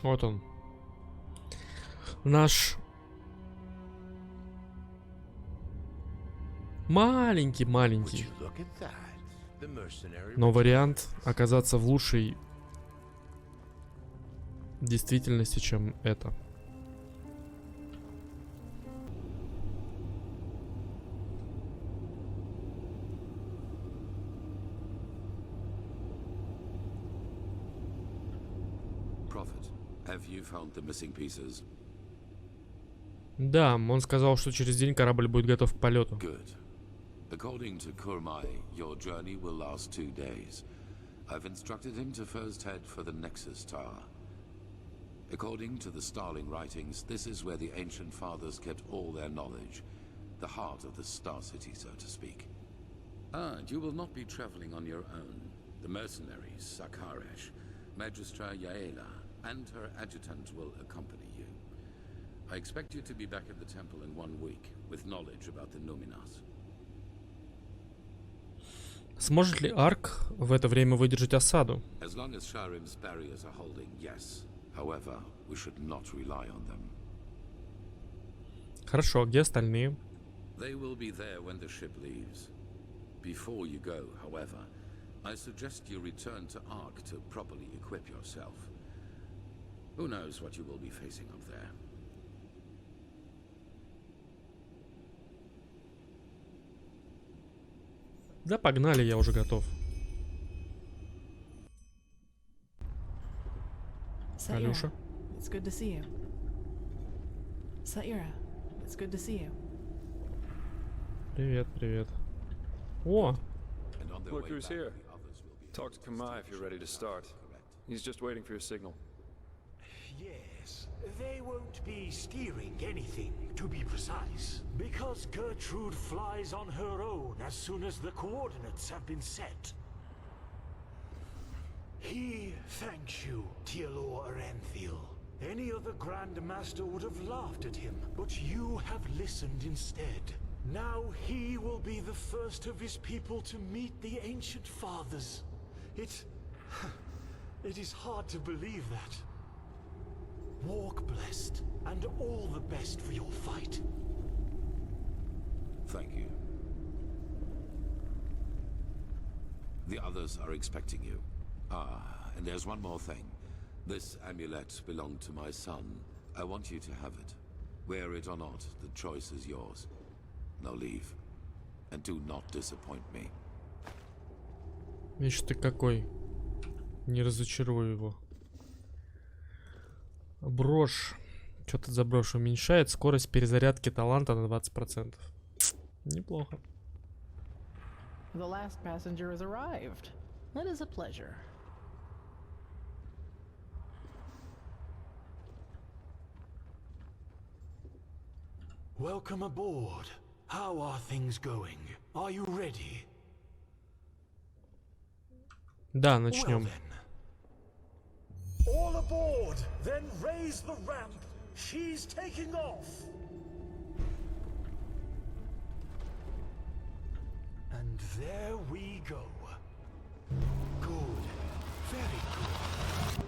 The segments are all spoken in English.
Вот он. Наш маленький, но вариант оказаться в лучшей действительности, чем это. Да, он сказал, что через день корабль будет готов к полету. According to Kurmai, your journey will last 2 days. I've instructed him to first head for the Nexus Tower. According to the Starling writings, this is where the ancient fathers kept all their knowledge. The heart of the Star City, so to speak. And you will not be traveling on your own. The mercenaries, Zakareš, Magistra Yaela, and her adjutant will accompany you. I expect you to be back at the temple in 1 week, with knowledge about the Numinas. Сможет ли Арк в это время выдержать осаду? As long as Sharim's barriers are holding, yes. However, we should not rely on them. Хорошо, а где остальные? They will be there when the ship leaves. Before you go, however, I suggest you return to Ark to properly equip yourself. Who knows what you will be facing up there? Да погнали, я уже готов. Алёша. It's good to see you. Saira, it's good to see you. Привет, привет. О! Look who's here. Talk to Kurmaya if you're ready to start. He's just waiting for your signal. Yes, they won't be steering anything, to be precise, because Gertrude flies on her own as soon as the coordinates have been set. He thanks you, Tealora Aranteaля. Any other Grand Master would have laughed at him, but you have listened instead. Now he will be the first of his people to meet the ancient fathers. It is hard to believe that. Walk blessed, and all the best for your fight. Thank you. The others are expecting you. Ah, and there's one more thing. This amulet belonged to my son. I want you to have it. Wear it or not, the choice is yours. Now leave. And do not disappoint me. Видишь, ты какой. Не разочарую его. Брошь. Что тут за брошь? Уменьшает скорость перезарядки таланта на 20%. Неплохо. The last passenger has arrived. That is a pleasure. Welcome aboard. How are things going? Are you ready? Да, начнем. All aboard! Then raise the ramp! She's taking off! And there we go. Good. Very good.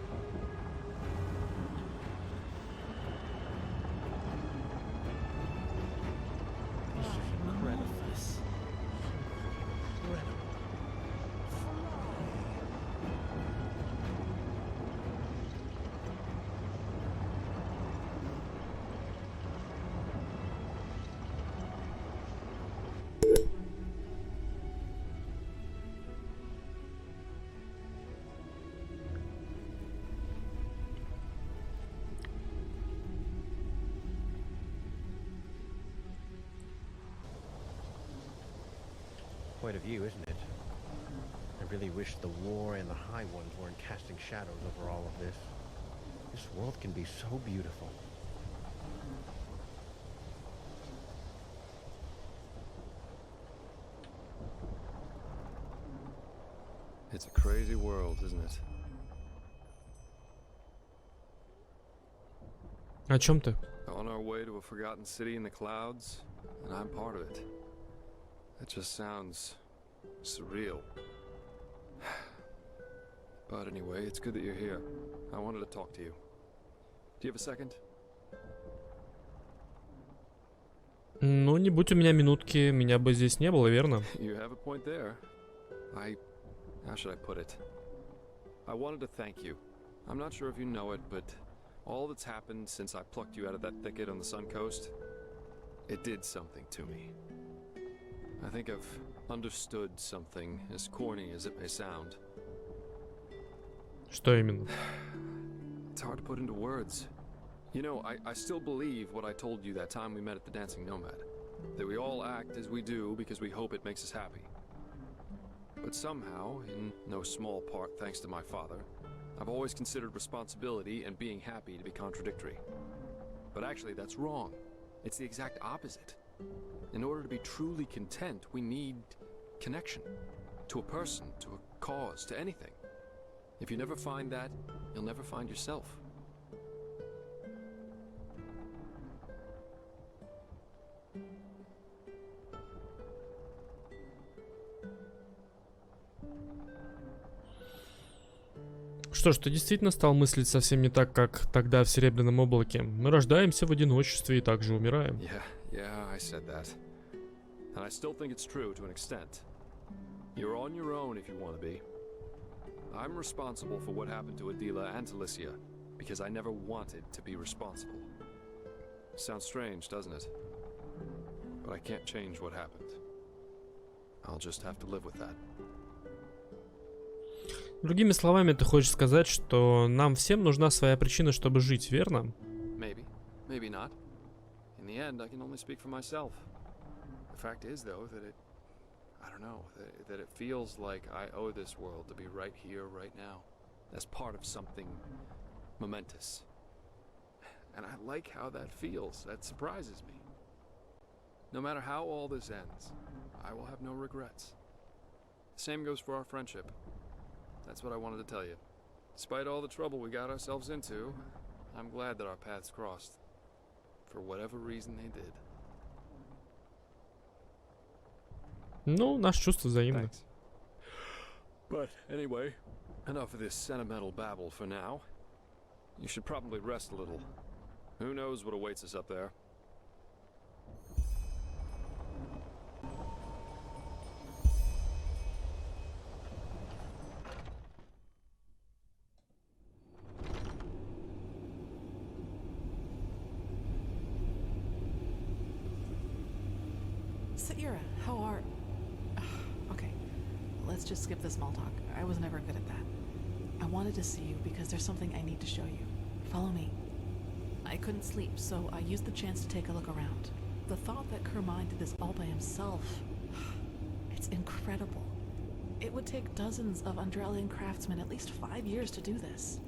This is incredible. Quite a view, isn't it? I really wish the war and the High Ones weren't casting shadows over all of this. This world can be so beautiful. It's a crazy world, isn't it? О чем ты? On our way to a forgotten city in the clouds, and I'm part of it. That just sounds surreal. But anyway, it's good that you're here. I wanted to talk to you. Do you have a second? Ну, не будь у меня минутки, меня бы здесь не было, верно? You have a point there. How should I put it? I wanted to thank you. I'm not sure if you know it, but all that's happened since I plucked you out of that thicket on the Sun Coast, it did something to me. I think I've understood something, as corny as it may sound. Что именно? It's hard to put into words. You know, I still believe what I told you that time we met at the Dancing Nomad. That we all act as we do because we hope it makes us happy. But somehow, in no small part thanks to my father, I've always considered responsibility and being happy to be contradictory. But actually, that's wrong. It's the exact opposite. In order to be truly content, we need connection. To a person, to a cause, to anything. If you never find that, you'll never find yourself. Что ж, ты действительно стал мыслить совсем не так, как тогда в Серебряном облаке. Мы рождаемся в одиночестве и также умираем. Yeah, I said that. And I still think it's true to an extent. You're on your own if you want to be. I'm responsible for what happened to Adila and to Lycia, because I never wanted to be responsible. Sounds strange, doesn't it? But I can't change what happened. I'll just have to live with that. Другими словами, ты хочешь сказать, что нам всем нужна своя причина, чтобы жить, верно? Maybe, maybe not. In the end, I can only speak for myself. The fact is, though, that I don't know, that it feels like I owe this world to be right here, right now, as part of something momentous. And I like how that feels. That surprises me. No matter how all this ends, I will have no regrets. The same goes for our friendship. That's what I wanted to tell you. Despite all the trouble we got ourselves into, I'm glad that our paths crossed. For whatever reason they did. Ну, наши чувства взаимны. Thanks. But anyway, enough of this sentimental babble for now. You should probably rest a little. Who knows what awaits us up there? Saira, how are... Okay, let's just skip the small talk. I was never good at that. I wanted to see you because there's something I need to show you. Follow me. I couldn't sleep, so I used the chance to take a look around. The thought that Kurmaya did this all by himself... It's incredible. It would take dozens of Enderalian craftsmen at least 5 years to do this.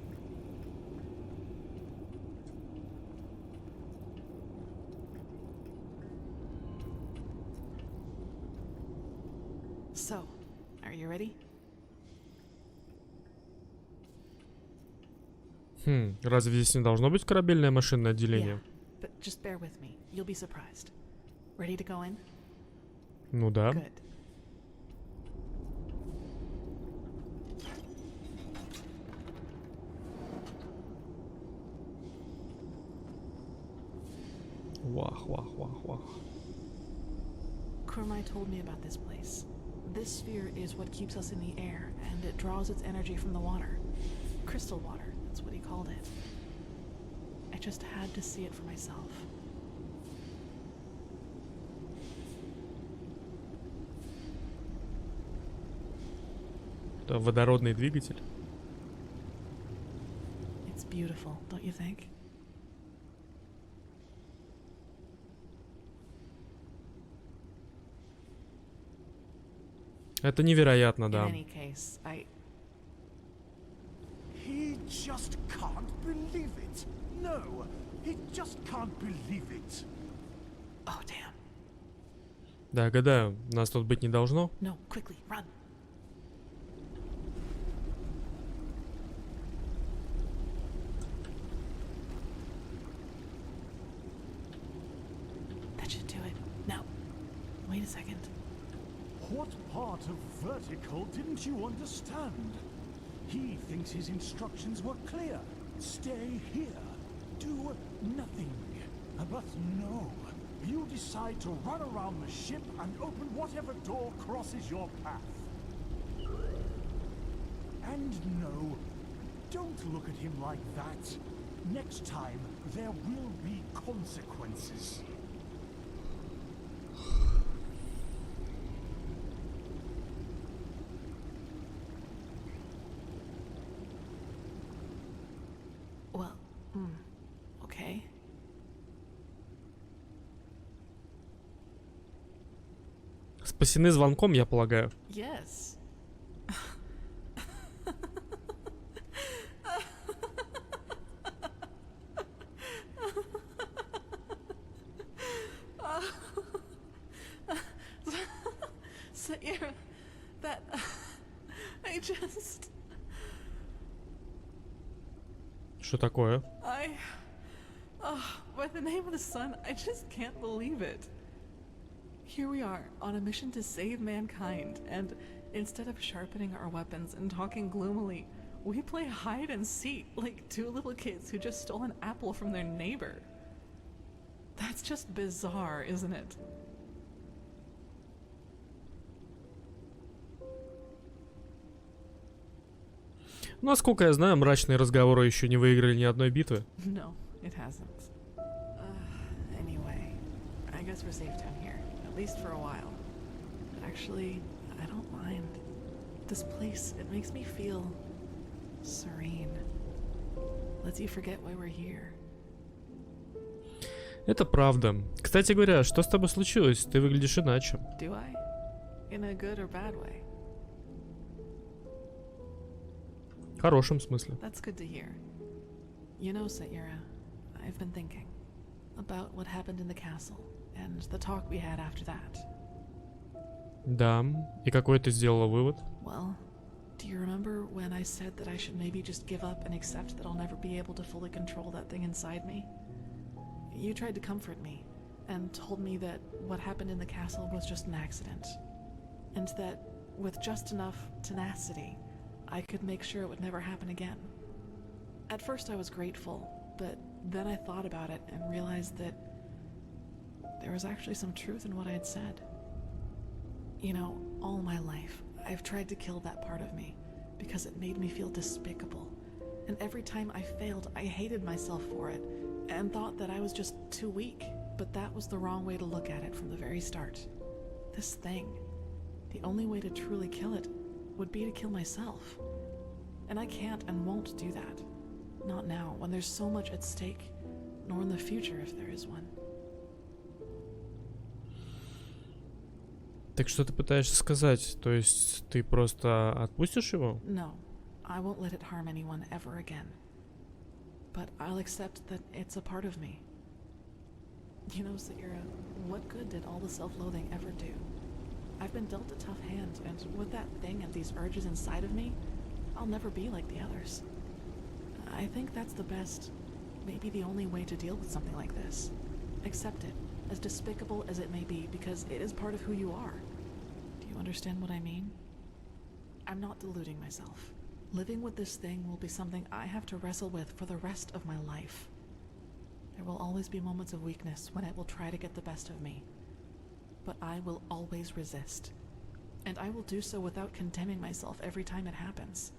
So, are you ready? Разве здесь не должно быть корабельное машинное отделение? Yeah, but just bear with me. You'll be surprised. Ready to go in? Ну да. Good. Вах, вах, вах, вах. Kurmaya told me about this place. This sphere is what keeps us in the air, and it draws its energy from the water. Crystal water, that's what he called it. I just had to see it for myself. Это водородный двигатель. It's beautiful, don't you think? Это невероятно, да. In any case, He just can't believe it. No, he just can't believe it. Oh, damn. Да, гадаю, нас тут быть не должно. No, quickly, run. That should do it. Now, wait a second. What part of vertical didn't you understand? He thinks his instructions were clear. Stay here. do nothing. But no, you decide to run around the ship and open whatever door crosses your path. And no, don't look at him like that. Next time, there will be consequences. Well, okay. Спасены звонком, я полагаю. Yes. Sayera, that I just Что такое? by the name of the sun, I just can't believe it. Here we are, on a mission to save mankind, and instead of sharpening our weapons and talking gloomily, we play hide and seek like two little kids who just stole an apple from their neighbor. That's just bizarre, isn't it? Насколько я знаю, мрачные разговоры еще не выиграли ни одной битвы. No, it hasn't. Anyway, I guess we're safe down here, at least for a while. Actually, I don't mind. This place, it makes me feel serene. Lets you forget why we're here. Это правда. Кстати говоря, что с тобой случилось? Ты выглядишь иначе. Do I? In a good or bad way? В хорошем смысле. That's good to hear. You know, Sayera, I've been thinking about what happened in the castle and the talk we had after that. Да. И какой ты сделала вывод? Well, do you remember when I said that I should maybe just give up and accept that I'll never be able to fully control that thing inside me? You tried to comfort me and told me that what happened in the castle was just an accident, and that with just enough tenacity, I could make sure it would never happen again. At first I was grateful, but then I thought about it and realized that there was actually some truth in what I had said. You know, all my life, I've tried to kill that part of me because it made me feel despicable. And every time I failed, I hated myself for it and thought that I was just too weak. But that was the wrong way to look at it from the very start. This thing, the only way to truly kill it would be to kill myself. And I can't and won't do that. Not now, when there's so much at stake, nor in the future if there is one. Так что ты пытаешься сказать? То есть ты просто отпустишь его? No, I won't let it harm anyone ever again. But I'll accept that it's a part of me. You know, Sayera, what good did all the self-loathing ever do? I've been dealt a tough hand, and with that thing and these urges inside of me, I'll never be like the others. I think that's the best, maybe the only way to deal with something like this. Accept it, as despicable as it may be, because it is part of who you are. Do you understand what I mean? I'm not deluding myself. Living with this thing will be something I have to wrestle with for the rest of my life. There will always be moments of weakness when it will try to get the best of me. But I will always resist. And I will do so without condemning myself every time it happens.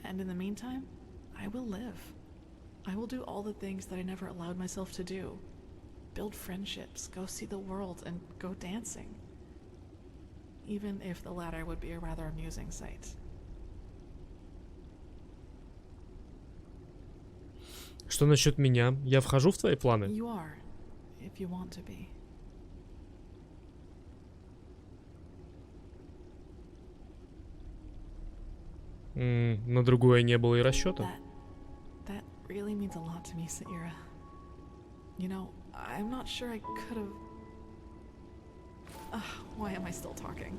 And in the meantime, I will live. I will do all the things that I never allowed myself to do. Build friendships, go see the world, and go dancing. Even if the latter would be a rather amusing sight. Что насчет меня? Я вхожу в твои планы? You are, if you want to be. На другое не было и расчета. That really means a lot to me, Sayera. You know, I'm not sure I could have... why am I still talking?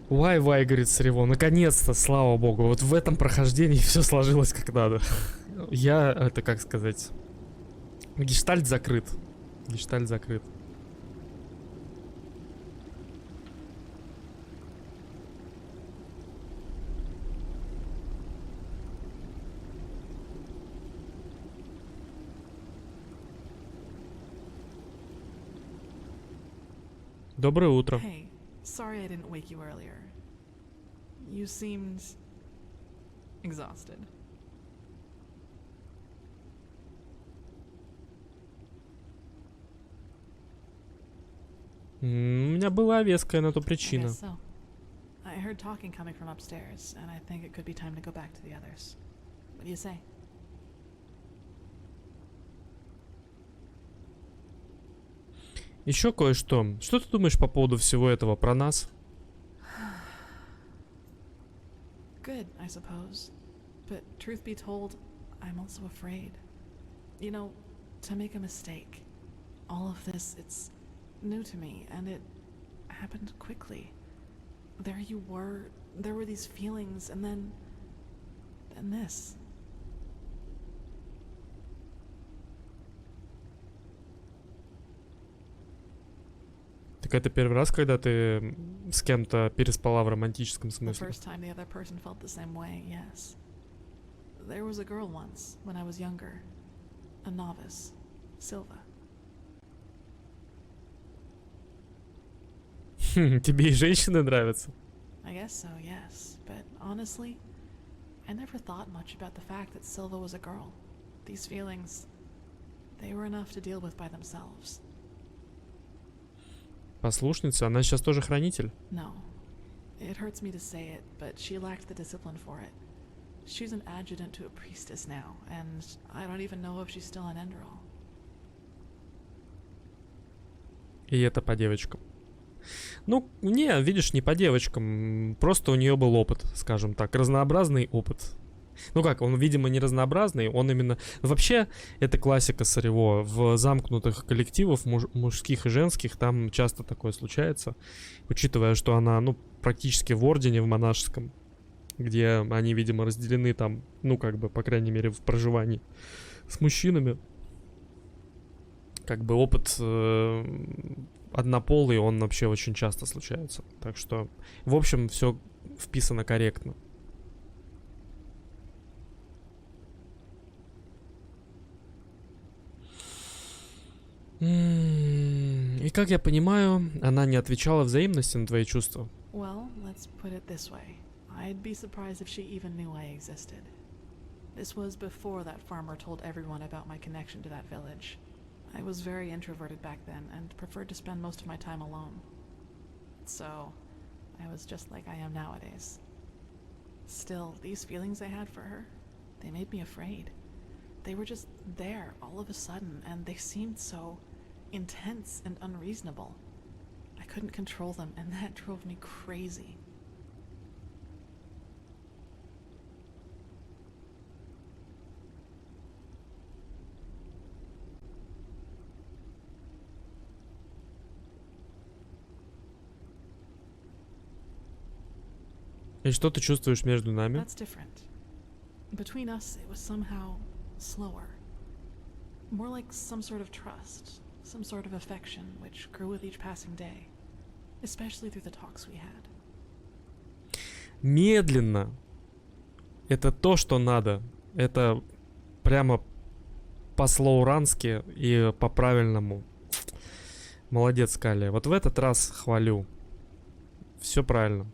Вай-вай, говорит Срево. Наконец-то, слава богу. Вот в этом прохождении все сложилось как надо. Я, это как сказать... Гештальт закрыт. Гештальт закрыт. Доброе утро. Hey, sorry I didn't wake you earlier. You seemed exhausted. У меня была веская на то I причина. guess so. I heard talking coming from upstairs, and I think it could be time to go back to the others. What do you say? Еще кое-что. Что ты думаешь по поводу всего этого про нас? Good, I suppose. But truth be told, I'm also afraid. You know, to make a mistake. All of this, it's new to me, and it happened quickly. There you were, there were these feelings, and then this. Так это первый раз, когда ты с кем-то переспала в романтическом The смысле? first time the other person felt the same way, yes. There was a girl once, when I was younger. A novice. Silva. Тебе и женщины нравятся? I guess so, yes. But honestly, I never thought much about the fact that Silva was a girl. These feelings, they were enough to deal with by themselves. Послушница, она сейчас тоже хранитель? No. It hurts me to say it, but she lacked the discipline for it. She's an adjutant to a priestess now, and I don't even know if she's still an Enderal. И это по девочкам. Ну, не, видишь, не по девочкам. Просто у нее был опыт, скажем так, разнообразный опыт. Ну как, он, видимо, не разнообразный, он именно... Вообще, это классика Сарево. В замкнутых коллективах, мужских и женских, там часто такое случается. Учитывая, что она, ну, практически в ордене, в монашеском, где они, видимо, разделены там, ну, как бы, по крайней мере, в проживании с мужчинами. Как бы опыт однополый, он вообще очень часто случается. Так что, в общем, все вписано корректно. И как я понимаю, она не отвечала взаимности на твои чувства. Well, let's put it this way. I'd be surprised if she even knew I existed. This was before that farmer told everyone about my connection to that village. I was very introverted back then and preferred to spend most of my time alone. So, I was just like I am nowadays. Still, these feelings I had for her, they made me afraid. They were just there all of a sudden, and they seemed so intense and unreasonable. I couldn't control them, and that drove me crazy. И что ты чувствуешь между нами? That's different. Between us, it was somehow slower. More like some sort of trust, some sort of affection, which grew with each passing day. Especially through the talks we had. Медленно. Это то, что надо. Это прямо по-слоурански и по-правильному. Молодец, Калия. Вот в этот раз хвалю. Все правильно.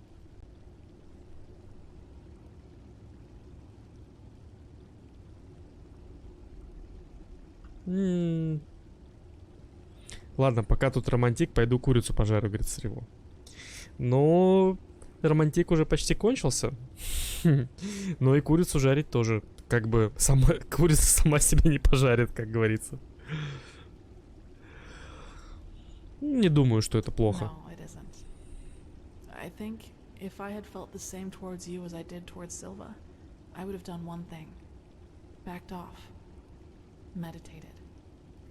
Ладно, пока тут романтик, пойду курицу пожарю, говорит Срево. Но романтик уже почти кончился. Но и курицу жарить тоже. Как бы курица сама себя не пожарит, как говорится. Не думаю, что это плохо. No, it isn't. I think if I had felt the same towards you as I did towards Silva, I would have done one thing. Backed off. Meditated.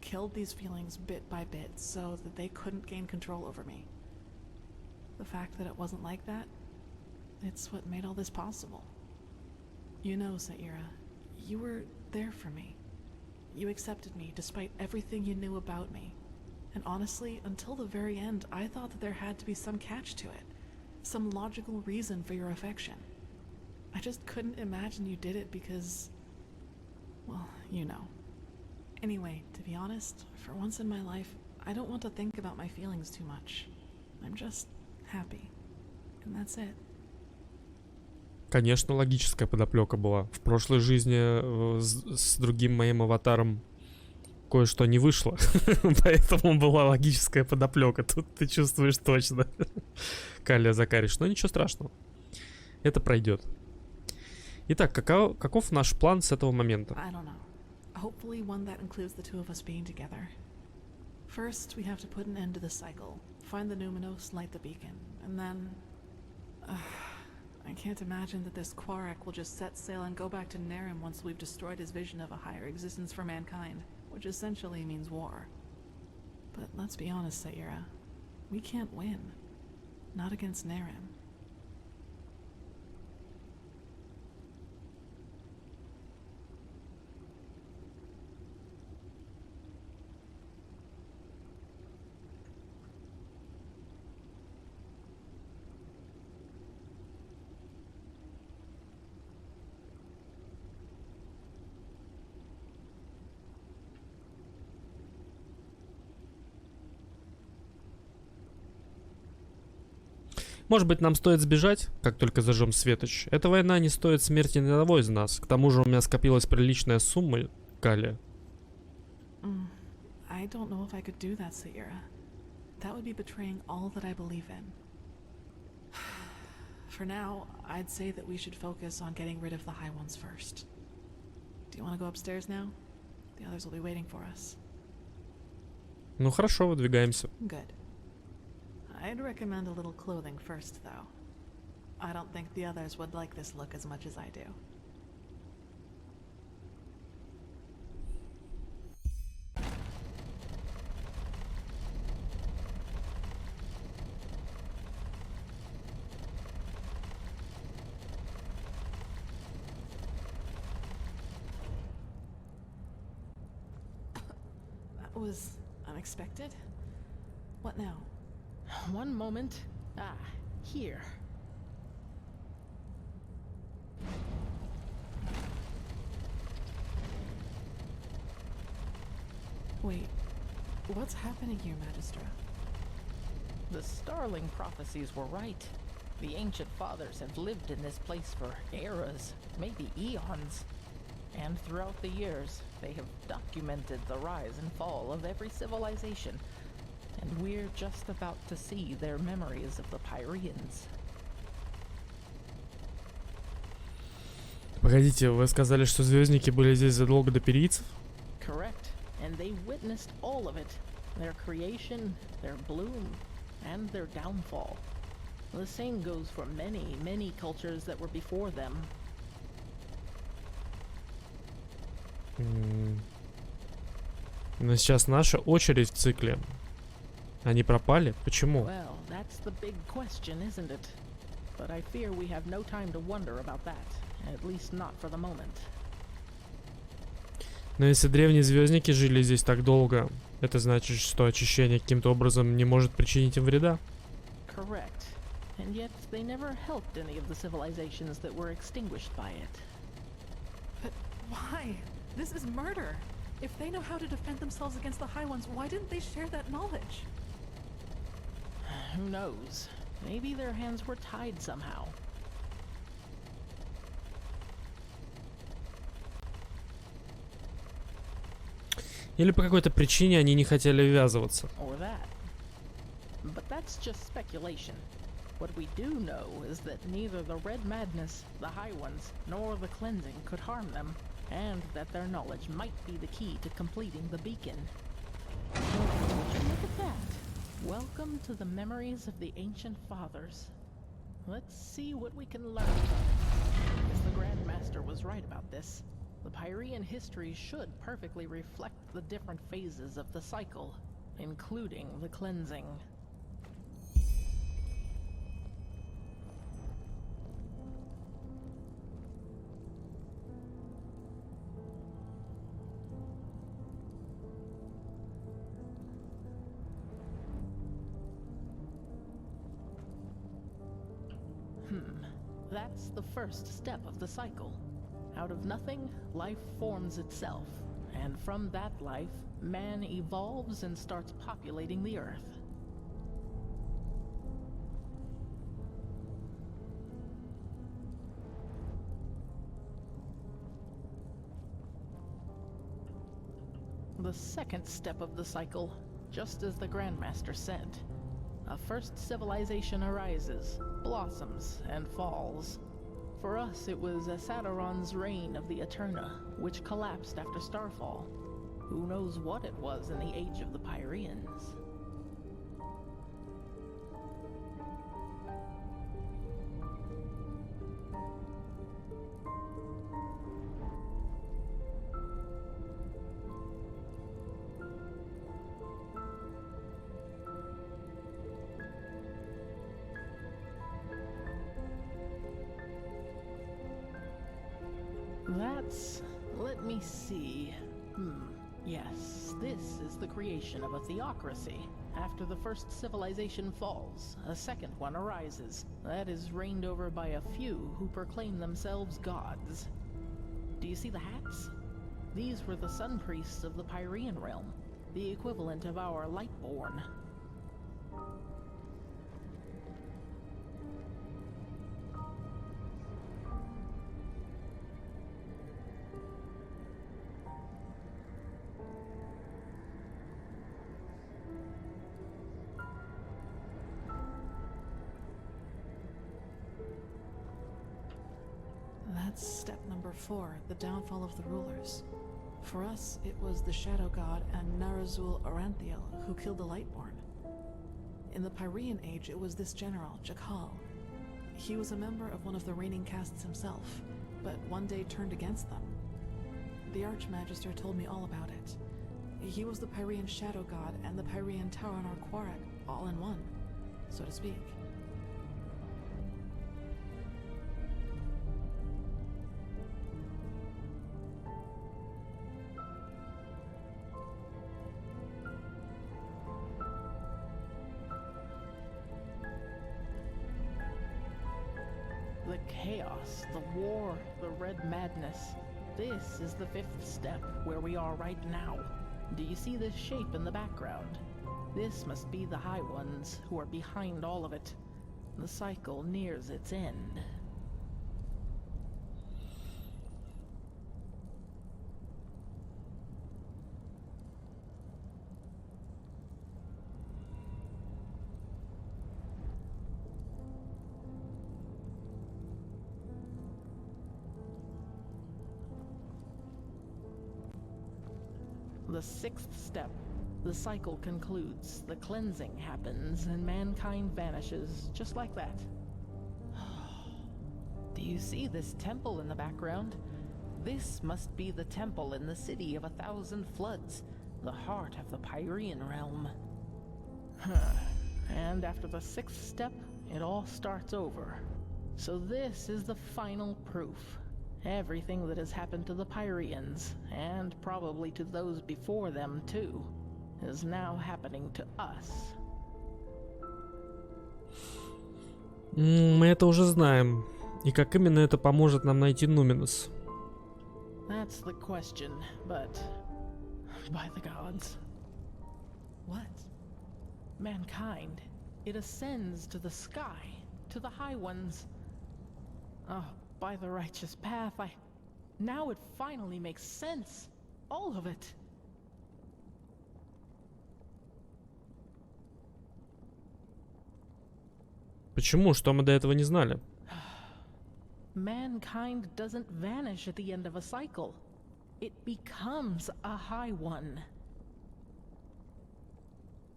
Killed these feelings bit by bit so that they couldn't gain control over me. The fact that it wasn't like that It's what made all this possible. You know, Saira, you were there for me. You accepted me despite everything you knew about me. And honestly, until the very end, I thought that there had to be some catch to it. Some logical reason for your affection. I just couldn't imagine you did it because... well, you know. Anyway, to be honest, for once in my life, I don't want to think about my feelings too much. I'm just happy. And that's it. Конечно, логическая подоплека была. В прошлой жизни с другим моим аватаром кое-что не вышло. Поэтому была логическая подоплека. Тут ты чувствуешь точно. Калия Закареш. Но ничего страшного. Это пройдет. Итак, каков наш план с этого момента? I don't know. Hopefully one that includes the two of us being together. First, we have to put an end to the cycle. Find the Numinos, light the beacon. And then... I can't imagine that this Quarak will just set sail and go back to Narim once we've destroyed his vision of a higher existence for mankind, which essentially means war. But let's be honest, Saira. We can't win. Not against Narim. Может быть, нам стоит сбежать, как только зажжем светоч? Эта война не стоит смерти ни одного из нас. К тому же у меня скопилась приличная сумма, Калия. I don't know if I could do that, Saira. That would be betraying all that I believe in. For now, I'd say that we should focus on getting rid of the High Ones first. Do you want to go upstairs now? The others will be waiting for us. Ну хорошо, выдвигаемся. Good. I'd recommend a little clothing first, though. I don't think the others would like this look as much as I do. That was unexpected. What now? One moment. Ah, here. Wait, what's happening here, Magistra? The Starling prophecies were right. The ancient fathers have lived in this place for eras, maybe eons. And throughout the years, they have documented the rise and fall of every civilization. And we're just about to see their memories of the Pyreans. Погодите, вы сказали, что звездники были здесь задолго до перийцев? Correct. And they witnessed all of it. Their creation, their bloom, and their downfall. The same goes for many, many cultures that were before them. Но сейчас наша очередь в цикле. Они пропали? Почему? Well, that's the big question, isn't it? But I fear we have no time to wonder about that. At least not for the moment. Но если древние звездники жили здесь так долго, это значит, что очищение каким-то образом не может причинить им вреда? Correct. And yet they never helped any of the civilizations that were extinguished by it. But why? This is murder. If they know how to defend themselves against the High Ones, why didn't they share that knowledge? Who knows? Maybe their hands were tied somehow. Или по какой-то причине они не хотели ввязываться. Or that. But that's just speculation. What we do know is that neither the Red Madness, the High Ones, nor the Cleansing could harm them, and that their knowledge might be the key to completing the beacon. Would you look at that? Welcome to the memories of the ancient fathers. Let's see what we can learn from it. Because the Grand Master was right about this. The Pyrean history should perfectly reflect the different phases of the cycle, including the cleansing. That's the first step of the cycle. Out of nothing, life forms itself, and from that life, man evolves and starts populating the earth. The second step of the cycle, just as the Grandmaster said. A first civilization arises, blossoms, and falls. For us, it was Asaderon's reign of the Eterna, which collapsed after Starfall. Who knows what it was in the age of the Pyreans? Let me see. Yes, this is the creation of a theocracy. After the first civilization falls, a second one arises. That is reigned over by a few who proclaim themselves gods. Do you see the hats? These were the sun priests of the Pyrean realm, the equivalent of our Lightborn. That's step number 4, the downfall of the rulers. For us, it was the shadow god and Narezka Aranteaля who killed the Lightborn. In the Pyrean age, it was this general, Jakal. He was a member of one of the reigning castes himself, but one day turned against them. The Archmagister told me all about it. He was the Pyrean shadow god and the Pyrean Tealora Aranteaля all in one, so to speak. The chaos, the war, the red madness. This is the 5th step, where we are right now. Do you see this shape in the background? This must be the High Ones, who are behind all of it. The cycle nears its end. The 6th step. The cycle concludes, the cleansing happens, and mankind vanishes, just like that. Do you see this temple in the background? This must be the temple in the city of 1,000 floods, the heart of the Pyrean realm. And after the 6th step, it all starts over. So this is the final proof. Everything that has happened to the Pyreans, and probably to those before them too, is now happening to us. Мы это уже знаем. И как именно это поможет нам найти Нуминус? That's the question, but by the gods. What? Mankind, it ascends to the sky, to the High Ones. Oh, by the righteous path, now it finally makes sense. All of it. Почему? Что мы до этого не знали? Mankind doesn't vanish at the end of a cycle. It becomes a High One.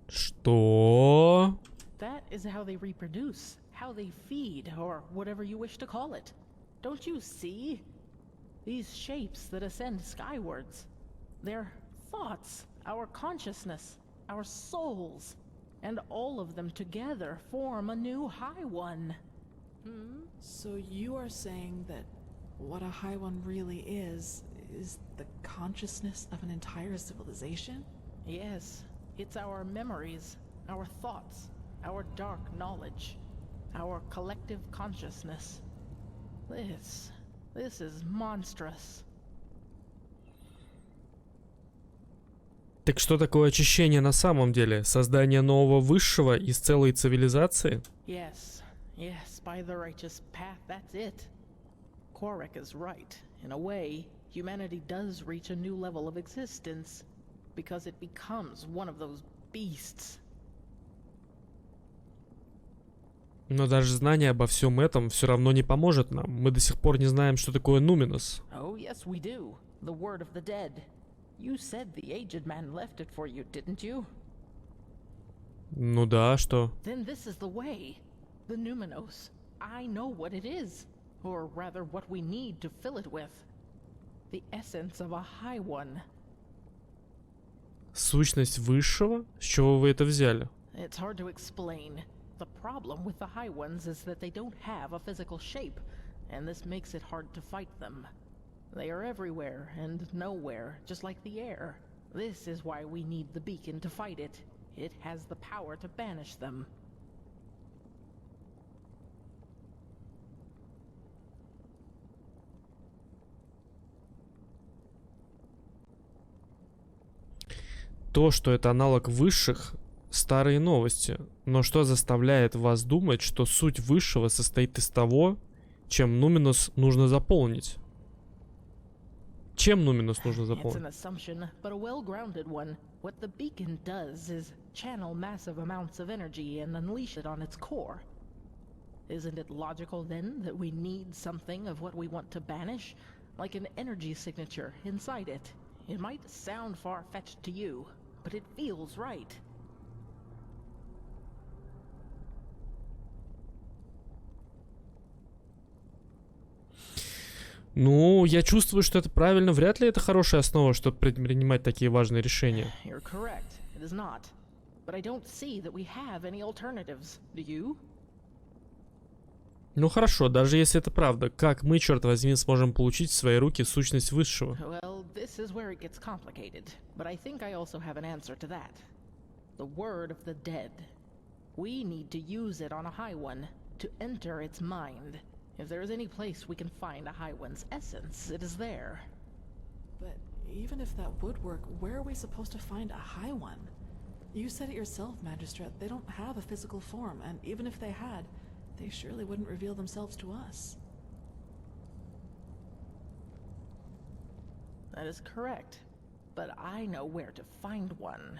Что? That is how they reproduce, how they feed, or whatever you wish to call it. Don't you see? These shapes that ascend skywards. They're thoughts, our consciousness, our souls. And all of them together form a new High One. So you are saying that what a High One really is the consciousness of an entire civilization? Yes, it's our memories, our thoughts, our dark knowledge. our collective consciousness. This is monstrous. Так что такое очищение на самом деле? Создание нового высшего из целой цивилизации? Yes, by the righteous path, that's it. Korek is right. In a way, humanity does reach a new level of existence, because it becomes one of those beasts. Но даже знание обо всем этом все равно не поможет нам. Мы до сих пор не знаем, что такое нуминус. Oh, yes, we do. The word of the dead. You said the aged man left it for you, didn't you? Ну да, что? Then this is the way. The numinos. I know what it is. Or rather, what we need to fill it with. The essence of a high one. Сущность высшего? С чего вы это взяли? It's hard to explain. The problem with the high ones is that they don't have a physical shape, and this makes it hard to fight them. They are everywhere and nowhere, just like the air. This is why we need the beacon to fight it. It has the power to banish them. То, что это аналог высших, старые новости. Но что заставляет вас думать, что суть высшего состоит из того, чем нуминус нужно заполнить? Чем нуминус нужно It's an заполнить? assumption, but a well-grounded one. What the beacon does is channel massive amounts of energy and unleash it on its core. Isn't it logical then that we need something of what we want to banish, like an energy signature inside it? It might sound far-fetched to you, but it feels right. Ну, я чувствую, что это правильно. Вряд ли это хорошая основа, чтобы принимать такие важные решения. You're correct. It is not. But I don't see that we have any alternatives. Do you? Ну хорошо, даже если это правда, как мы, черт возьми, сможем получить в свои руки сущность высшего? Well, this is where it gets complicated. But I think I also have an answer to that. The word of the dead. We need to use it on a high one, to enter its mind. If there is any place we can find a high one's essence, it is there. But even if that would work, where are we supposed to find a high one? You said it yourself, Magistrate. They don't have a physical form, and even if they had, they surely wouldn't reveal themselves to us. That is correct. But I know where to find one.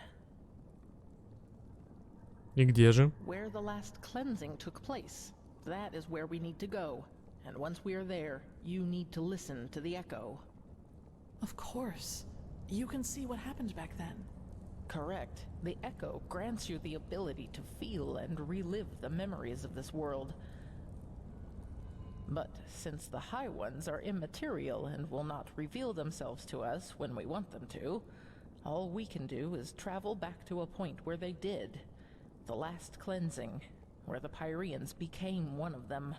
И где же? Where the last cleansing took place. That is where we need to go. And once we are there, you need to listen to the echo. Of course. You can see what happened back then. Correct. The echo grants you the ability to feel and relive the memories of this world. But since the high ones are immaterial and will not reveal themselves to us when we want them to, all we can do is travel back to a point where they did. The last cleansing, where the Pyreans became one of them.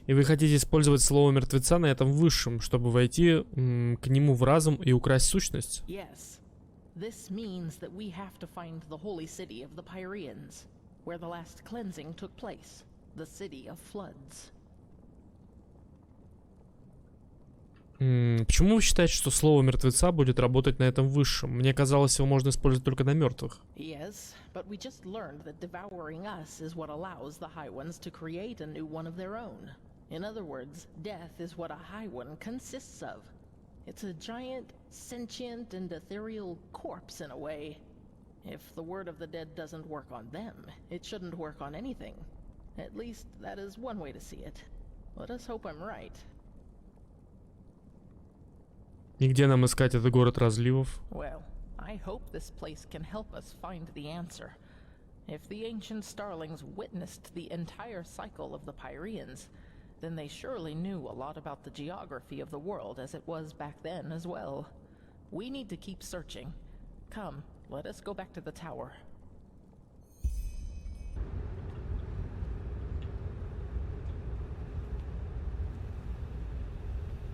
И вы хотите использовать слово мертвеца на этом высшем, чтобы войти к нему в разум и украсть сущность? Yes. This means that we have to find the holy city of the Pyreans, where the last cleansing took place, the city of floods. Почему вы считаете, что слово мертвеца будет работать на этом высшем? Мне казалось, его можно использовать только на мертвых. Yes, but we just learned that devouring us is what allows the High Ones to create a new one of their own. In other words, death is what a High One consists of. It's a giant, sentient, and ethereal corpse in a way. If the word of the dead doesn't work on them, it shouldn't work on anything. At least, that is one way to see it. Let us hope I'm right. И где нам искать этот город разливов? Well, I hope this place can help us find the answer. If the ancient starlings witnessed the entire cycle of the Pyreans, then they surely knew a lot about the geography of the world as it was back then as well. We need to keep searching. Come, let us go back to the tower.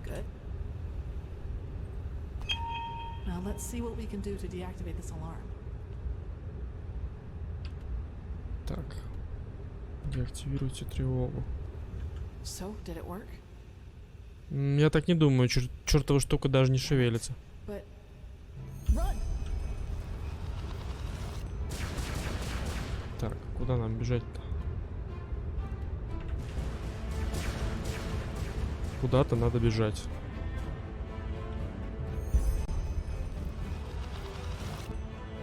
Good. Now let's see what we can do to deactivate this alarm. Так. Деактивируйте тревогу. So, did it work? Я так не думаю, чертова штука даже не шевелится. But run. Так, куда нам бежать-то? Куда-то надо бежать.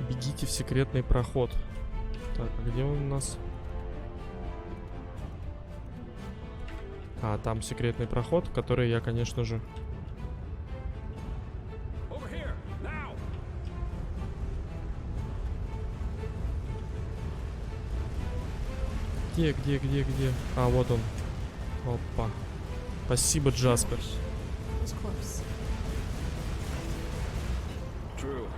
Бегите в секретный проход. Так, а где он у нас? А, там секретный проход, который я, конечно же... Где? А, вот он. Опа. Спасибо, Джеспар. That was close. True.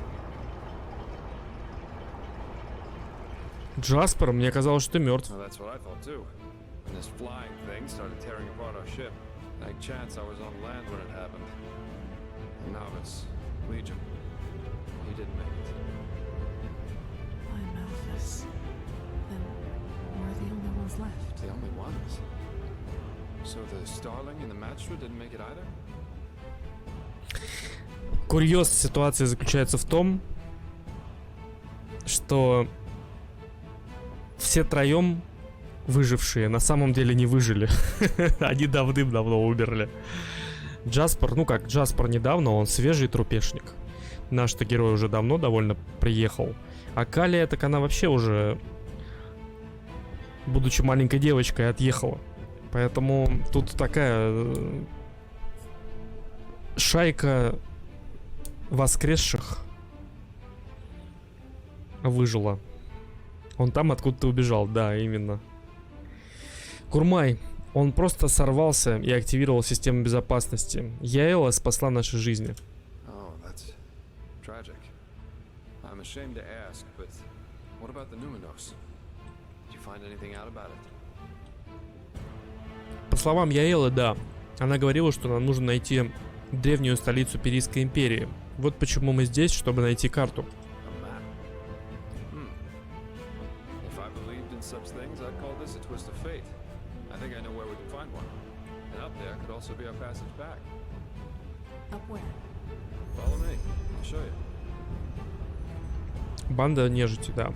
Джеспар, мне казалось, что ты мертв. Well, that's what I thought too. When this flying thing started tearing apart our ship, like chance I was on land when it happened. And now it's Legion. He didn't make it. By Malthus. Then we're the only ones left. The only ones. So the Starling and the Magistra didn't make it either? Курьез ситуации заключается в том, что все троем выжившие на самом деле не выжили. Они давным-давно умерли. Джеспар, ну как, Джеспар недавно, он свежий трупешник. Наш-то герой уже давно довольно приехал. А Калия, так она вообще уже, будучи маленькой девочкой, отъехала. Поэтому тут такая шайка воскресших выжила. Он там откуда-то убежал, да, именно. Курмай, он просто сорвался и активировал систему безопасности. Яэла спасла наши жизни. Oh, that's tragic. I'm ashamed to ask, but what about the Numinos? Did you find anything out about it? По словам Яэлы, да. Она говорила, что нам нужно найти древнюю столицу Перийской империи. Вот почему мы здесь, чтобы найти карту. A map. If I believed in such things, I'd call this a twist of fate. I think I know where we can find one. And up there could also be our passage back. Up where? Follow me. I'll show you. Банда нежити, да.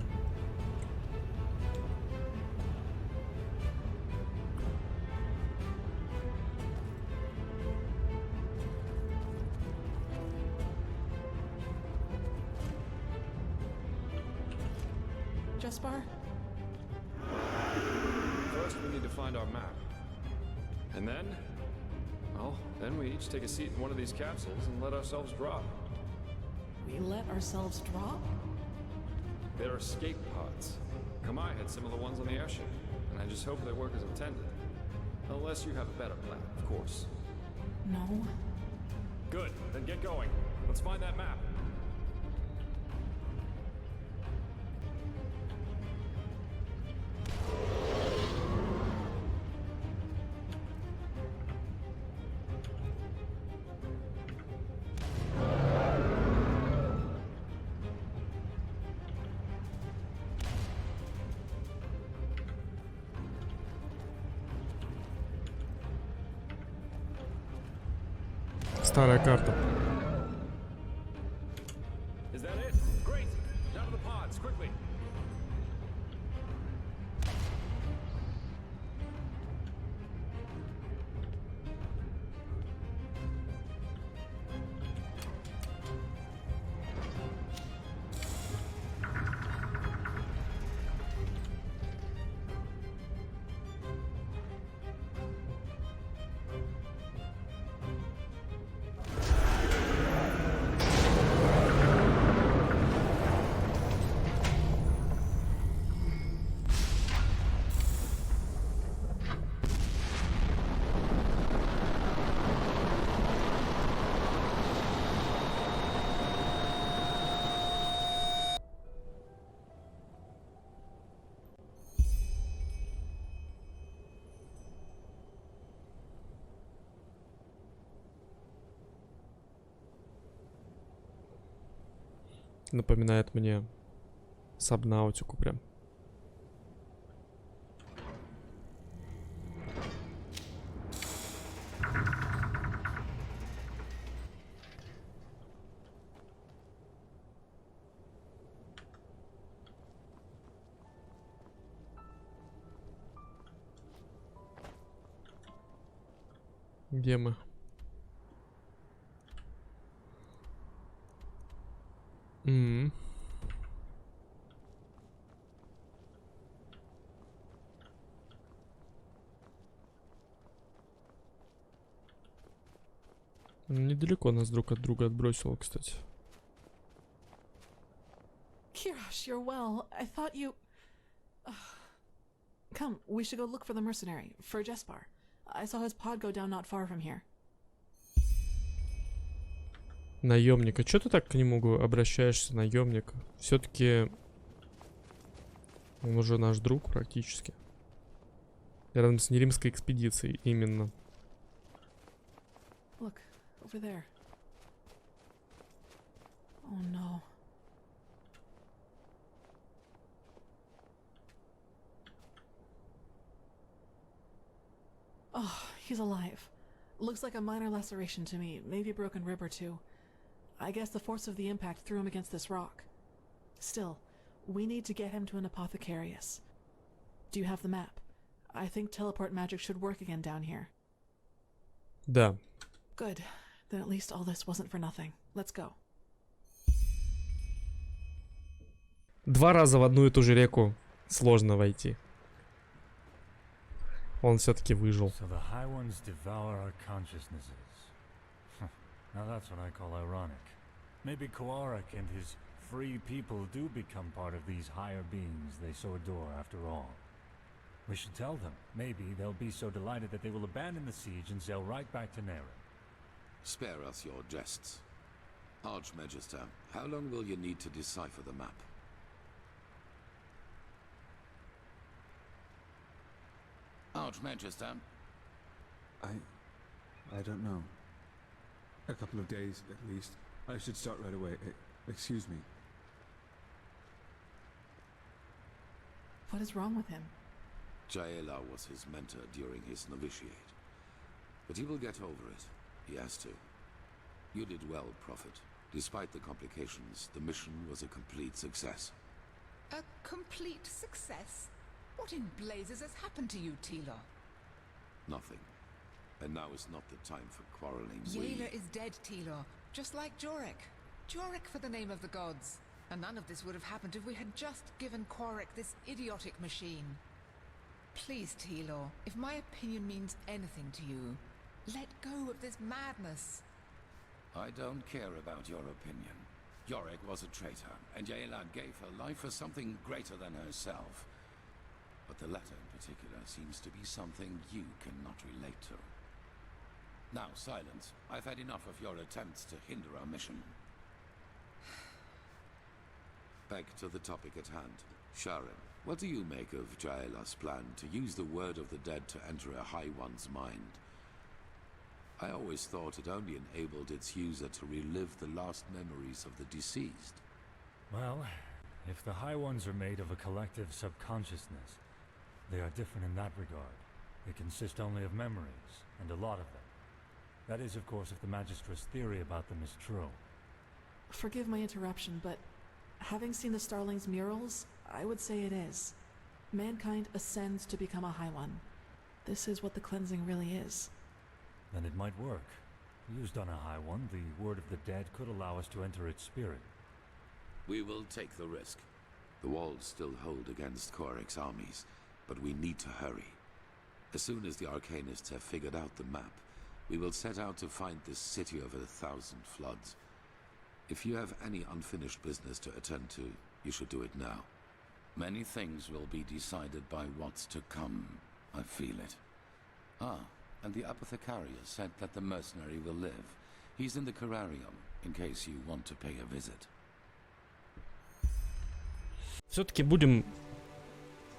Jespar? First, we need to find our map. And then, well, then we each take a seat in one of these capsules and let ourselves drop. We let ourselves drop? They're escape pods. Kamai had similar ones on the airship, and I just hope they work as intended. Unless you have a better plan, of course. No. Good, then get going. Let's find that map. Старая карта. Is that it? Great! Down to the pods, quickly! Напоминает мне Сабнаутику прям. Где мы? Недалеко нас друг от друга отбросило, кстати. Kirash, you're well. I thought you... Come, we should go look for the mercenary, for Jespar. I saw his pod go down not far from here. Наемника. Чё ты так к нему обращаешься, наемник? Все-таки он уже наш друг практически. Рядом с неримской экспедицией именно. Look, over there. Oh no. Oh, he's alive. Looks like a minor laceration to me, maybe a broken rib or two. I guess the force of the impact threw him against this rock. Still, we need to get him to an apothecarius. Do you have the map? I think teleport magic should work again down here. Да. Good. Then at least all this wasn't for nothing. Let's go. 2 раза в одну и ту же реку сложно войти. Он все-таки выжил. So the high ones devour our consciousnesses. Now that's what I call ironic. Maybe Koarik and his free people do become part of these higher beings they so adore after all. We should tell them. Maybe they'll be so delighted that they will abandon the siege and sail right back to Nera. Spare us your jests. Archmagister, how long will you need to decipher the map? Archmagister? I don't know. A couple of days, at least. I should start right away. Excuse me. What is wrong with him? Jaela was his mentor during his novitiate. But he will get over it. He has to. You did well, Prophet. Despite the complications, the mission was a complete success. A complete success? What in blazes has happened to you, Tealor? Nothing. And now is not the time for quarreling. Jaela is dead, Tealor. Just like Jorek. Jorek for the name of the gods. And none of this would have happened if we had just given Quarik this idiotic machine. Please, Tealor, if my opinion means anything to you, let go of this madness. I don't care about your opinion. Jorek was a traitor, and Jaela gave her life for something greater than herself. But the latter in particular seems to be something you cannot relate to. Now, silence. I've had enough of your attempts to hinder our mission. Back to the topic at hand. Sharon, what do you make of Jaela's plan to use the word of the dead to enter a High One's mind? I always thought it only enabled its user to relive the last memories of the deceased. Well, if the High Ones are made of a collective subconsciousness, they are different in that regard. They consist only of memories, and a lot of them. That is, of course, if the Magistra's theory about them is true. Forgive my interruption, but having seen the Starling's murals, I would say it is. Mankind ascends to become a High One. This is what the cleansing really is. Then it might work. Used on a High One, the word of the dead could allow us to enter its spirit. We will take the risk. The walls still hold against Quarik's armies, but we need to hurry. As soon as the Arcanists have figured out the map, we will set out to find this city of 1,000 floods. If you have any unfinished business to attend to, you should do it now. Many things will be decided by what's to come. I feel it. Ah, and the apothecarius said that the mercenary will live. He's in the Cararium, in case you want to pay a visit. Все-таки будем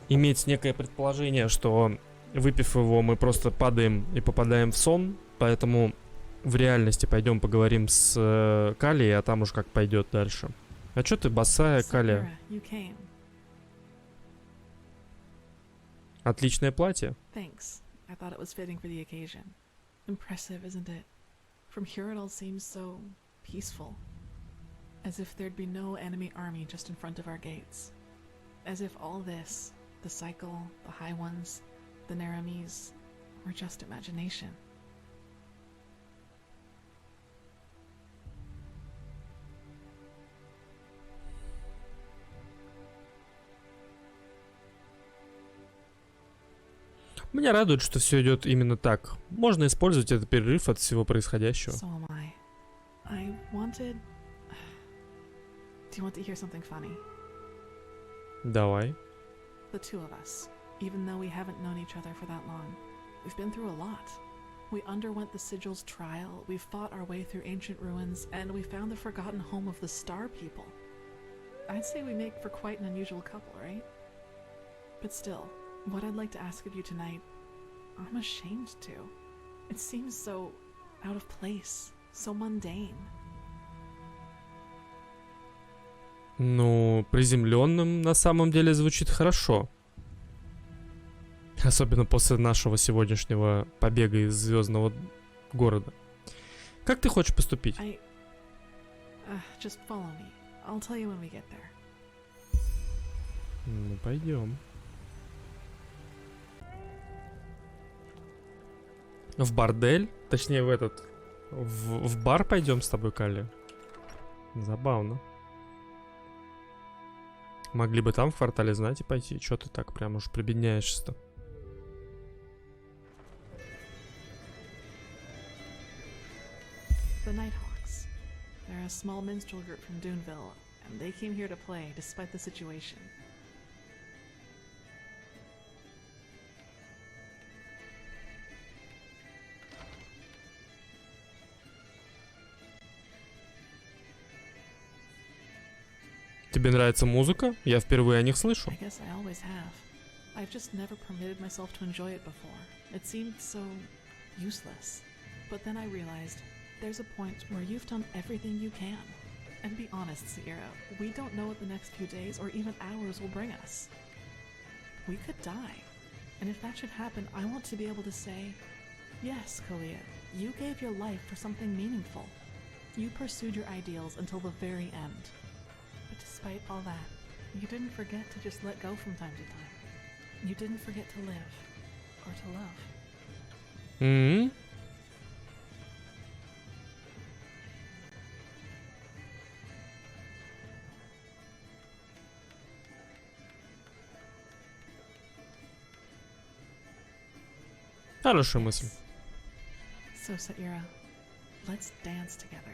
иметь некое предположение, что выпив его, мы просто падаем и попадаем в сон. Поэтому в реальности пойдем поговорим с Калией, а там уж как пойдет дальше. А чё ты босая, Калия? Отличное платье. Thanks. I thought it was fitting for the occasion. Impressive, isn't it? From here it all seems so peaceful. As if there'd be no enemy army just in front of our gates. As if all this, the cycle, the High Ones, the Neramis, were just imagination. Меня радует, что все идет именно так. Можно использовать этот перерыв от всего происходящего. So am I. I wanted... Do you want to hear something funny? Давай. The two of us, even though we haven't known each other for that long, we've been through a lot. We underwent the Sigil's trial, we fought our way through ancient ruins, and we found the forgotten home of the Star People. I'd say we make for quite an unusual couple, right? But still, what I'd like to ask of you tonight, I'm ashamed to. It seems so out of place, so mundane. Ну, приземленным на самом деле звучит хорошо. Особенно после нашего сегодняшнего побега из звездного города. Как ты хочешь поступить? Just follow me. I'll tell you when we get there. Ну, пойдем. В бордель? Точнее, в этот... В бар пойдем с тобой, Калия? Забавно. Могли бы там в квартале знать и пойти. Чё ты так прям уж прибедняешься-то? The Nighthawks. They're a small minstrel group from Duneville, and they came here to play despite the situation. Тебе нравится музыка? Я впервые о них слышу. I guess I always have. I've just never permitted myself to enjoy it before. It seemed so useless. But then I realized there's a point where you've done everything you can. And be honest, Sierra, we don't know what the next few days or even hours will bring us. We could die. And if that should happen, I want to be able to say, yes, Kaliya, you gave your life for something meaningful. You pursued your ideals until the very end. But despite all that, you didn't forget to just let go from time to time. You didn't forget to live. Or to love. Mm-hmm. Хорошая мысль. So, Saira, let's dance together.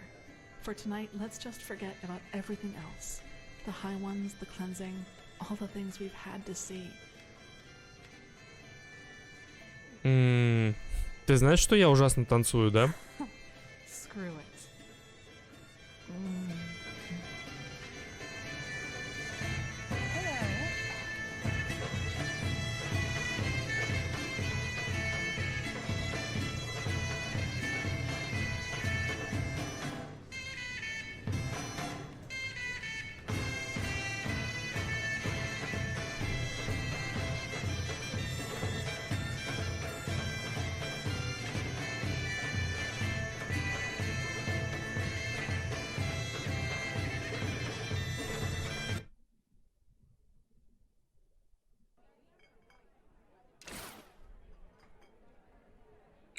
For tonight, let's just forget about everything else. The high ones, the cleansing, all the things we've had to see. Ты знаешь, что я ужасно танцую, да? Screw it.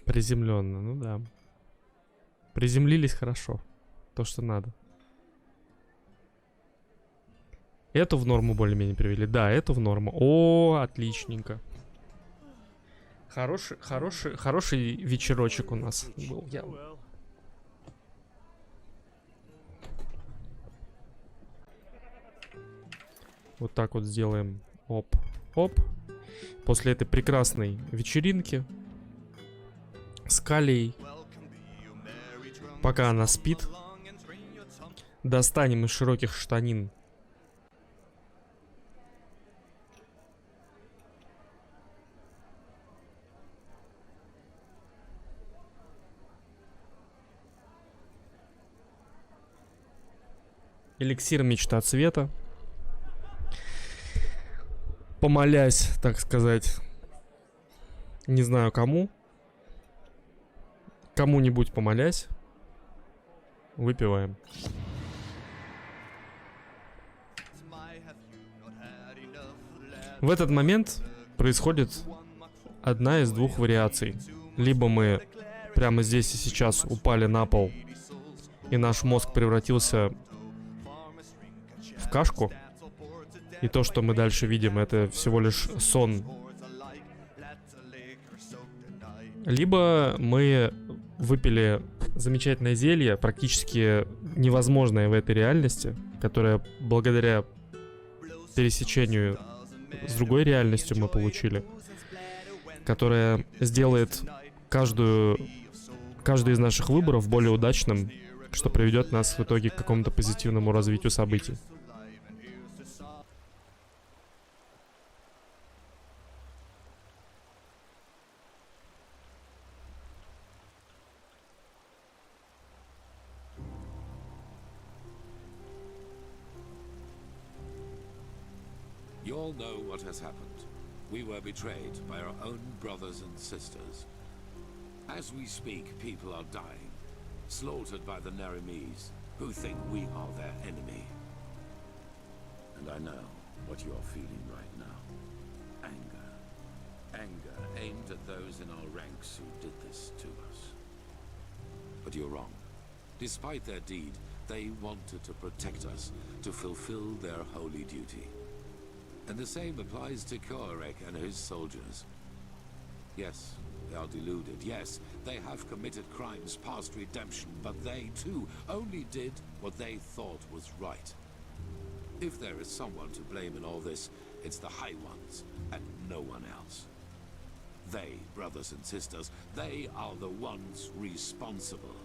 Приземленно, ну да. Приземлились хорошо. То, что надо. Эту в норму более-менее привели. Да, эту в норму. О, отличненько. Хороший вечерочек у нас был. Вот так вот сделаем. Оп, оп. После этой прекрасной вечеринки с Калией, пока она спит, достанем из широких штанин эликсир мечтоцвета, помолясь, так сказать, не знаю кому, кому-нибудь помолясь, выпиваем. В этот момент происходит одна из двух вариаций. Либо мы прямо здесь и сейчас упали на пол, и наш мозг превратился в кашку, и то, что мы дальше видим, это всего лишь сон Либо мы выпили замечательное зелье, практически невозможное в этой реальности, которое благодаря пересечению с другой реальностью мы получили, которое сделает каждый из наших выборов более удачным, что приведет нас в итоге к какому-то позитивному развитию событий. You all know what has happened. We were betrayed by our own brothers and sisters. As we speak, people are dying, slaughtered by the Narimis, who think we are their enemy. And I know what you are feeling right now. Anger. Anger aimed at those in our ranks who did this to us. But you're wrong. Despite their deed, they wanted to protect us, to fulfill their holy duty. And the same applies to Korek and his soldiers. Yes, they are deluded. Yes, they have committed crimes past redemption, but they, too, only did what they thought was right. If there is someone to blame in all this, it's the High Ones, and no one else. They, brothers and sisters, they are the ones responsible.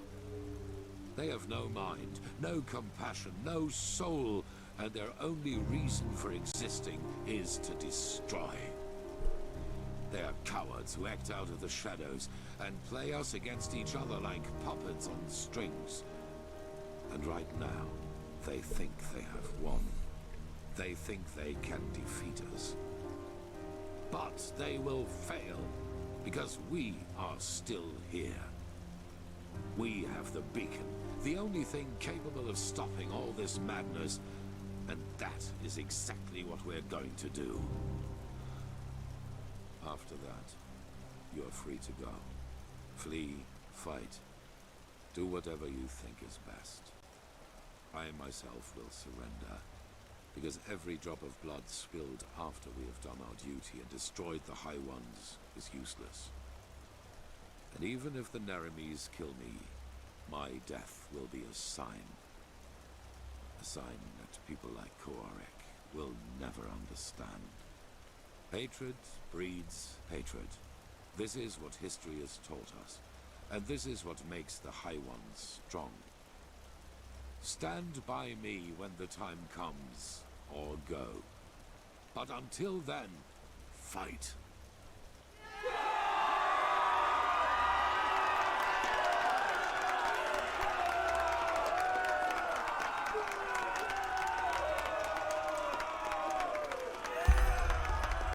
They have no mind, no compassion, no soul, and their only reason for existing is to destroy. They are cowards who act out of the shadows and play us against each other like puppets on strings. And right now, they think they have won. They think they can defeat us. But they will fail, because we are still here. We have the beacon, the only thing capable of stopping all this madness. And that is exactly what we're going to do. After that, you are free to go. Flee, fight, do whatever you think is best. I myself will surrender, because every drop of blood spilled after we have done our duty and destroyed the High Ones is useless. And even if the Narimis kill me, my death will be a sign. A sign that people like Korek will never understand. Hatred breeds hatred. This is what history has taught us, and this is what makes the High Ones strong. Stand by me when the time comes, or go. But until then, fight.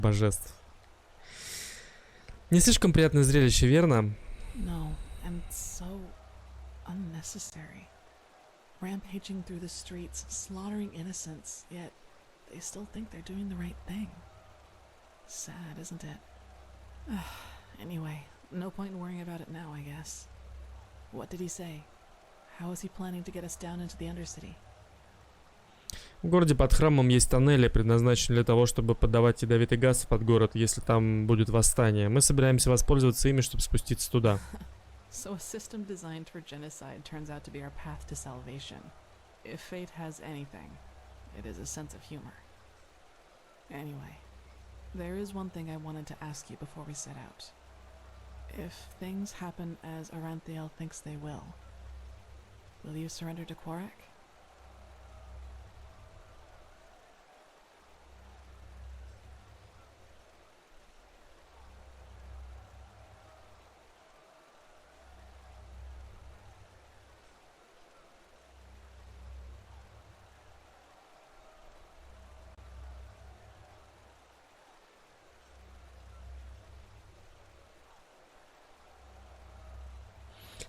Божеств. Не слишком приятное зрелище, верно? No, and so unnecessary. Rampaging through the streets, slaughtering innocents, yet they still think they're doing the right thing. Sad, isn't it? Anyway, no point in worrying about it now, I guess. What did he say? How is he planning to get us down into the Undercity? В городе под храмом есть тоннели, предназначенные для того, чтобы подавать ядовитый газ под город, если там будет восстание. Мы собираемся воспользоваться ими, чтобы спуститься туда. So a system designed for genocide turns out to be our path to salvation. If fate has anything, it is a sense of humor. Anyway, there is one thing I wanted to ask you before we set out. If things happen as Aranteal thinks they will you surrender to Korek?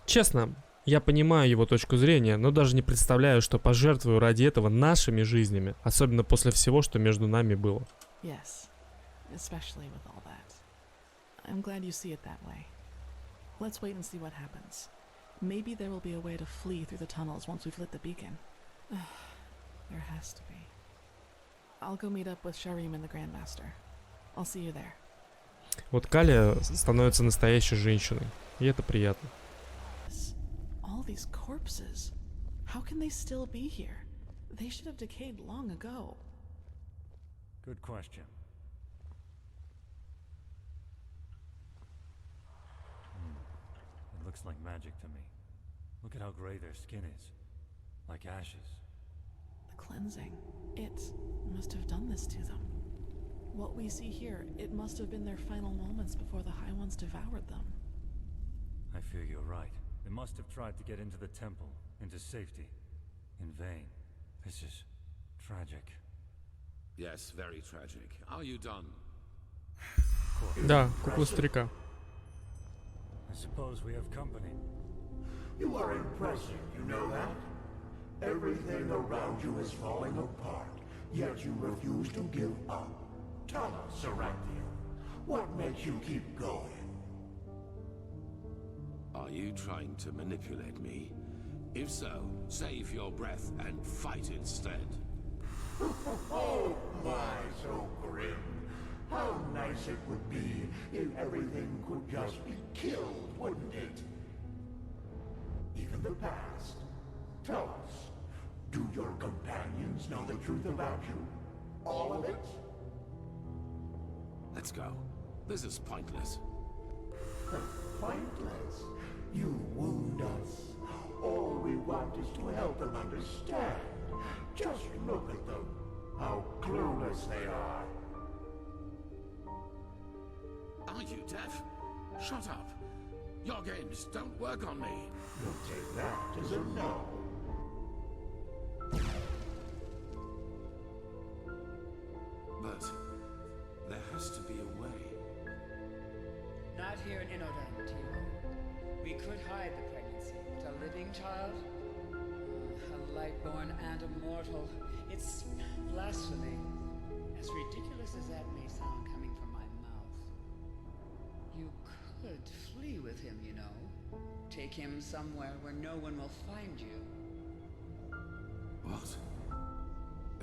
Честно, я понимаю его точку зрения, но даже не представляю, что пожертвую ради этого нашими жизнями, особенно после всего, что между нами было. Yes, especially with all that. I'm glad you see it that way. Let's wait and see what happens. Maybe there will be a way to flee through the tunnels once we've lit the beacon. There has to be. I'll go meet up with Sharim and the Grandmaster. I'll see you there. Вот Калия становится настоящей женщиной. И это приятно. All these corpses. How can they still be here? They should have decayed long ago. Good question. It looks like magic to me. Look at how gray their skin is. Like ashes. The cleansing. It must have done this to them. What we see here, it must have been their final moments before the High Ones devoured them. I fear you're right. They must have tried to get into the temple, into safety. In vain. This is tragic. Yes, very tragic. Are you done? Да, кукла старика. I suppose we have company. You are impressive, you know that? Everything around you is falling apart, yet you refuse to give up. Tell us, Arantealer, what makes you keep going? Are you trying to manipulate me? If so, save your breath and fight instead. Oh my, so grim. How nice it would be if everything could just be killed, wouldn't it? Even the past. Tell us, do your companions know the truth about you? All of it? Let's go. This is pointless. Pointless. You wound us. All we want is to help them understand. Just look at them. How clueless they are. Are you deaf? Shut up. Your games don't work on me. You'll take that as a no. But there has to be a way. Not here in Enderal, Tilo. We could hide the pregnancy, but a living child? A lightborn and immortal. It's blasphemy. As ridiculous as that may sound coming from my mouth. You could flee with him, you know. Take him somewhere where no one will find you. What?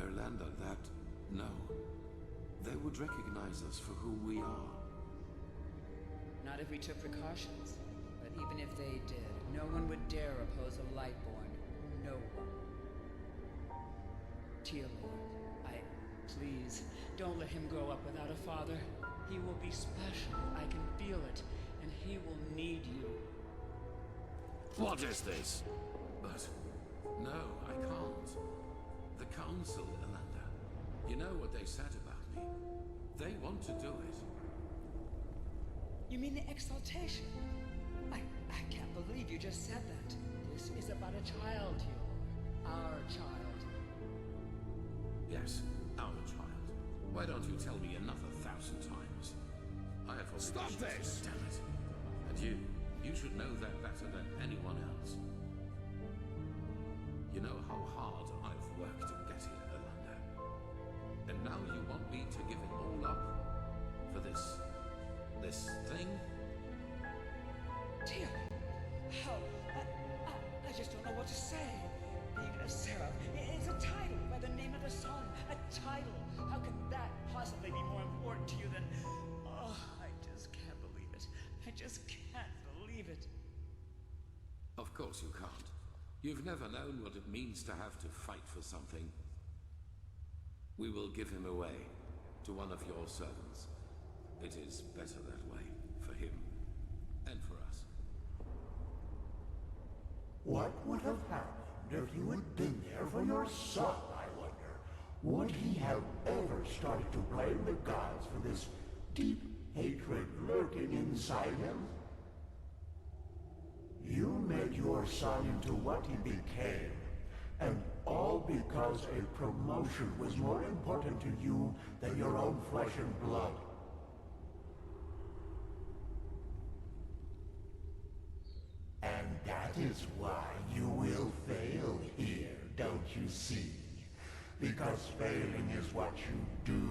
Erlander, that... no. They would recognize us for who we are. Not if we took precautions. But even if they did, no one would dare oppose a Lightborn. No one. Tealora, please, don't let him grow up without a father. He will be special. I can feel it. And he will need you. What is this? But... no, I can't. The Council, Erlander. You know what they said about me. They want to do it. You mean the exaltation? I can't believe you just said that. This is about a child, Tealora. Our child. Yes, our child. Why don't you tell me another 1,000 times? I have already... Stop this! Damn it. And you should know that better than anyone else. You know how hard I've worked to get here, Erlander. And now you want me to give it all up? For this thing? Dear, how? I just don't know what to say. Being a seraph, it's a title by the name of the sun. A title. How can that possibly be more important to you than... oh, I just can't believe it. I just can't believe it. Of course you can't. You've never known what it means to have to fight for something. We will give him away to one of your servants. It is better that way, for him and for us. What would have happened if you had been there for your son, I wonder? Would he have ever started to blame the gods for this deep hatred lurking inside him? You made your son into what he became, and all because a promotion was more important to you than your own flesh and blood. And that is why you will fail here, don't you see? Because failing is what you do.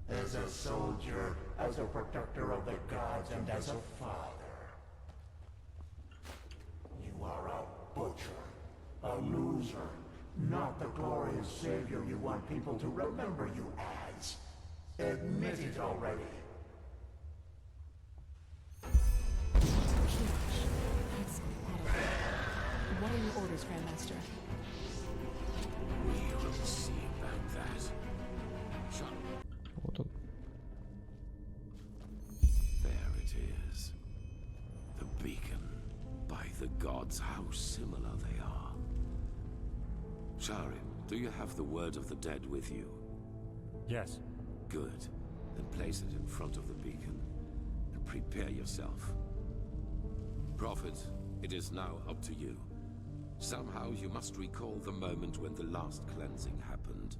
As a soldier, as a protector of the gods, and as a father. You are a butcher, a loser, not the glorious savior you want people to remember you as. Admit it already. orders, Grandmaster. We will see about that. Shut. Вот он. There it is. The beacon. By the gods, how similar they are. Sharim, do you have the word of the dead with you? Yes. Good. Then place it in front of the beacon and prepare yourself. Prophet, it is now up to you. Somehow you must recall the moment when the last cleansing happened.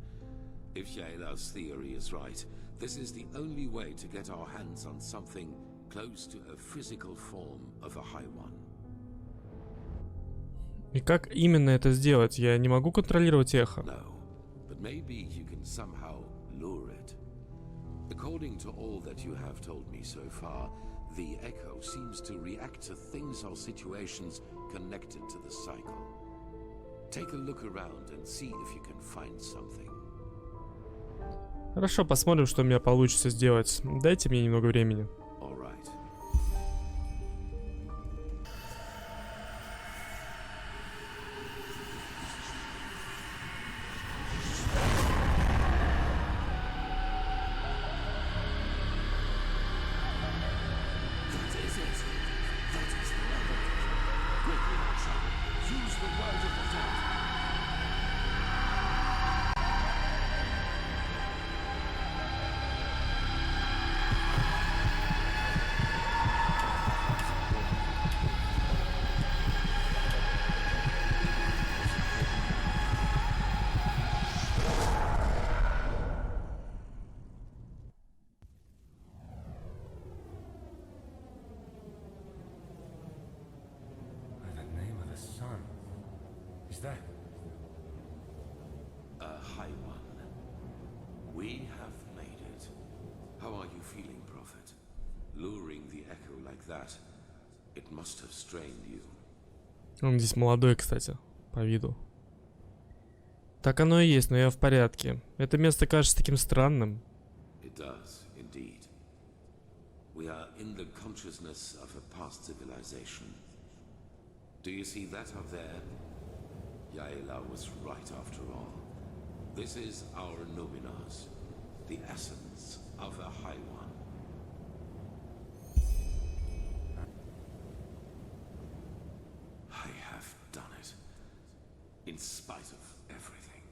If Yaela's theory is right, this is the only way to get our hands on something close to a physical form of a High One. И как именно это сделать? Я не могу контролировать эхо. No, but maybe you can somehow lure it. According to all that you have told me so far, the echo seems to react to things or situations connected to the cycle. Take a look around and see if you can find something. Хорошо, посмотрим, что у меня получится сделать. Дайте мне немного времени. All right. Is that? A High One. We have made it. How are you feeling, Prophet? Luring the echo like that, it must have strained you. Он здесь молодой, кстати, по виду. Так оно и есть, но я в порядке. Это место кажется таким странным. It does, indeed. We are in the consciousness of a past civilization. Do you see that up there? Yaela was right after all. This is our Numenors, the essence of a High One. I have done it, in spite of everything.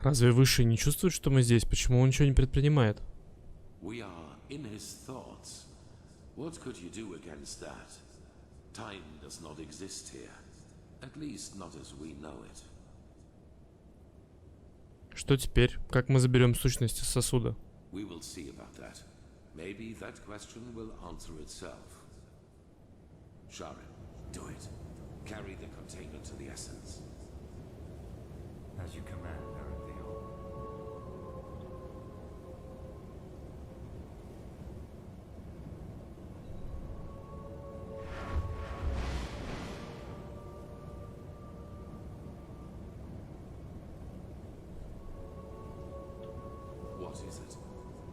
Разве Высший не чувствует, что мы здесь? Почему он ничего не предпринимает? We are in his thoughts. What could you do against that? Time does not exist here. At least not as we know it. Что теперь? Как мы заберем сущность из сосуда? We will see about that. Maybe that question will answer itself. Sharim, do it. Carry the container to the essence. As you command, Aranteael. What is it?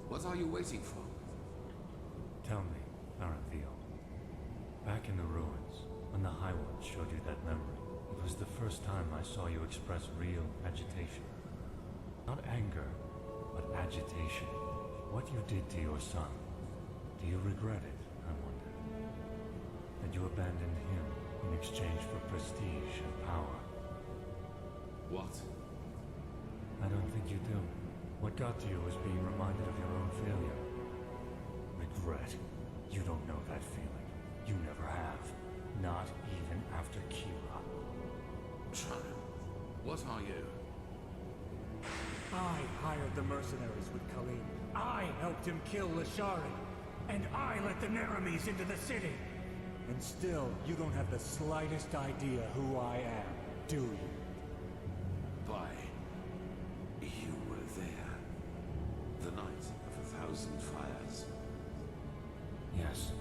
What are you waiting for? Tell me, Aranteael. Back in the ruins, when the High One showed you that memory, it was the first time I saw you express real agitation. Not anger, but agitation. What you did to your son. Do you regret it, I wonder? That you abandoned him in exchange for prestige and power. What? I don't think you do. What got to you was being reminded of your own failure. Regret. You don't know that feeling. You never have. Not even after Kira. Sharim, what are you? I hired the mercenaries with Kali. I helped him kill Lashari. And I let the Neramis into the city. And still, you don't have the slightest idea who I am, do you? By you were there. The night of 1,000 fires. Yes.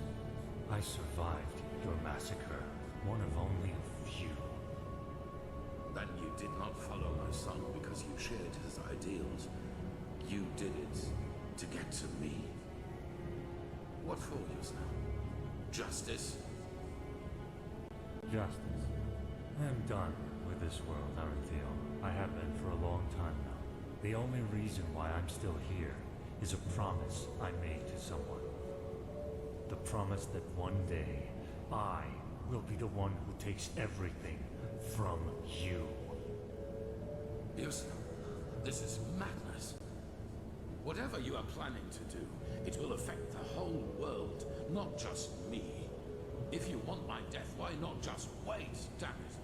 I survived your massacre. One of only a few. Then you did not follow my son because you shared his ideals. You did it to get to me. What for just now? Justice? Justice. I am done with this world, Aranteo. I have been for a long time now. The only reason why I'm still here is a promise I made to someone. The promise that one day I will be the one who takes everything from you. Yes, this is madness. Whatever you are planning to do, it will affect the whole world, not just me. If you want my death, why not just wait, damn it?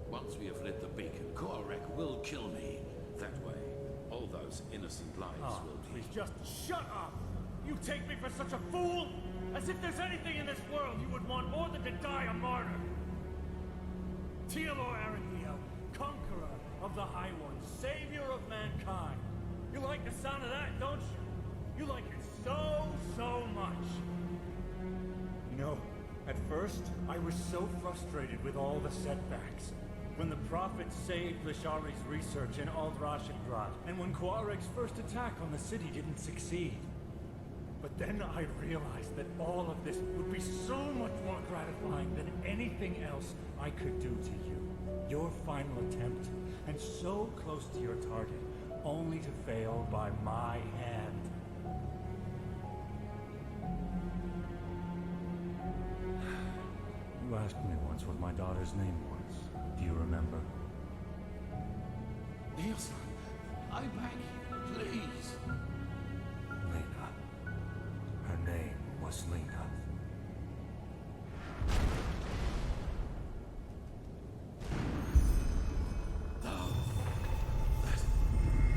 Once we have lit the beacon, Korek will kill me. That way, all those innocent lives will be... Please just shut up! You take me for such a fool? As if there's anything in this world you would want more than to die a martyr! Tealora Aranteaля, conqueror of the High Ones, savior of mankind. You like the sound of that, don't you? You like it so much. You know, at first, I was so frustrated with all the setbacks. When the Prophet saved Lishari's research in Aldrashengrad, and when Koarek's first attack on the city didn't succeed. But then I realized that all of this would be so much more gratifying than anything else I could do to you. Your final attempt, and so close to your target, only to fail by my hand. You asked me once what my daughter's name was. Do you remember? Nielsen, I beg you, please. Lena. Her name was Lena. No.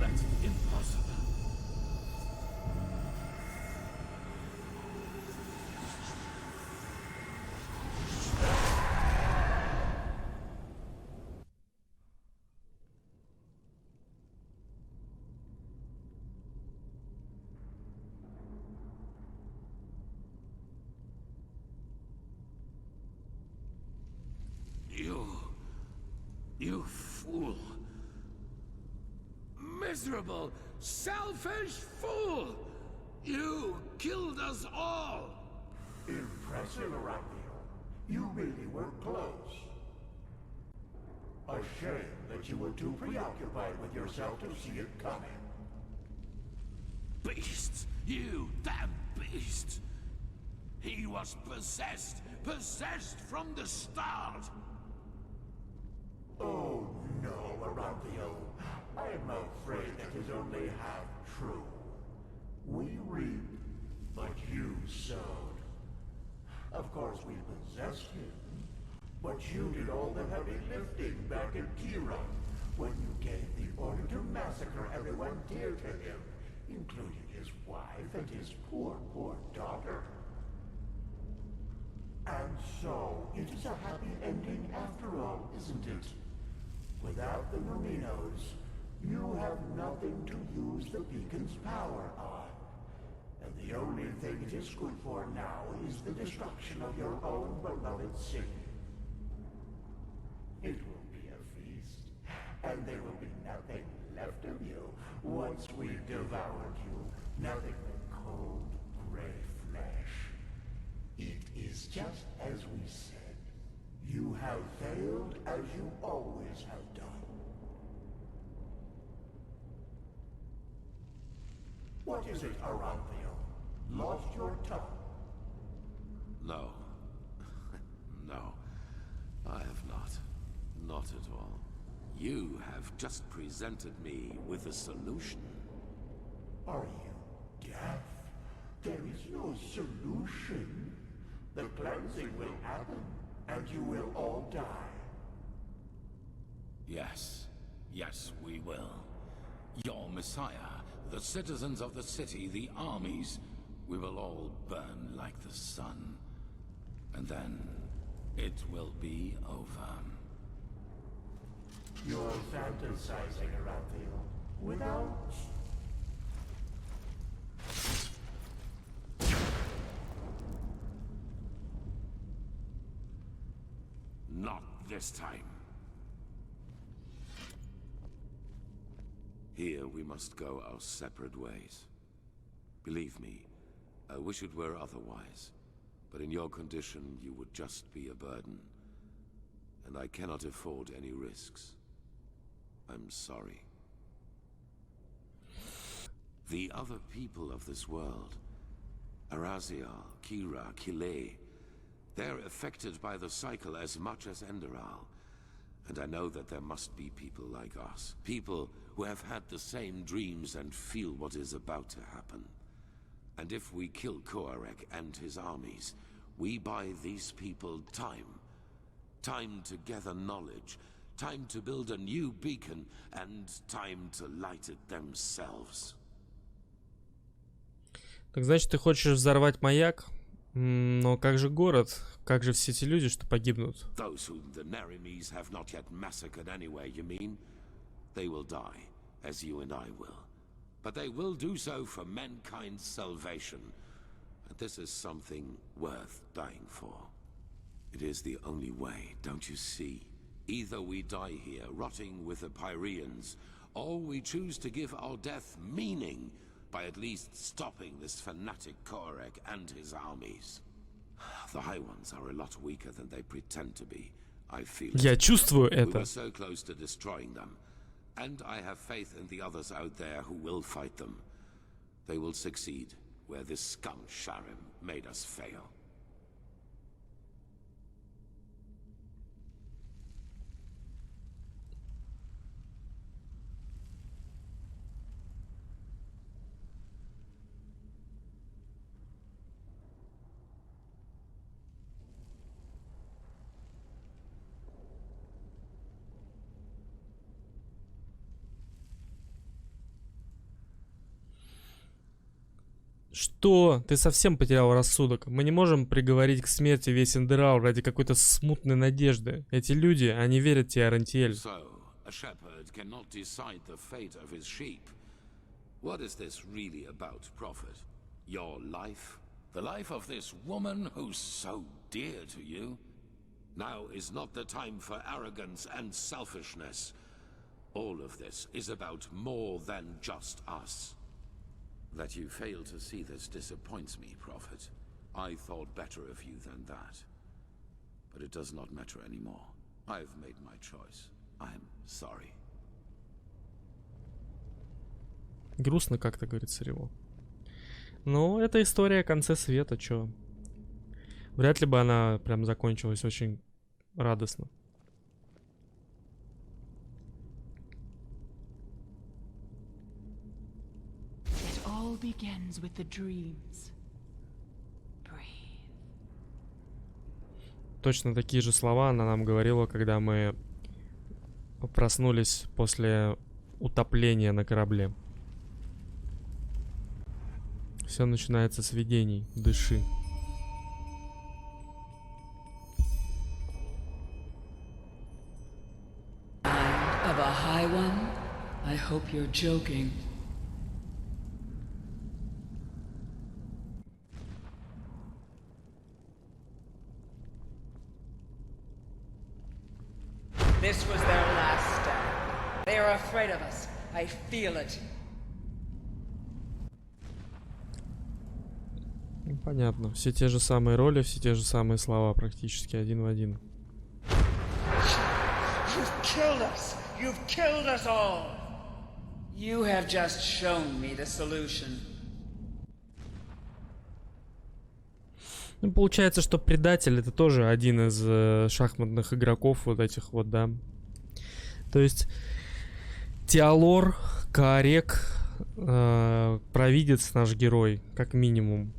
That's impossible. You fool. Miserable, selfish fool! You killed us all! Impressive, Aranteo. You really were close. A shame that you were too preoccupied with yourself to see it coming. Beasts! You damn beast! He was possessed! Possessed from the start! Oh no, Aranteo. I am afraid that is only half true. We reap, but you sowed. Of course we possessed him, but you did all the heavy lifting back in Kira when you gave the order to massacre everyone dear to him, including his wife and his poor daughter. And so, it is a happy ending after all, isn't it? Without the Merinos, you have nothing to use the beacon's power on. And the only thing it is good for now is the destruction of your own beloved city. It will be a feast, and there will be nothing left of you once we've devoured you. Nothing but cold, gray flesh. It is just as we said. You have failed as you always have done. What is it, Aranteo? Lost your tongue? No. No. I have not. Not at all. You have just presented me with a solution. Are you deaf? There is no solution. The cleansing will happen, and you will all die. Yes. Yes, we will. Your Messiah, the citizens of the city, the armies, we will all burn like the sun. And then, it will be over. You're fantasizing, Aranteo. Without... Not this time. Here we must go our separate ways. Believe me, I wish it were otherwise. But in your condition, you would just be a burden. And I cannot afford any risks. I'm sorry. The other people of this world, Arazial, Kira, Kile, they're affected by the cycle as much as Enderal. And I know that there must be people like us. People who have had the same dreams and feel what is about to happen. And if we kill Koarek and his armies, we buy these people time. Time to gather knowledge. Time to build a new beacon. And time to light it themselves. Так значит, ты хочешь взорвать маяк? Но как же город? Как же все эти люди, что погибнут? Those whom the Nerimes have not yet massacred anywhere, you mean? They will die, as you and I will. But they will do so for mankind's salvation. And this is something worth dying for. It is the only way, don't you see? Either we die here, rotting with the Pyreans, or we choose to give our death meaning by at least stopping this fanatic Koarek and his armies. The High Ones are a lot weaker than they pretend to be. I feel it. Я чувствую We это. were so close to destroying them. And I have faith in the others out there who will fight them. They will succeed where this scum Sharim made us fail. Что? Ты совсем потерял рассудок. Мы не можем приговорить к смерти весь Enderal ради какой-то смутной надежды. Эти люди, они верят тебе, Арантеаль. So, a shepherd cannot decide the fate of his sheep. What is this really about, Prophet? Your life? The life of this woman who's so dear to you? Now is not the time for arrogance and selfishness. All of this is about more than just us. That you fail to see this disappoints me, Prophet. I thought better of you than that. But it does not matter anymore. I've made my choice. I'm sorry. Грустно как-то, говорит Сарево. Ну, это история о конце света, чё. Вряд ли бы она прям закончилась очень радостно. Begins with the dreams. Breathe. Точно такие же слова она нам говорила, когда мы проснулись после утопления на корабле. Все начинается с видений. Дыши. Of a high one? I hope you're joking. This was their last stand. They are afraid of us. I feel it. Понятно. Все те же самые роли, все те же самые слова, практически один в один. You've killed us. You've killed us all. You have just shown me the solution. Ну, получается, что предатель это тоже один из шахматных игроков вот этих вот, да. То есть Теалор, Каарек, провидец наш герой, как минимум.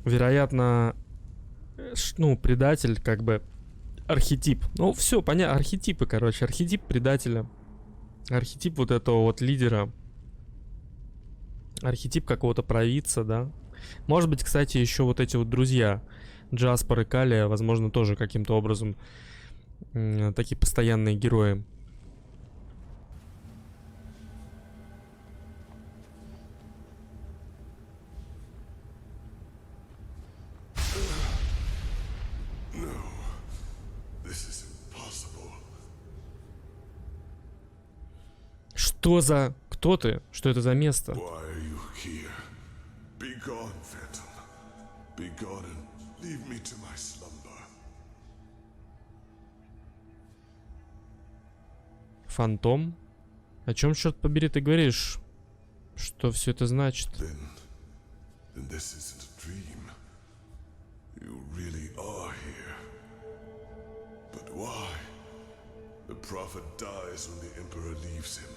Вероятно, ну, предатель, как бы, архетип. Ну, все, понятно, архетипы, короче, архетип предателя. Архетип вот этого вот лидера. Архетип какого-то провидца, да. Может быть, кстати, еще вот эти вот друзья Джеспар и Калия, возможно, тоже каким-то образом такие постоянные герои. Что за... Кто ты? Что это за место? Why are you here? Be gone, Phantom. Be gone and Leave me to my slumber. Фантом? О чем, черт побери, ты говоришь? Что все это значит? Then this isn't a dream. You really are here. But why? The prophet dies when the emperor leaves him.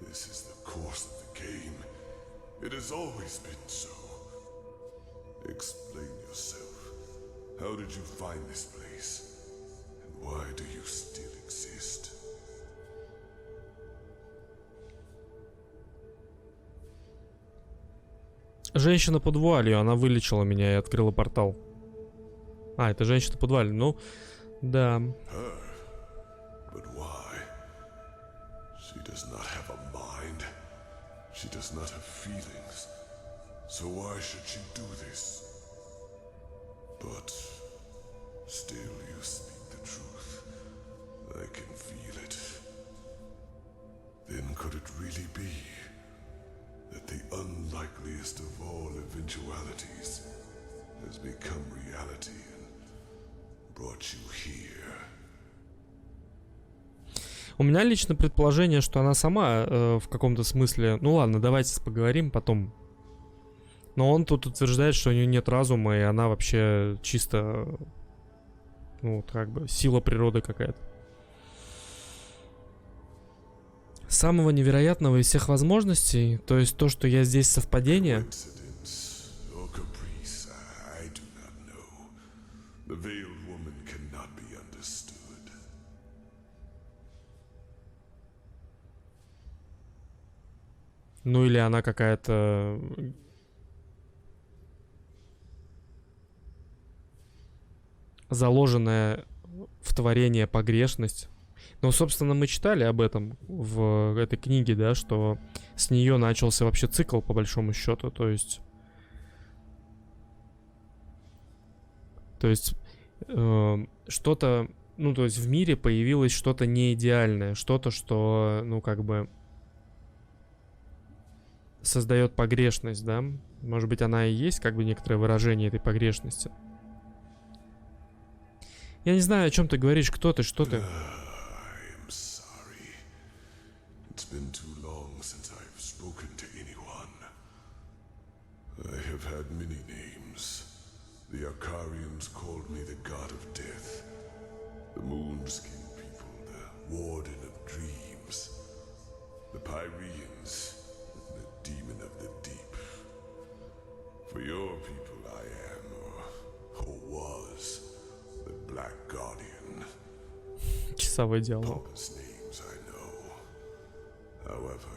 This is the course of the game. It has always been so. Explain yourself. How did you find this place? And why do you still exist? Женщина под вуалью, она вылечила меня и открыла портал. А, это женщина под вуалью, ну, да. But why? She does not have a mind. She does not have feelings. So why should she do this? But still you speak the truth. I can feel it. Then could it really be that the unlikeliest of all eventualities has become reality and brought you here? У меня лично предположение, что она сама в каком-то смысле... Ну ладно, давайте поговорим потом. Но он тут утверждает, что у нее нет разума, и она вообще чисто... Ну, вот как бы сила природы какая-то. Самого невероятного из всех возможностей, то есть то, что я здесь совпадение... Ну или она какая-то... заложенная в творение погрешность. Ну, собственно, мы читали об этом в этой книге, да, что с нее начался вообще цикл, по большому счету. То есть что-то, ну, то есть в мире появилось что-то неидеальное, что-то, что, ну, как бы создает погрешность, да. Может быть, она и есть, как бы, некоторое выражение этой погрешности. Я не знаю, о чем ты говоришь, кто ты, что ты. It's been too long since I've spoken to anyone. I have had many names. The Akarians called me the god of death. The Moonskin people, the warden of dreams. The Pyreans, the demon of the deep. For your people I am, or was, the Black Guardian. Часовой диалог. However,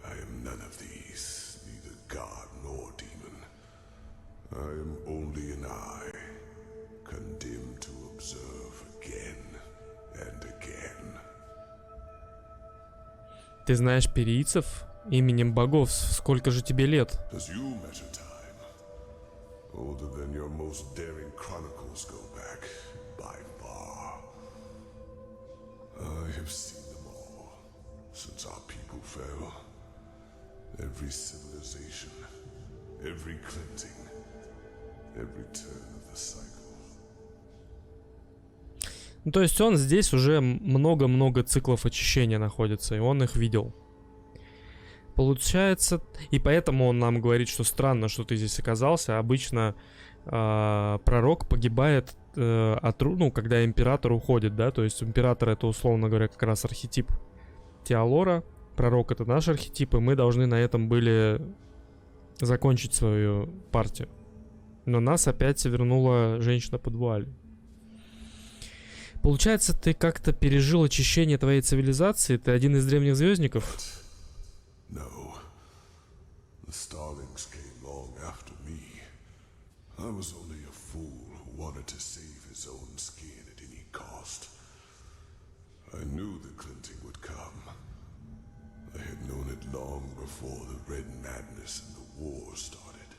I am none of these, neither god nor demon. I am only an eye, condemned to observe again and again. Ты знаешь перийцев именем богов? Сколько же тебе лет? Does you measure time? Older than your most daring chronicles go back, by far. I have seen since our people fell, every civilization, every cleansing, every turn of the cycle. Ну, то есть он здесь уже много-много циклов очищения находится, и он их видел. Получается, и поэтому он нам говорит, что странно, что ты здесь оказался. Обычно пророк погибает ну, когда император уходит, да, то есть император — это, условно говоря, как раз архетип Теалора, пророк — это наш архетип, и мы должны на этом были закончить свою партию. Но нас опять вернула женщина под вуалью. Получается, ты как-то пережил очищение твоей цивилизации? Ты один из древних звёздников? No. The Starlings came long after me. I was only a fool who wanted to save his own skin at any cost. I knew the cleansing would come. I had known it long before the Red Madness and the war started.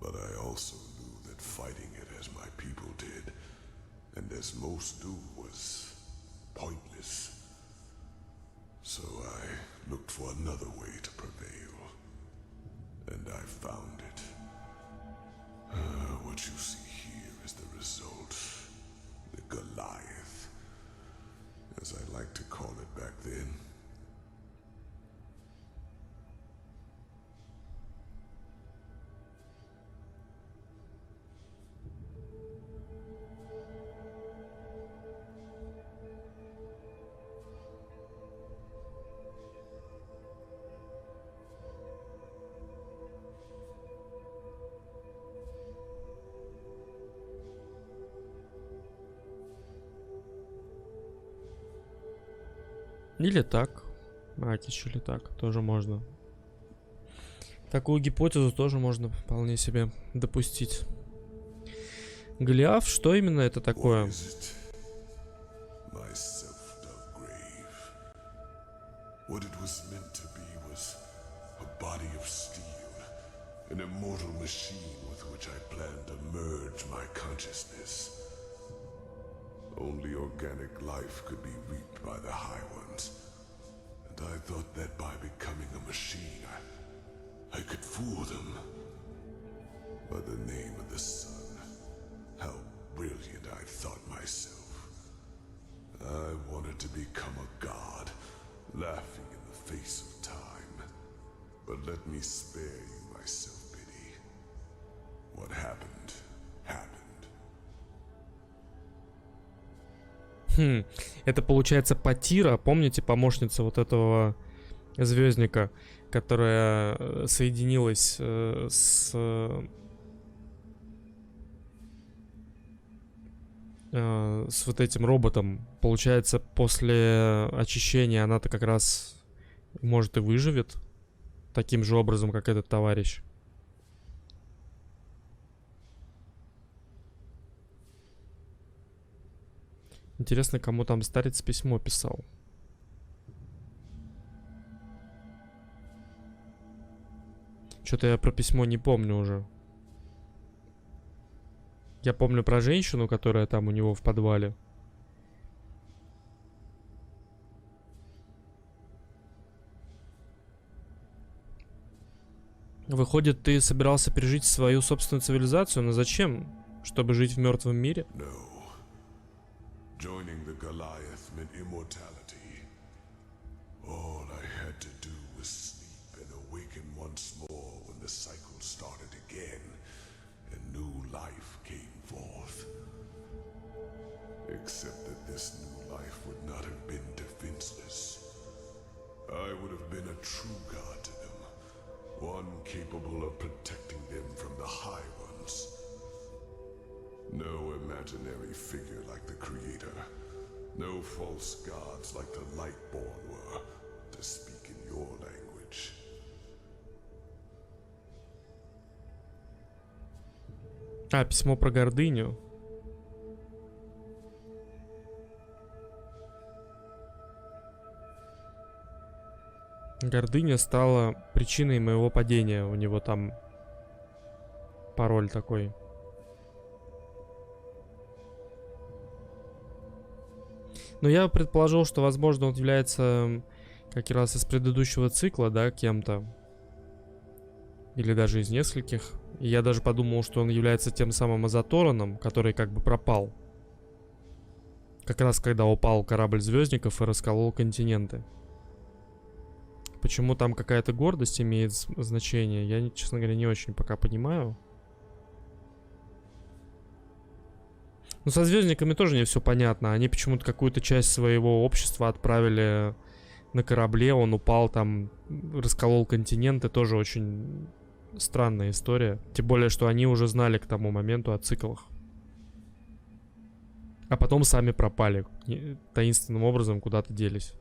But I also knew that fighting it as my people did, and as most do, was pointless. So I looked for another way to prevail. And I found it. what you see here is the result. The Goliath, as I like to call it back then. Или так. Акич, или так. Тоже можно. Такую гипотезу тоже можно вполне себе допустить. Голиаф, что именно это такое? Only organic life could be reaped by the High Ones. And I thought that by becoming a machine, I could fool them. By the name of the sun, how brilliant I thought myself. I wanted to become a god, laughing in the face of time. But let me spare you my self-pity. What happened, happened. Это получается Патира, помните, помощница вот этого звездника, которая соединилась с вот этим роботом. Получается, после очищения она-то как раз, может, и выживет таким же образом, как этот товарищ. Интересно, кому там старец письмо писал. Что-то я про письмо не помню уже. Я помню про женщину, которая там у него в подвале. Выходит, ты собирался пережить свою собственную цивилизацию, но зачем? Чтобы жить в мертвом мире? Joining the Goliath meant immortality. All I had to do was sleep and awaken once more when the cycle started again and new life came forth. Except that this new life would not have been defenseless. I would have been a true god to them, one capable of protecting them from the High Ones. No imaginary figure like the Creator. No false gods like the Lightborn were, to speak in your language. А, письмо про гордыню. Гордыня стала причиной моего падения. У него там пароль такой. Но я предположил, что, возможно, он является как раз из предыдущего цикла, да, кем-то. Или даже из нескольких. И я даже подумал, что он является тем самым Азатороном, который как бы пропал. Как раз когда упал корабль звёздников и расколол континенты. Почему там какая-то гордость имеет значение, я, честно говоря, не очень пока понимаю. Ну, со звездниками тоже не все понятно. Они почему-то какую-то часть своего общества отправили на корабле. Он упал там, расколол континенты. Тоже очень странная история. Тем более, что они уже знали к тому моменту о циклах. А потом сами пропали. Таинственным образом куда-то делись.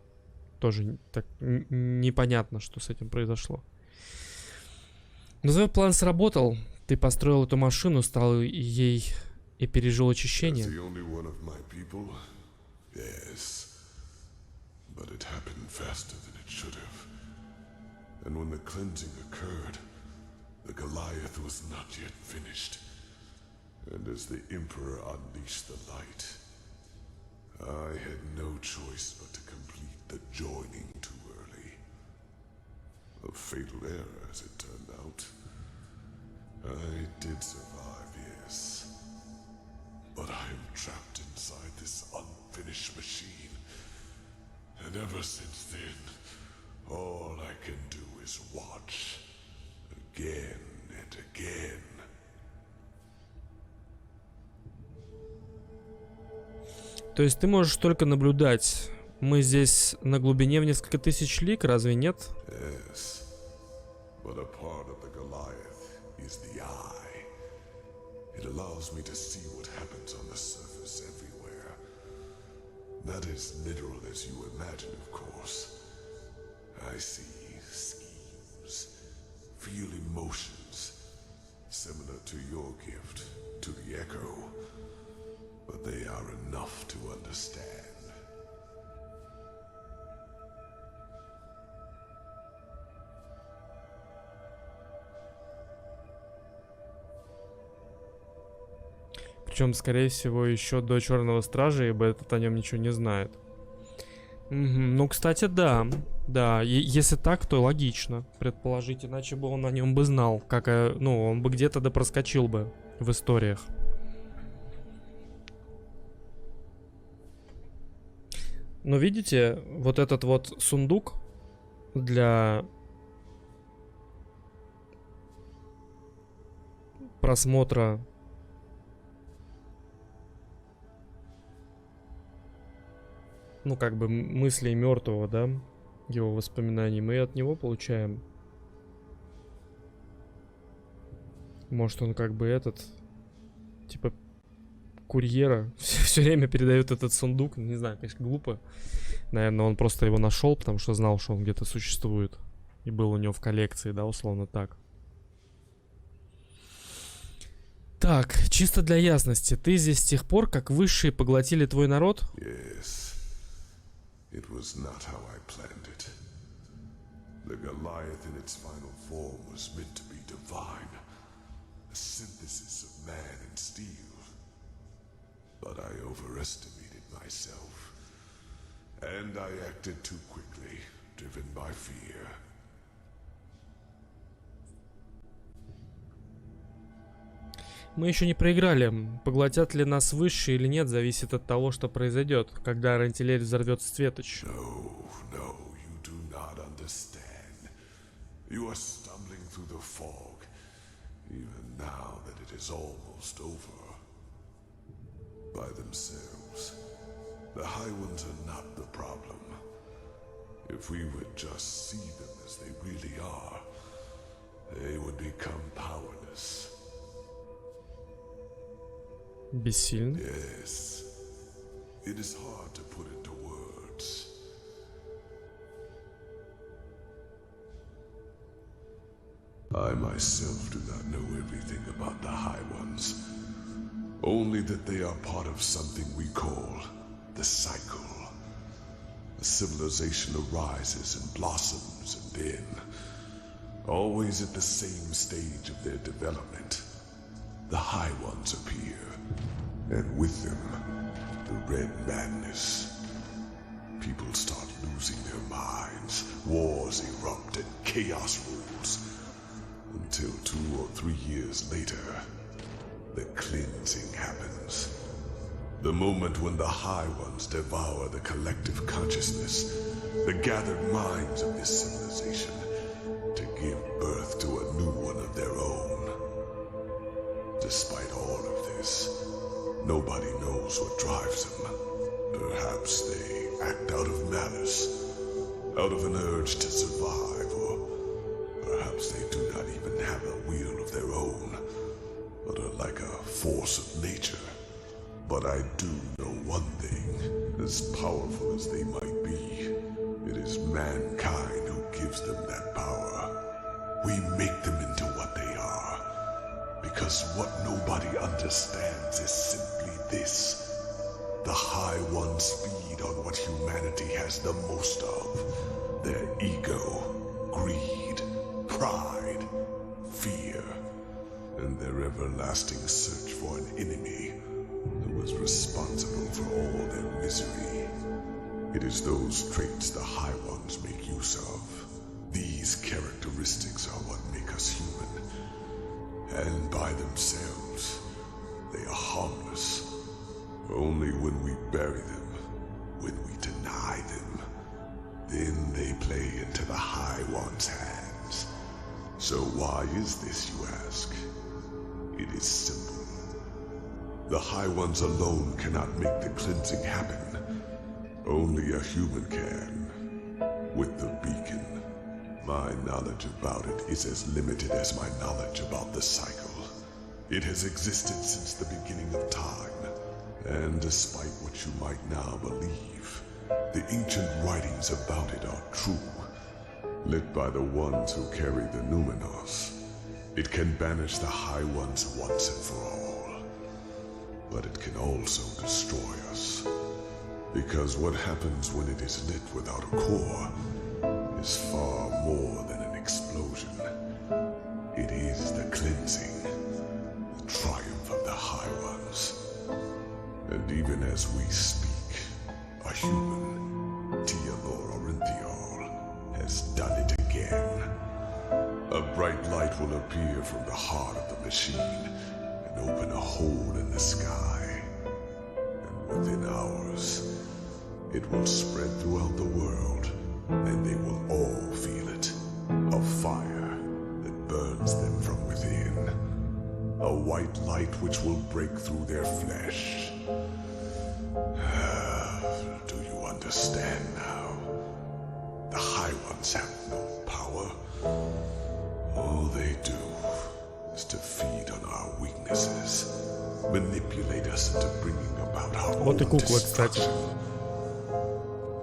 Тоже так непонятно, что с этим произошло. Но твой план сработал. Ты построил эту машину, стал ей... и пережил очищение. And when the cleansing occurred, the Goliath was not yet finished. And as the Emperor unleashed the light, I had no choice but to complete the joining too early. A fatal error, as it turned out. I did survive, yes. but I am trapped inside this unfinished machine. And ever since then, all I can do is watch. Again and again. То есть ты можешь только наблюдать. Мы здесь на глубине в несколько тысяч лиг, разве нет? Yes. But a part of the Goliath is the eye. It allows me to see what happens on the surface everywhere. Not as literal as you imagine, of course. I see schemes, feel emotions, similar to your gift, to the echo. But they are enough to understand. Причем, скорее всего, еще до Черного Стража, ибо этот о нем ничего не знает. Ну, кстати, да. Да, если так, то логично предположить, иначе бы он о нем бы знал, как, ну, он бы где-то да проскочил бы в историях. Но видите, вот этот вот сундук для просмотра ну, как бы мыслей мертвого, да, его воспоминаний, мы от него получаем. Может, он как бы этот, типа, курьера все время передает этот сундук. Не знаю, конечно, глупо. Наверное, он просто его нашел, потому что знал, что он где-то существует. И был у него в коллекции, да, условно так. Так, чисто для ясности. Ты здесь с тех пор, как высшие поглотили твой народ? Yes. It was not how I planned it. The Goliath in its final form was meant to be divine. A synthesis of man and steel. But I overestimated myself. And I acted too quickly, driven by fear. Мы еще не проиграли. Поглотят ли нас высшие или нет, зависит от того, что произойдет, когда Арантеалем взорвет светоч. No, you do not understand. You are stumbling through the fog, even now that it is almost over. By themselves, the High Ones are not the problem. If we would just see them as they really are, they would become powerless. Бессильны? Yes. It is hard to put into words. I myself do not know everything about the High Ones. Only that they are part of something we call the cycle. A civilization arises and blossoms, and then, always at the same stage of their development, the High Ones appear. And with them, the Red Madness. People start losing their minds, wars erupt, and chaos rules. Until 2 or 3 years later, the cleansing happens. The moment when the High Ones devour the collective consciousness, the gathered minds of this civilization, to give birth to a new one of their own. Despite all of this, nobody knows what drives them. Perhaps they act out of malice, out of an urge to survive, or perhaps they do not even have a will of their own, but are like a force of nature. But I do know one thing, as powerful as they might be, it is mankind who gives them that power. We make them into what they are. Because what nobody understands is simply this. The High Ones feed on what humanity has the most of. Their ego, greed, pride, fear, and their everlasting search for an enemy who was responsible for all their misery. It is those traits the High Ones make use of. These characteristics are what make us human. And by themselves, they are harmless, Only when we bury them, when we deny them, then they play into the High One's hands. So why is this, you ask? It is simple. The High Ones alone cannot make the cleansing happen. Only a human can. With the beacon, my knowledge about it is as limited as my knowledge about the cycle. It has existed since the beginning of time, and despite what you might now believe, the ancient writings about it are true. Lit by the ones who carry the Numenos, it can banish the High Ones once and for all. But it can also destroy us. Because what happens when it is lit without a core is far more than an explosion. It is the cleansing, the triumph of the High Ones. And even as we speak, a human, Tealora Aranteaля, has done it again. A bright light will appear from the heart of the machine and open a hole in the sky. And within hours, it will spread throughout the world, and they will all feel it. A fire that burns them from within. A white light which will break through their flesh. Do you understand now? The High Ones have no power. All they do is to feed on our weaknesses, manipulate us into bringing about our own destruction.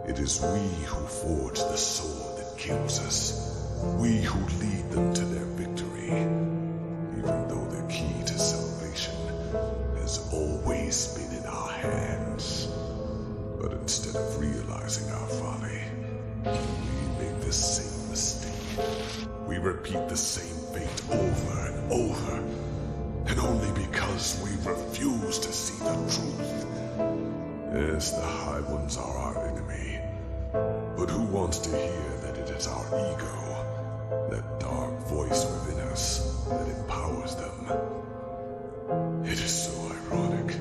It is we who forge the sword that kills us. We who lead them to their victory. Even though the key to salvation has always been in our hands. But instead of realizing our folly, we make the same mistake. We repeat the same fate over and over. And only because we refuse to see the truth. Yes, the High Ones are our enemy. But who wants to hear that it is our ego, that dark voice within us, that empowers them? It is so ironic.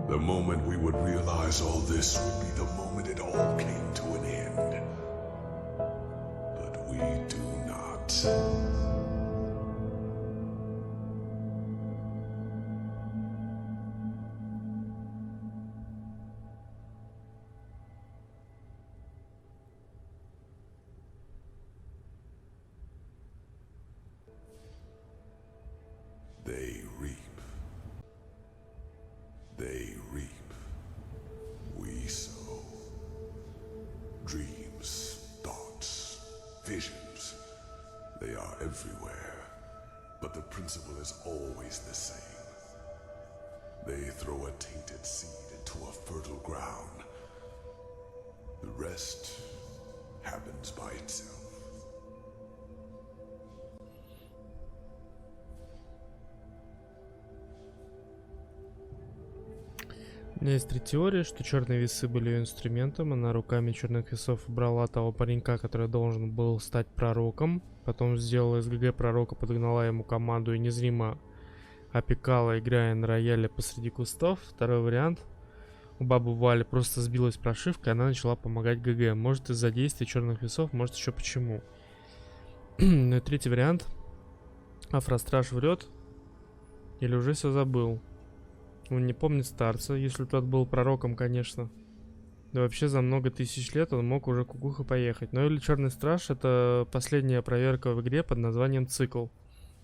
The moment we would realize all this would be the moment it all came to an end. But we do not. They reap. They reap. We sow. Dreams, thoughts, visions. They are everywhere. But the principle is always the same. They throw a tainted seed into a fertile ground. The rest happens by itself. У меня есть три теории, что черные весы были ее инструментом. Она руками черных весов убрала того паренька, который должен был стать пророком. Потом сделала из ГГ пророка, подогнала ему команду и незримо опекала, играя на рояле посреди кустов. Второй вариант. У бабы Вали просто сбилась прошивка, и она начала помогать ГГ. Может из-за действия черных весов, может еще почему. Ну и третий вариант. Афростраж врет. Или уже все забыл. Он не помнит старца, если тот был пророком, конечно. Да вообще за много тысяч лет он мог уже кукуха поехать. Ну или Черный Страж — это последняя проверка в игре под названием «Цикл».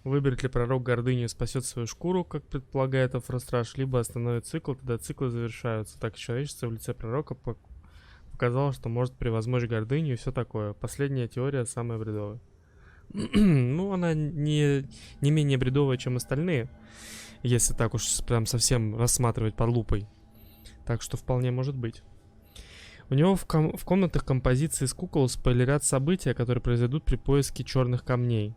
Выберет ли пророк гордыню и спасет свою шкуру, как предполагает Афростраж, либо остановит цикл, тогда циклы завершаются. Так человечество в лице пророка показало, что может превозмочь гордыню и все такое. Последняя теория самая бредовая. Ну, она не менее бредовая, чем остальные. Если так уж прям совсем рассматривать под лупой. Так что вполне может быть. У него в комнатах композиции с кукол спойлерят события, которые произойдут при поиске черных камней.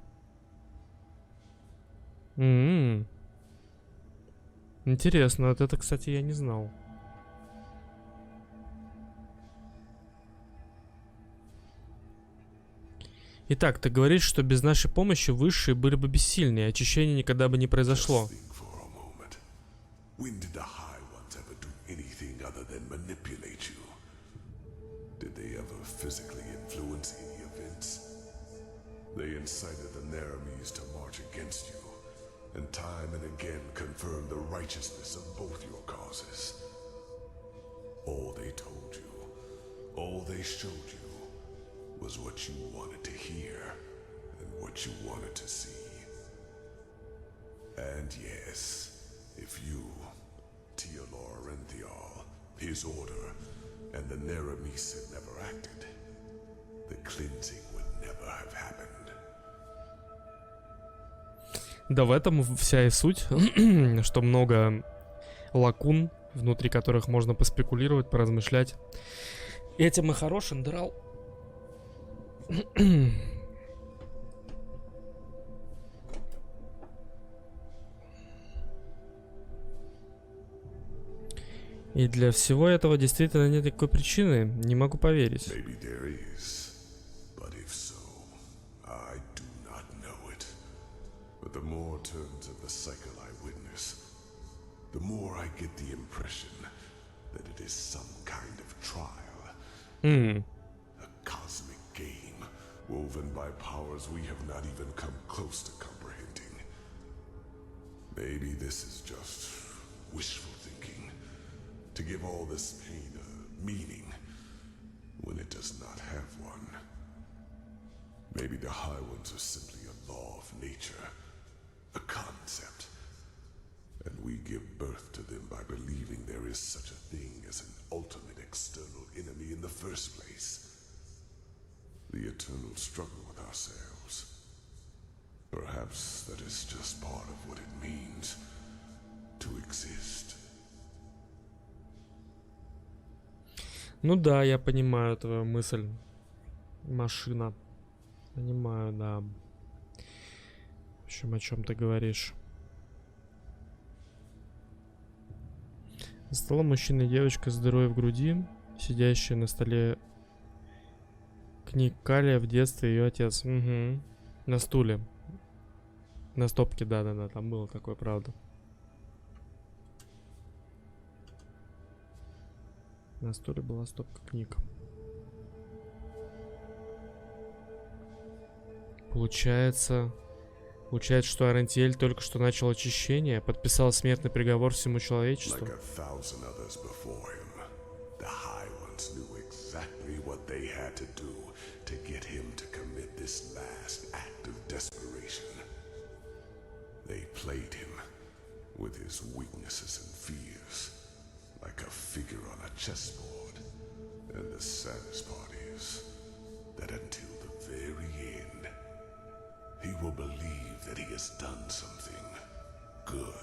Интересно, вот это, кстати, я не знал. Итак, ты говоришь, что без нашей помощи высшие были бы бессильны, и очищение никогда бы не произошло. When did the High Ones ever do anything other than manipulate you. Did they ever physically influence any events? They incited the Naramis to march against you, and time and again confirmed the righteousness of both your causes. All they told you, all they showed you, was what you wanted to hear, and what you wanted to see. And yes, if you, Tealora Aranteaля, his order, and the Naramis had never acted, the cleansing would never have happened. Да, в этом вся и суть, что много лакун, внутри которых можно поспекулировать, поразмышлять. Этим и хорош Enderal. И для всего этого действительно нет никакой причины. Не могу поверить. The more turns of the cycle I witness, the more I get the impression that it is some kind of trial. A cosmic game woven by powers we have not even come close to comprehending. Maybe this is just wishful thinking, to give all this pain a meaning when it does not have one. Maybe the High Ones are simply a law of nature, a concept, and we give birth to them by believing there is such a thing as an ultimate external enemy in the first place. The eternal struggle with ourselves. Perhaps that is just part of what it means to exist. Ну да, я понимаю твою мысль, машина. Понимаю, да. В общем, о чем ты говоришь. За столом мужчина и девочка с дырой в груди, сидящие на столе книг Калия в детстве, ее отец. Угу. На стуле. На стопке, да-да-да, там было такое, правда. На стуле была стопка книг. Получается, что Арантеаль только что начал очищение, подписал смертный приговор всему человечеству. He will believe that he has done something good.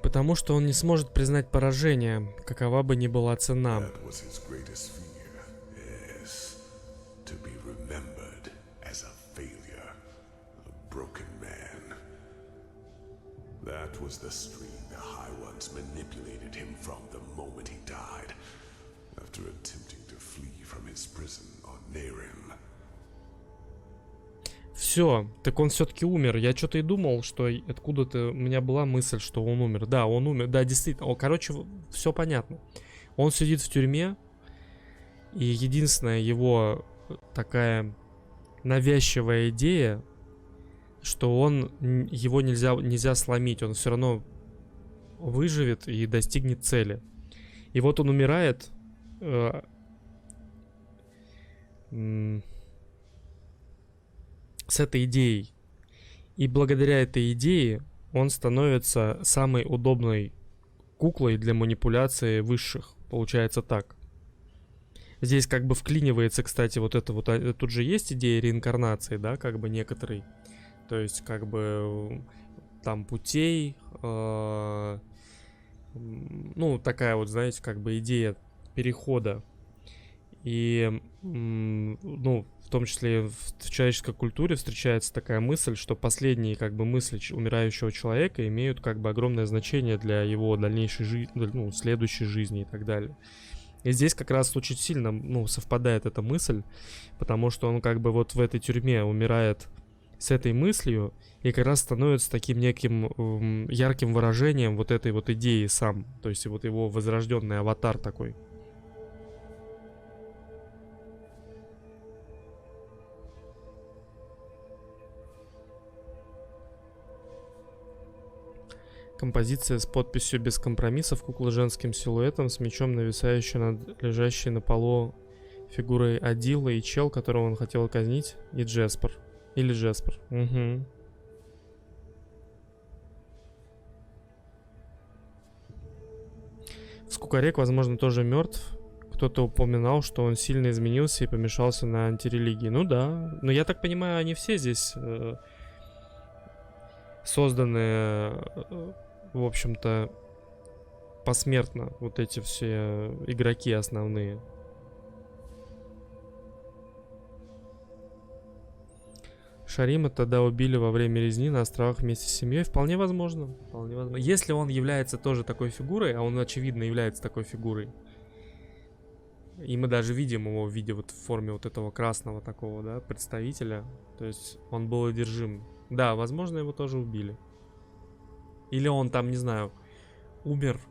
Потому что он не сможет признать поражение, какова бы ни была цена. That was the stream the High Ones manipulated him from the moment he died, after attempting to flee from his prison on Narem. Все, так он все-таки умер. Я что-то и думал, что откуда-то у меня была мысль, что он умер. Да, он умер. Да, действительно. Короче, все понятно. Он сидит в тюрьме, и единственная его такая навязчивая идея, что его нельзя сломить. Он все равно выживет и достигнет цели. И вот он умирает с этой идеей. И благодаря этой идее он становится самой удобной куклой для манипуляции высших. Получается так. Здесь как бы вклинивается, кстати, вот это вот. Тут же есть идея реинкарнации, да, как бы некоторые. То есть как бы там путей. Ну, такая вот, знаете, как бы идея перехода. И, ну, в том числе в человеческой культуре встречается такая мысль, что последние, как бы, мысли умирающего человека имеют, как бы, огромное значение для его дальнейшей жизни, ну, следующей жизни и так далее. И здесь как раз очень сильно, ну, совпадает эта мысль, потому что он, как бы, вот в этой тюрьме умирает с этой мыслью и как раз становится таким неким ярким выражением вот этой вот идеи сам. То есть вот его возрожденный аватар такой. Композиция с подписью «Без компромиссов», кукла женским силуэтом, с мечом, нависающей над лежащей на полу фигурой Адила и чел, которого он хотел казнить, и Джеспар. Или Джеспар. Угу. Скукарек, возможно, тоже мертв. Кто-то упоминал, что он сильно изменился и помешался на антирелигии. Ну да. Но я так понимаю, они все здесь созданы... в общем-то, посмертно, вот эти все игроки основные. Шарима тогда убили во время резни на островах вместе с семьей. Вполне возможно. Вполне возможно. Если он является тоже такой фигурой, а он, очевидно, является такой фигурой, и мы даже видим его в виде вот в форме вот этого красного такого, да, представителя, то есть он был одержим. Да, возможно, его тоже убили. Или он там, не знаю, умер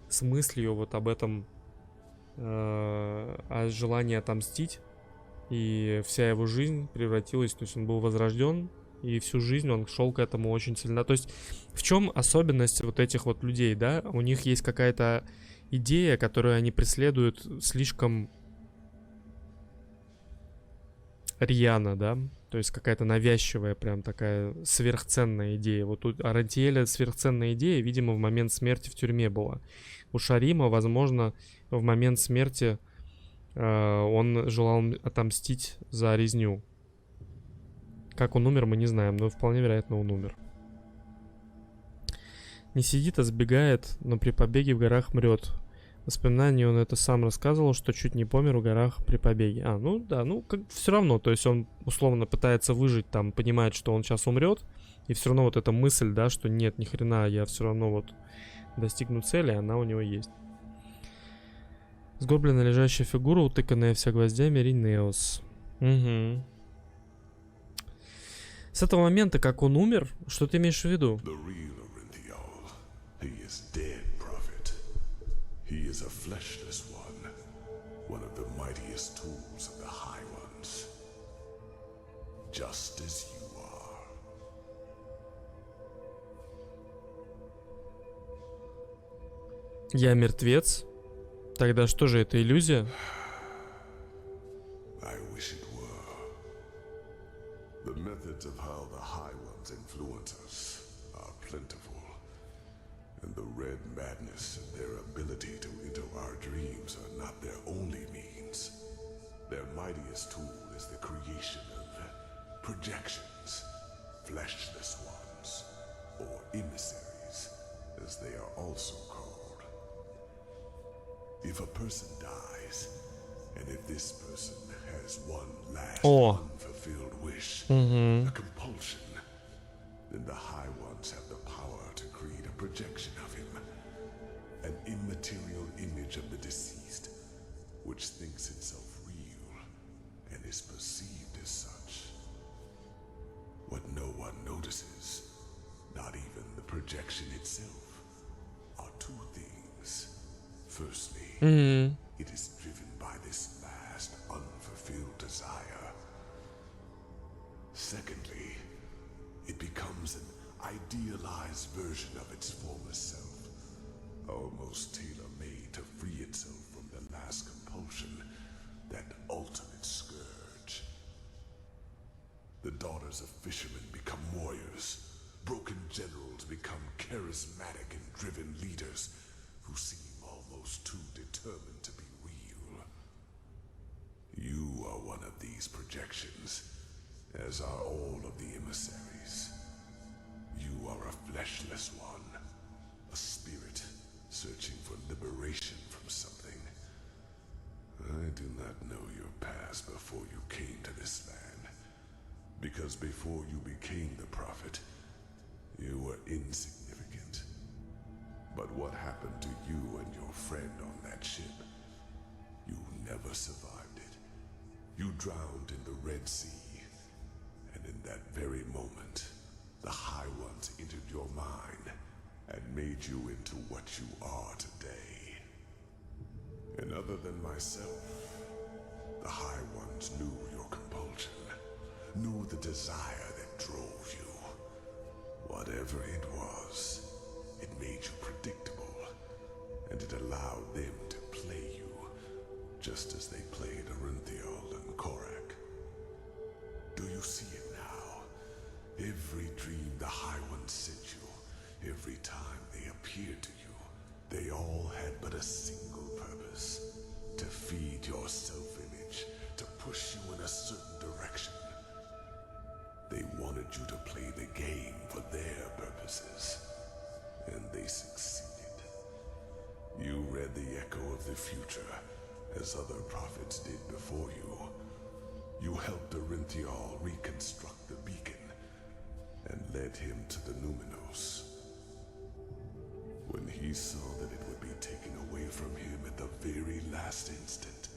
с мыслью вот об этом, о желании отомстить. И вся его жизнь превратилась, то есть он был возрожден, и всю жизнь он шел к этому очень сильно. То есть в чем особенность вот этих вот людей, да? У них есть какая-то идея, которую они преследуют слишком рьяно, да? То есть какая-то навязчивая, прям такая сверхценная идея. Вот у Арантеаля сверхценная идея, видимо, в момент смерти в тюрьме была. У Шарима, возможно, в момент смерти он желал отомстить за резню. Как он умер, мы не знаем, но вполне вероятно он умер. Не сидит, а сбегает, но при побеге в горах мрет. В воспоминании он это сам рассказывал, что чуть не помер в горах при побеге. Ну да, ну как все равно, то есть он условно пытается выжить, там, понимает, что он сейчас умрет, и все равно вот эта мысль, да, что нет, ни хрена, я все равно вот достигну цели, она у него есть. Сгорбленная лежащая фигура, утыканная вся гвоздями, Ринеус. Угу. С этого момента, как он умер, что ты имеешь в виду? He is a fleshless one of the mightiest tools of the High Ones, just as you are. Я мертвец? Тогда что же это, иллюзия? I wish it were. The methods of how the High Ones influence us are plentiful. And the red madness and their ability to enter our dreams are not their only means. Their mightiest tool is the creation of projections, fleshless ones, or emissaries, as they are also called. If a person dies, and if this person has one last unfulfilled wish, a compulsion, then the High Ones have the power to create a projection of him, an immaterial image of the deceased, which thinks itself real and is perceived as such. What no one notices, not even the projection itself, are two things. Firstly, it is driven by this last unfulfilled desire. Secondly, it becomes an idealized version of its former self, almost tailor-made to free itself from the last compulsion, that ultimate scourge. The daughters of fishermen become warriors, broken generals become charismatic and driven leaders who seem almost too determined to be real. You are one of these projections, as are all of the emissaries. You are a fleshless one, a spirit searching for liberation from something. I do not know your past before you came to this land, because before you became the prophet, you were insignificant. But what happened to you and your friend on that ship? You never survived it. You drowned in the Red Sea. And in that very ones entered your mind and made you into what you are today. And other than myself, the High Ones knew your compulsion, knew the desire that drove you. Whatever it was, it made you predictable, and it allowed them to play you, just as they played Aranteal and Korak. Do you see it now? Every dream the High Ones sent you, every time they appeared to you, they all had but a single purpose: to feed your self-image, to push you in a certain direction. They wanted you to play the game for their purposes, and they succeeded. You read the echo of the future, as other prophets did before you. You helped Aranteal reconstruct the beacon, and led him to the Numinos. When he saw that it would be taken away from him at the very last instant,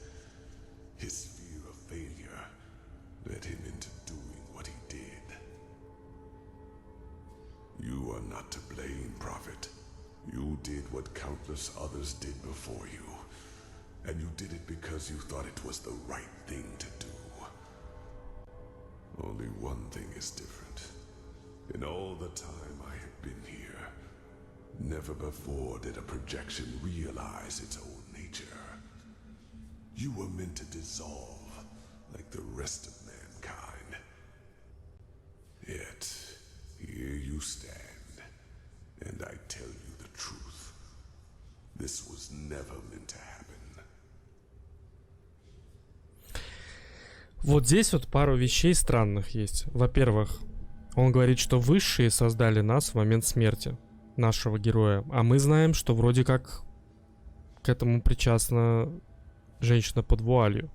his fear of failure led him into doing what he did. You are not to blame, Prophet. You did what countless others did before you, and you did it because you thought it was the right thing to do. Only one thing is different. In all the time I have been here, never before did a projection realize its own nature. You were meant to dissolve like the rest of mankind. Yet, here you stand, and I tell you the truth. This was never meant to happen. Вот здесь вот пару вещей странных есть. Во-первых, он говорит, что высшие создали нас в момент смерти нашего героя. А мы знаем, что вроде как к этому причастна женщина под вуалью.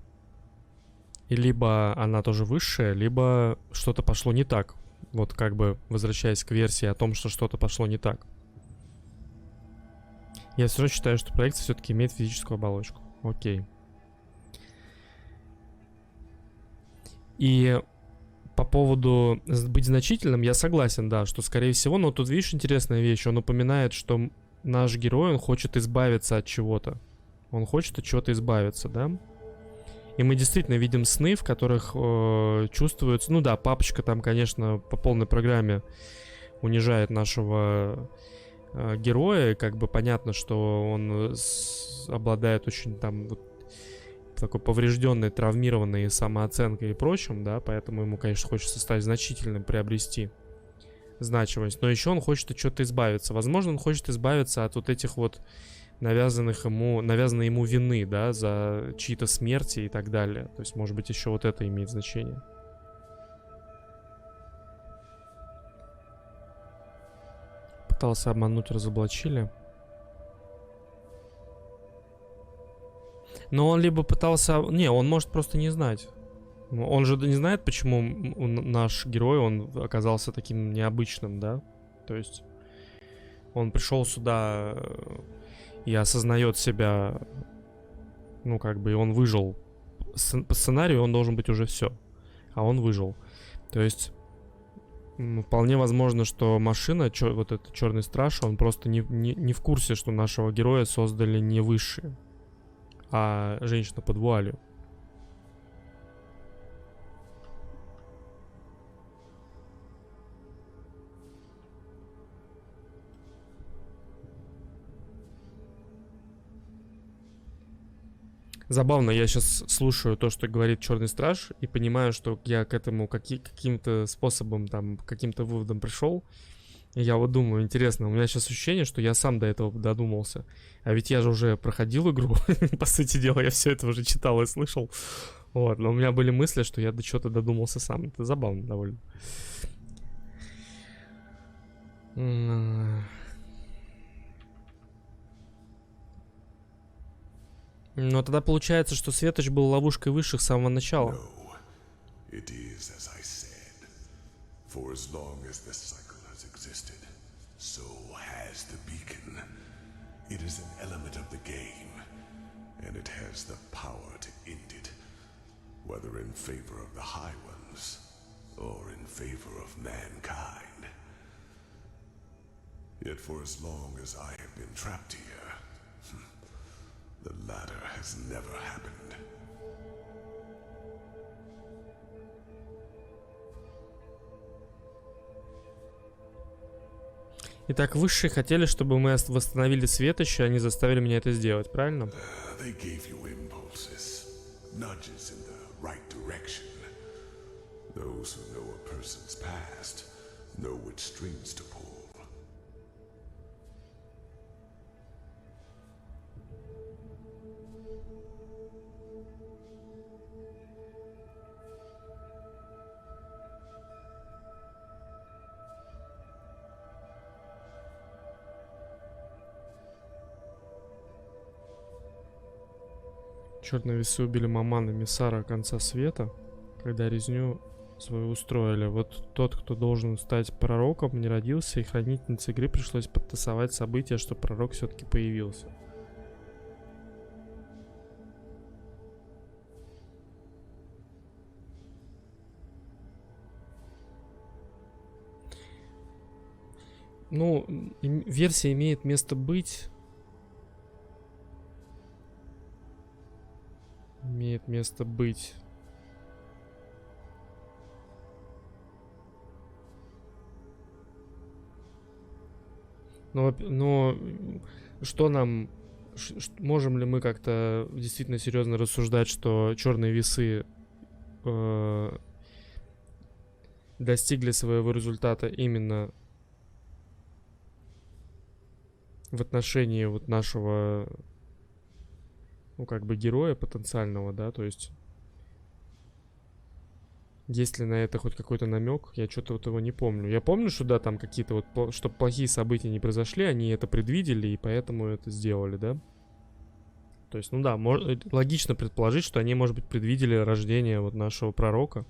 И либо она тоже высшая, либо что-то пошло не так. Вот как бы возвращаясь к версии о том, что что-то пошло не так. Я все равно считаю, что проекция все-таки имеет физическую оболочку. Окей. И по поводу быть значительным, я согласен, да, что скорее всего, но тут видишь интересная вещь, он упоминает, что наш герой, он хочет избавиться от чего-то. Он хочет от чего-то избавиться, да? И мы действительно видим сны, в которых чувствуется... Ну да, папочка там, конечно, по полной программе унижает нашего героя. Как бы понятно, что он обладает очень там... такой поврежденной, травмированной самооценкой и прочим, да, поэтому ему, конечно, хочется стать значительным, приобрести значимость. Но еще он хочет от чего-то избавиться. Возможно, он хочет избавиться от вот этих вот навязанной ему вины, да, за чьи-то смерти и так далее. То есть, может быть, еще вот это имеет значение. Пытался обмануть, разоблачили. Но он либо пытался... Не, он может просто не знать. Он же не знает, почему наш герой, он оказался таким необычным, да? То есть он пришел сюда и осознает себя, ну, как бы, и он выжил. По сценарию он должен быть уже все. А он выжил. То есть вполне возможно, что машина, вот этот черный страж, он просто не в курсе, что нашего героя создали не высшие, а женщина под вуалью. Забавно, я сейчас слушаю то, что говорит Черный Страж, и понимаю, что я к этому каким-то способом, там, каким-то выводом пришел. И я вот думаю, интересно, у меня сейчас ощущение, что я сам до этого додумался. А ведь я же уже проходил игру, по сути дела, я все это уже читал и слышал. Вот, но у меня были мысли, что я до чего-то додумался сам. Это забавно довольно. Но тогда получается, что Светоч был ловушкой высших с самого начала. It is an element of the game, and it has the power to end it, whether in favor of the High Ones or in favor of mankind. Yet for as long as I have been trapped here, the latter has never happened. Итак, высшие хотели, чтобы мы восстановили светоч, и они заставили меня это сделать, правильно? They gave you impulses, nudges in the right direction. Those who know a person's past know which strings to pull. Черные весы убили Мамана Миссара конца света, когда резню свою устроили. Вот тот, кто должен стать пророком, не родился, и хранительнице игры пришлось подтасовать события, что пророк все-таки появился. Ну, версия имеет место быть. Имеет место быть. Но что нам... Можем ли мы как-то действительно серьезно рассуждать, что черные весы достигли своего результата именно в отношении вот нашего, ну, как бы героя потенциального, да, то есть есть ли на это хоть какой-то намек? Я что-то вот его не помню. Я помню, что да, там какие-то вот, чтобы плохие события не произошли, они это предвидели и поэтому это сделали, да? То есть, ну да, логично предположить, что они, может быть, предвидели рождение вот нашего пророка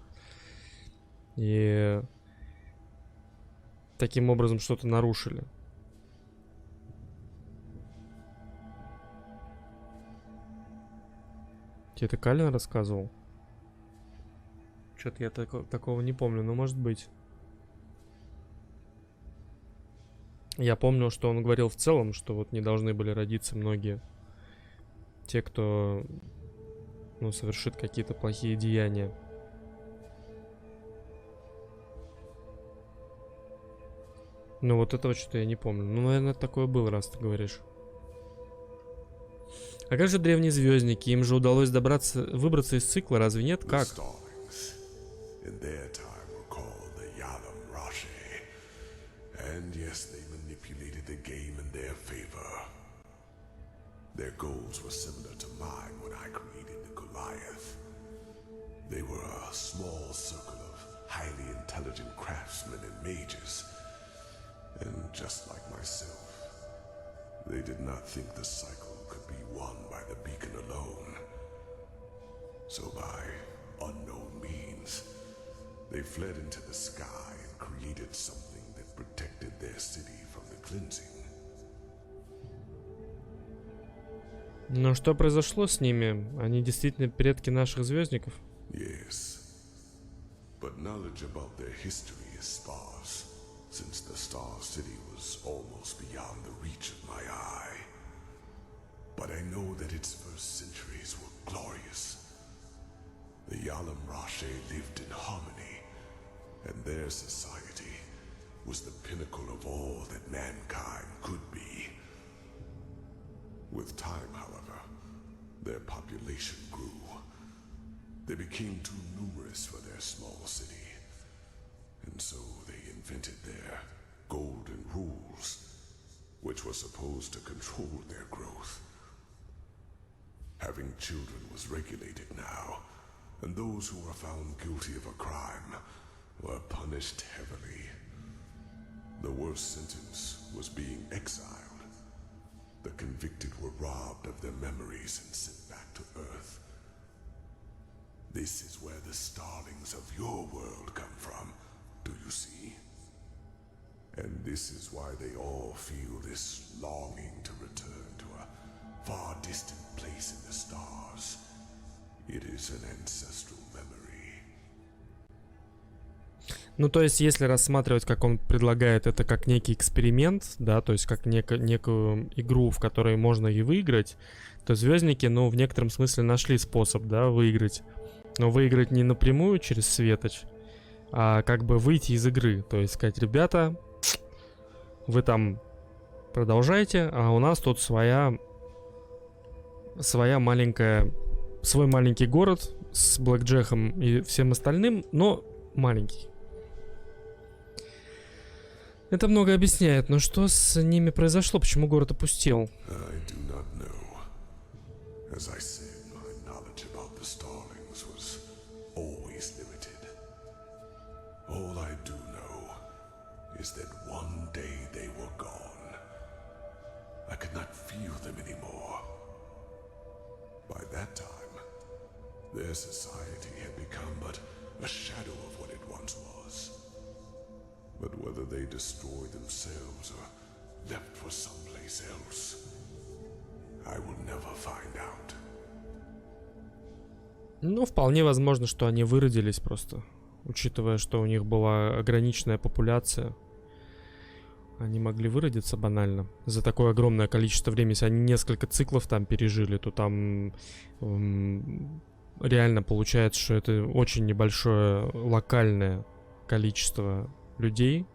и таким образом что-то нарушили. Тебе это Калин рассказывал? Что-то я такого не помню, но может быть. Я помню, что он говорил в целом, что вот не должны были родиться многие те, кто, ну, совершит какие-то плохие деяния. Ну вот этого что-то я не помню. Ну, наверное, такое было, раз ты говоришь. А как же древние звёздники? Им же удалось выбраться из цикла, разве нет? Как? In their time were called the Yalam Rashi, and yes, they manipulated the game in their favor. Their goals were similar to mine when I created the Goliath. They were a small circle of highly intelligent craftsmen and mages, and just like myself, they did not think the cycle could be won by the beacon alone. So by unknown means, they fled into the sky and created something that protected their city from the cleansing. Но что произошло с ними? Они действительно предки наших звёздников? Yes, but knowledge about their history is sparse, since the Star City was almost beyond the reach of my eye. But I know that its first centuries were glorious. The Yalam Rashi lived in harmony, and their society was the pinnacle of all that mankind could be. With time, however, their population grew. They became too numerous for their small city, and so they invented their golden rules, which were supposed to control their growth. Having children was regulated now, and those who were found guilty of a crime were punished heavily. The worst sentence was being exiled. The convicted were robbed of their memories and sent back to Earth. This is where the starlings of your world come from, do you see? And this is why they all feel this longing to return to a far distant place in the stars. It is an ancestral memory. Ну, то есть, если рассматривать, как он предлагает это как некий эксперимент, да, то есть как некую игру, в которой можно и выиграть, то звездники, ну, в некотором смысле нашли способ, да, выиграть. Но выиграть не напрямую через светоч, а как бы выйти из игры. То есть сказать: ребята, вы там продолжайте, а у нас тут своя маленькая, свой маленький город с блэкджеком и всем остальным, но маленький. Это много объясняет, но что с ними произошло? Почему город опустел? Is that one day they were gone. I could not feel them anymore. By that time, their society had become but a shadow of what it once was. But whether they destroyed themselves or left for someplace else, I will never find out. Ну, вполне возможно, что они выродились просто. Учитывая, что у них была ограниченная популяция, они могли выродиться банально. За такое огромное количество времени, если они несколько циклов там пережили, то там реально получается, что это очень небольшое локальное количество людей.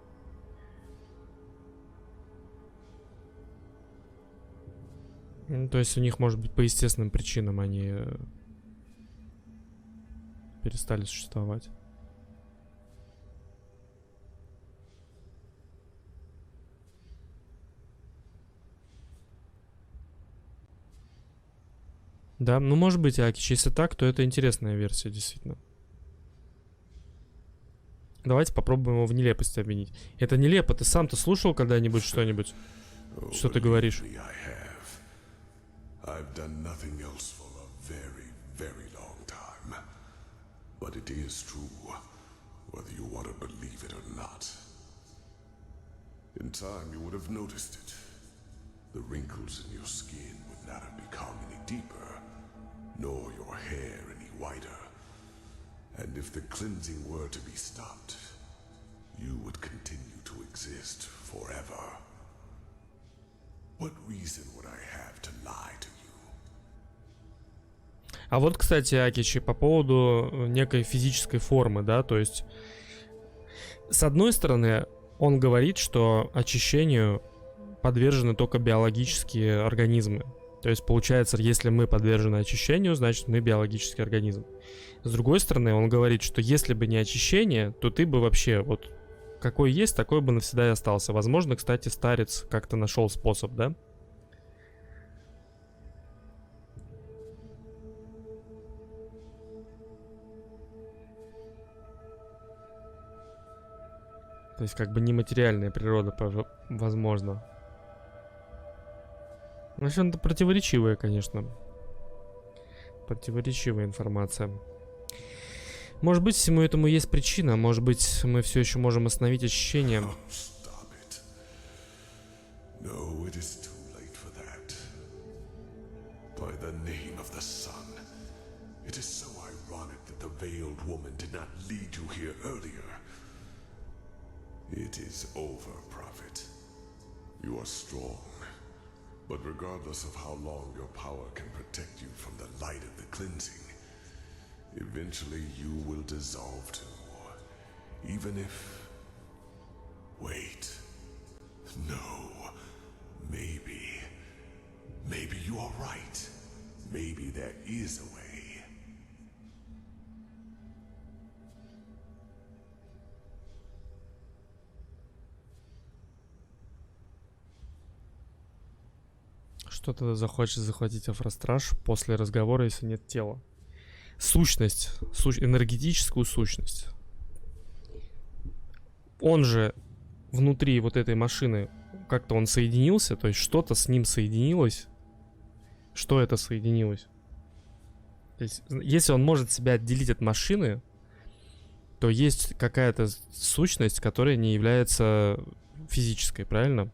Ну, то есть у них, может быть, по естественным причинам они перестали существовать. Да, ну может быть, Акич, если так, то это интересная версия, действительно. Давайте попробуем его в нелепости обвинить. Это нелепо, ты сам-то слушал когда-нибудь что-нибудь? Что ты говоришь? Nor your hair any whiter. And if the cleansing were to be stopped, you would continue to exist forever. What reason would I have to lie to you? А вот, кстати, Акичи, по поводу некой физической формы, да, то есть, с одной стороны, он говорит, что очищению подвержены только биологические организмы. То есть, получается, если мы подвержены очищению, значит, мы биологический организм. С другой стороны, он говорит, что если бы не очищение, то ты бы вообще вот какой есть, такой бы навсегда и остался. Возможно, кстати, старец как-то нашел способ, да? То есть, как бы нематериальная природа, возможно. В общем, это противоречивая, конечно. Противоречивая информация. Может быть, всему этому есть причина. Может быть, мы все еще можем остановить ощущение. But regardless of how long your power can protect you from the light of the cleansing, eventually you will dissolve too. Even if... Wait. No. Maybe you are right. Maybe there is a way. Что-то захочет захватить Афростраж после разговора, если нет тела. Сущность, энергетическую сущность. Он же внутри вот этой машины как-то он соединился, то есть что-то с ним соединилось. Что это соединилось? То есть, если он может себя отделить от машины, то есть какая-то сущность, которая не является физической, правильно?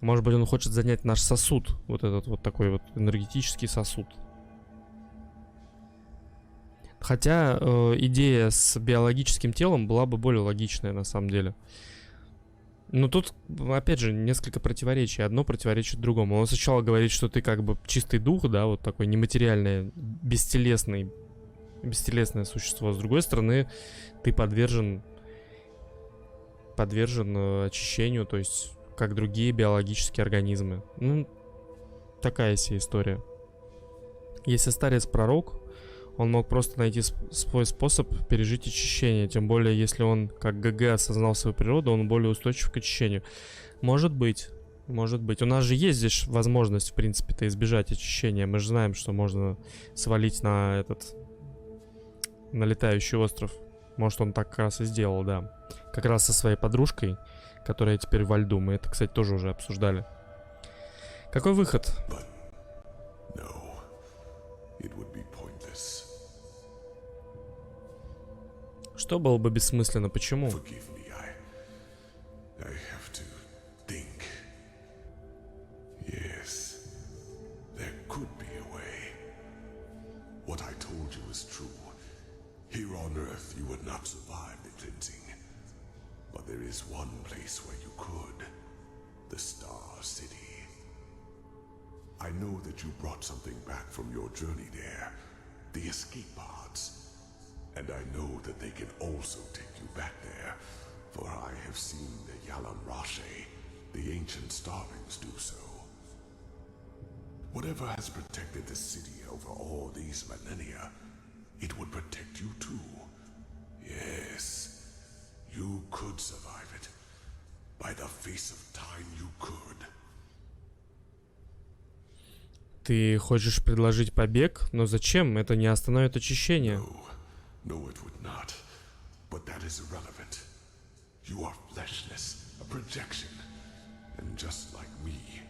Может быть, он хочет занять наш сосуд. Вот этот вот такой вот энергетический сосуд. Хотя идея с биологическим телом была бы более логичная на самом деле. Но тут, опять же, несколько противоречий. Одно противоречит другому. Он сначала говорит, что ты как бы чистый дух, да, вот такой нематериальное, бестелесное существо. С другой стороны, ты подвержен очищению, то есть как другие биологические организмы. Ну, такая себе история. Если старец-пророк, он мог просто найти свой способ пережить очищение. Тем более, если он, как ГГ, осознал свою природу, он более устойчив к очищению. Может быть. Может быть. У нас же есть здесь возможность, в принципе-то, избежать очищения. Мы же знаем, что можно свалить на летающий остров. Может, он так как раз и сделал, да. Как раз со своей подружкой, которая теперь во льду. Мы это, кстати, тоже уже обсуждали. Какой выход? Что было бы бессмысленно? Почему? Here on Earth, you would not survive the cleansing. But there is one place where you could. The Star City. I know that you brought something back from your journey there. The escape pods. And I know that they can also take you back there. For I have seen the Yalan Rashe, the ancient starlings, do so. Whatever has protected the city over all these millennia, it would protect you too. Yes, you could survive it. By the face of time, you could. Ты хочешь предложить побег, но зачем? Это не остановит очищение. No, it would not. But that is irrelevant. You are fleshless, a projection. And just like me,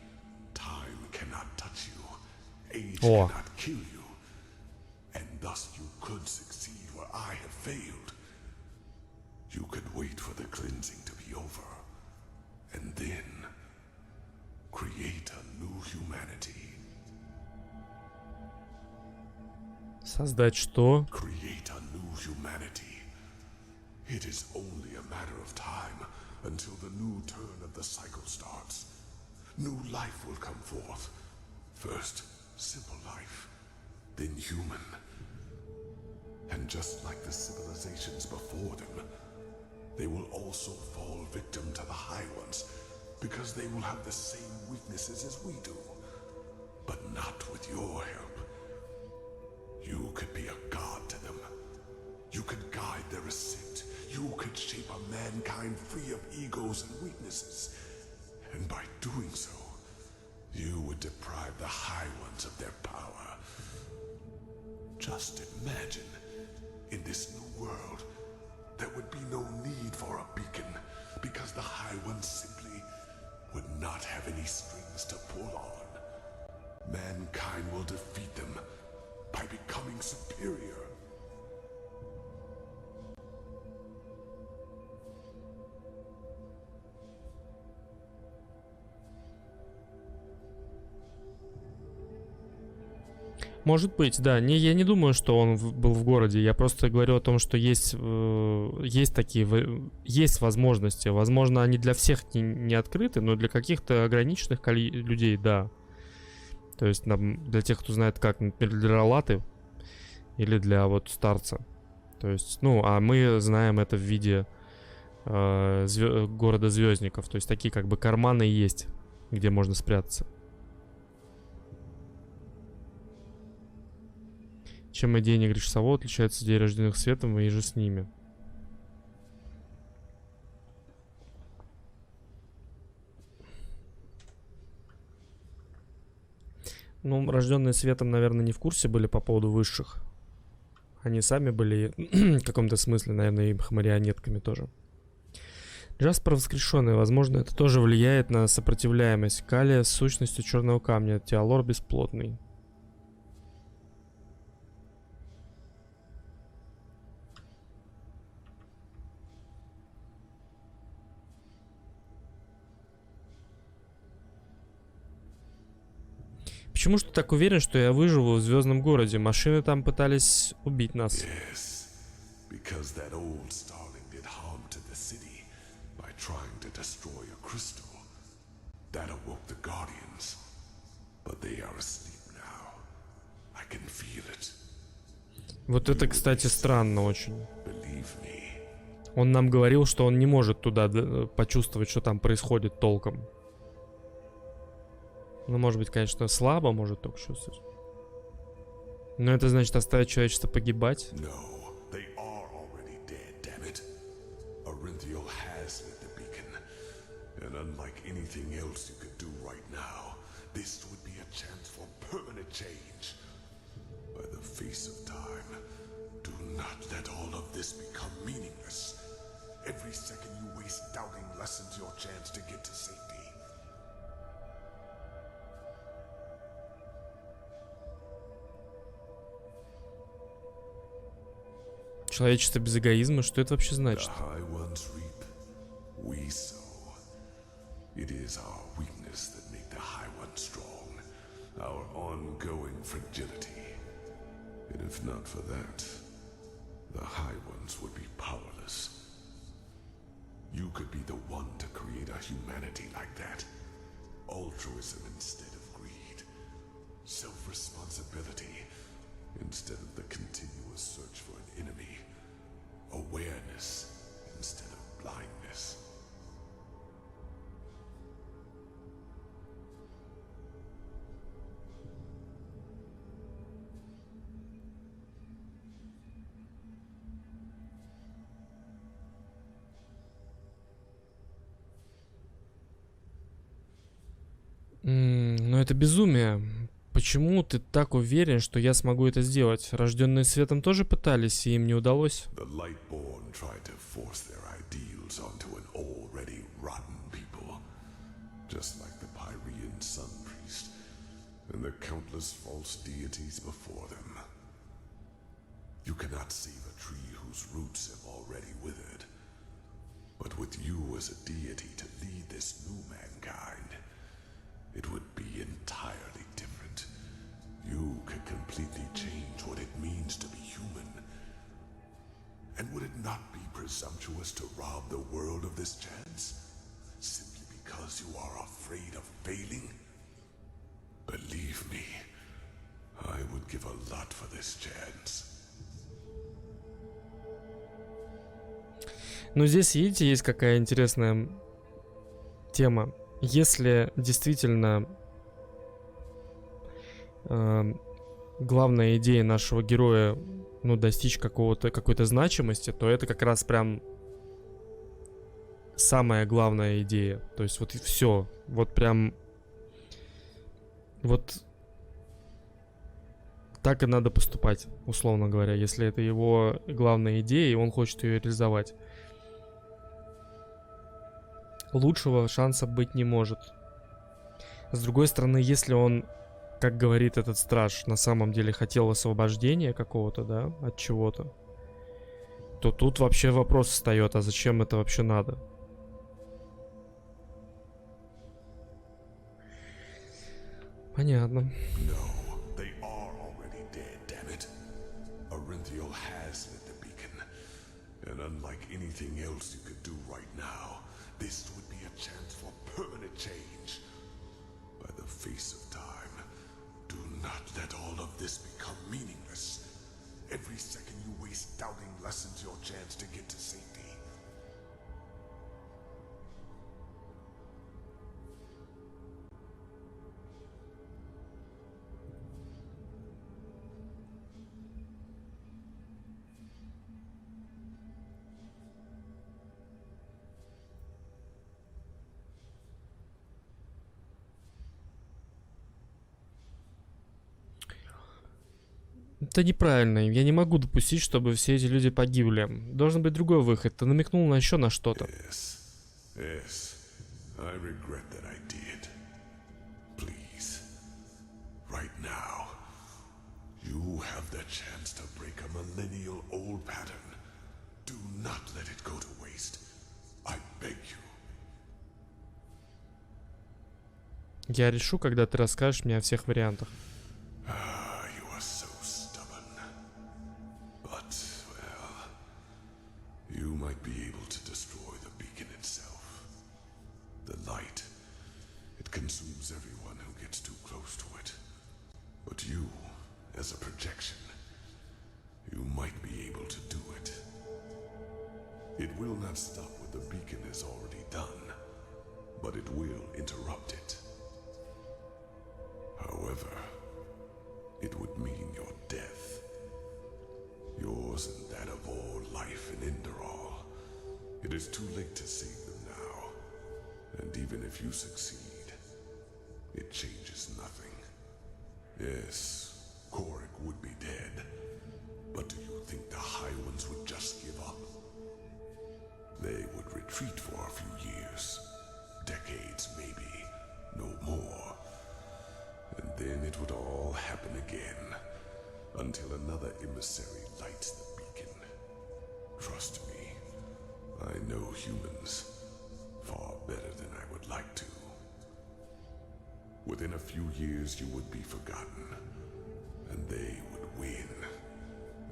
time cannot touch you. Age cannot kill you. And thus you could succeed where I have failed. You could wait for the cleansing to be over. And then create a new humanity. Создать что? Create a new humanity. It is only a matter of time until the new turn of the cycle starts. New life will come forth. First, simple life, then human. And just like the civilizations before them, they will also fall victim to the High Ones, because they will have the same weaknesses as we do. But not with your help. You could be a god to them. You could guide their ascent. You could shape a mankind free of egos and weaknesses. And by doing so, you would deprive the High Ones of their power. Just imagine, in this new world, there would be no need for a beacon, because the High Ones simply would not have any strings to pull on. Mankind will defeat them by becoming superior. Может быть, да. Я не думаю, что он был в городе. Я просто говорю о том, что есть возможности. Возможно, они для всех не открыты, но для каких-то ограниченных людей, да. То есть для тех, кто знает как, например, для Ролаты или для вот старца. То есть, а мы знаем это в виде города звёздников. То есть такие как бы карманы есть, где можно спрятаться. Чем идея негречесового отличается от идеи рожденных светом и же с ними? Рожденные светом, наверное, не в курсе были по поводу высших. Они сами были в каком-то смысле, наверное, их марионетками тоже. Джеспар воскрешенный. Возможно, это тоже влияет на сопротивляемость. Калия с сущностью черного камня. Теалор бесплотный. почему же ты так уверен, что я выживу в звездном городе? Машины там пытались убить нас. Yes, because that old starling did harm to the city by trying to destroy a crystal. That awoke the Guardians, but they are asleep now. I can feel it. Вот это, кстати, странно очень. Believe me. Он нам говорил, что он не может туда почувствовать, что там происходит толком. Ну, может быть, конечно, слабо может только чувствовать. Но это значит оставить человечество погибать? No, they are already dead, damn it. Arantеалем has lit the beacon, and unlike anything else you could do right now, this would be a chance for permanent change. By the face of time, do not let all of this become meaningless. Every second you waste doubting lessens your chance to get to safety. Человечество без эгоизма, что это вообще значит? The high ones reap, we sow. It is our weakness that make the high ones strong, our ongoing fragility. And if not for that, the high ones would be powerless. You could be the one to create a humanity like that. Altruism instead of greed. Self-responsibility instead of the continuous search for an enemy. Awareness instead of blindness. Но это безумие. Почему ты так уверен, что я смогу это сделать? Рожденные светом тоже пытались, и им не удалось. The Lightborn tried to force their ideals onto an already rotten people, just like the Pyrean Sun Priest and the countless false deities before them. You cannot save a tree whose roots have already withered, but with you as a deity to lead this new mankind, it would be entirely different. You could completely change what it means to be human. And would it not be presumptuous to rob the world of this chance? Simply because you are afraid of failing? Believe me, I would give a lot for this chance. Но здесь, видите, есть какая интересная тема. Если действительно главная идея нашего героя, ну, достичь какой-то значимости, то это как раз прям самая главная идея. То есть вот и все. Вот прям вот так и надо поступать, условно говоря, если это его главная идея, и он хочет ее реализовать. Лучшего шанса быть не может. С другой стороны, если он, как говорит этот страж, на самом деле хотел освобождения какого-то, да, от чего-то, то тут вообще вопрос встает, а зачем это вообще надо? Понятно. This would be a chance for permanent change. By the face of time, do not let all of this become meaningless. Every second you waste doubting lessens your chance to get to safety. Это неправильно. Я не могу допустить, чтобы все эти люди погибли. Должен быть другой выход. Ты намекнул на еще на что-то. Yes. I regret that I did. Please. Right now. You have the chance to break a millennial old pattern. Do not let it go to waste. I beg you. Я решу, когда ты расскажешь мне о всех вариантах. You are so stubborn. But, well, you might be able to destroy the beacon itself. The light, it consumes everyone who gets too close to it. But you, as a projection, you might be able to do it. It will not stop what the beacon has already done, but it will interrupt it. However, it would mean your death. Yours and that of all life in Enderal. It is too late to save them now. And even if you succeed, it changes nothing. Yes, Korik would be dead. But do you think the High Ones would just give up? They would retreat for a few years. Decades, maybe. No more. And then it would all happen again. Until another emissary lights the beacon. Trust me, I know humans far better than I would like to. Within a few years you would be forgotten. And they would win.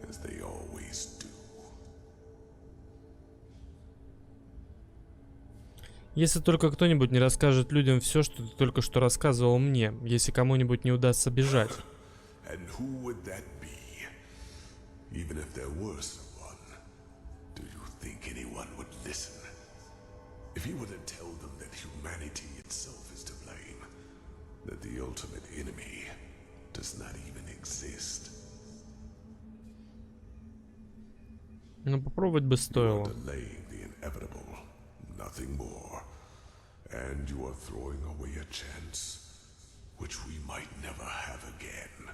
As they always do. Если только кто-нибудь не расскажет людям все, что ты только что рассказывал мне, если кому-нибудь не удастся бежать. And who would that be? Even if there were someone, do you think anyone would listen? If you were to tell them that humanity itself is to blame, that the ultimate enemy does not even exist. Ну, попробовать бы стоило. And you are throwing away a chance which we might never have again.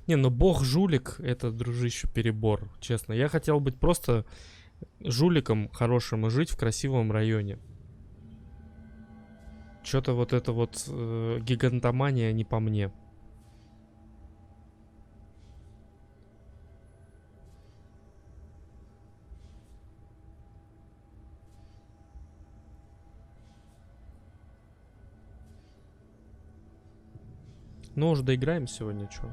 Не, ну бог-жулик — это, дружище, перебор, честно. Я хотел быть просто жуликом хорошим и жить в красивом районе. Чё-то вот это вот гигантомания не по мне. Ну, уже доиграем сегодня, чё?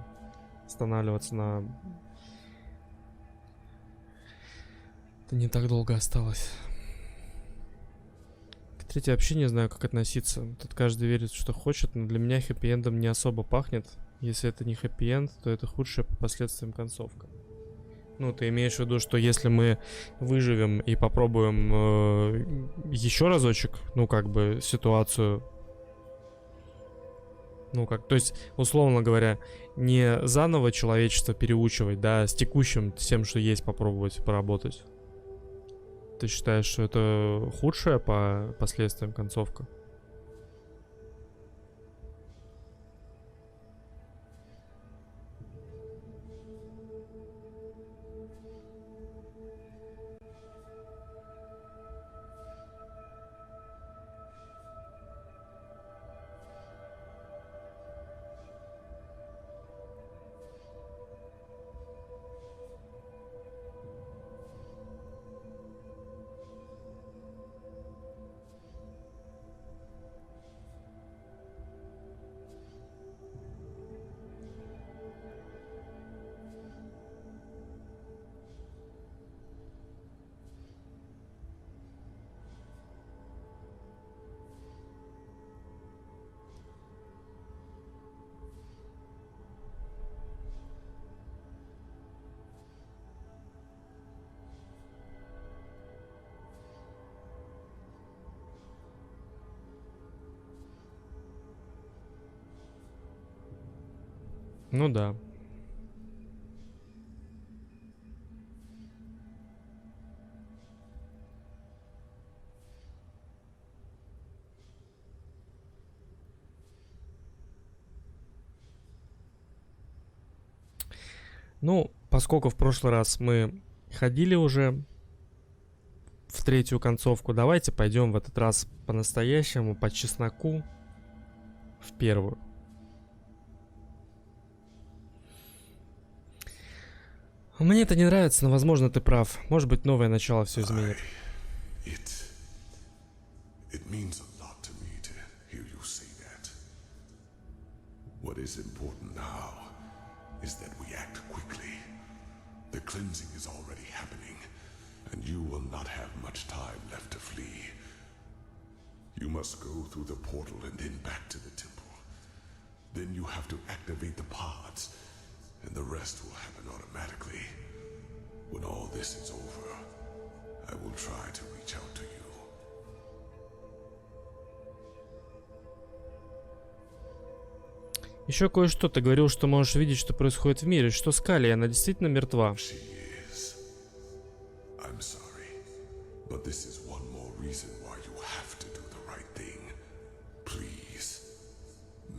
Останавливаться на... Это не так долго осталось. К третьей вообще не знаю, как относиться. Тут каждый верит, что хочет, но для меня хэппи-эндом не особо пахнет. Если это не хэппи-энд, то это худшая по последствиям концовка. Ну, ты имеешь в виду, что если мы выживем и попробуем еще разочек, ну, как бы, ситуацию... Ну как, то есть, условно говоря, не заново человечество переучивать, да, а с текущим, с тем, что есть, попробовать поработать. Ты считаешь, что это худшая по последствиям концовка? Ну да. Ну, поскольку в прошлый раз мы ходили уже в третью концовку, давайте пойдем в этот раз по-настоящему, по чесноку, в первую. Мне это не нравится, но, возможно, ты прав. Может быть, новое начало все изменит. It means a lot to me to hear you say that. What is important now is that we act quickly. The cleansing is already happening, and you will not have much time left to flee. You must go through the portal and then back to the temple. Then you have to activate the pods, and the rest will happen automatically. When all this is over, I will try to reach out to you. Еще кое-что. Ты говорил, что можешь видеть, что происходит в мире. Что с Калией? Она действительно мертва? I'm sorry, but this is one more reason why you have to do the right thing. Please,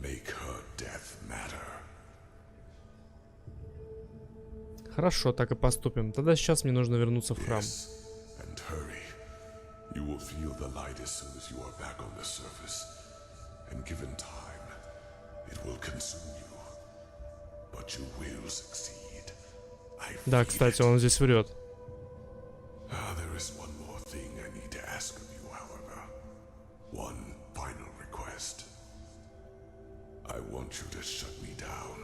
make her death matter. Хорошо, так и поступим. Тогда сейчас мне нужно вернуться в храм. And hurry. You will feel the light as soon as you are back on the surface. And given time, it will consume you. But you will succeed. Да, кстати, он здесь врет. There is one more thing I need to ask of you, however. One final request. I want you to shut me down.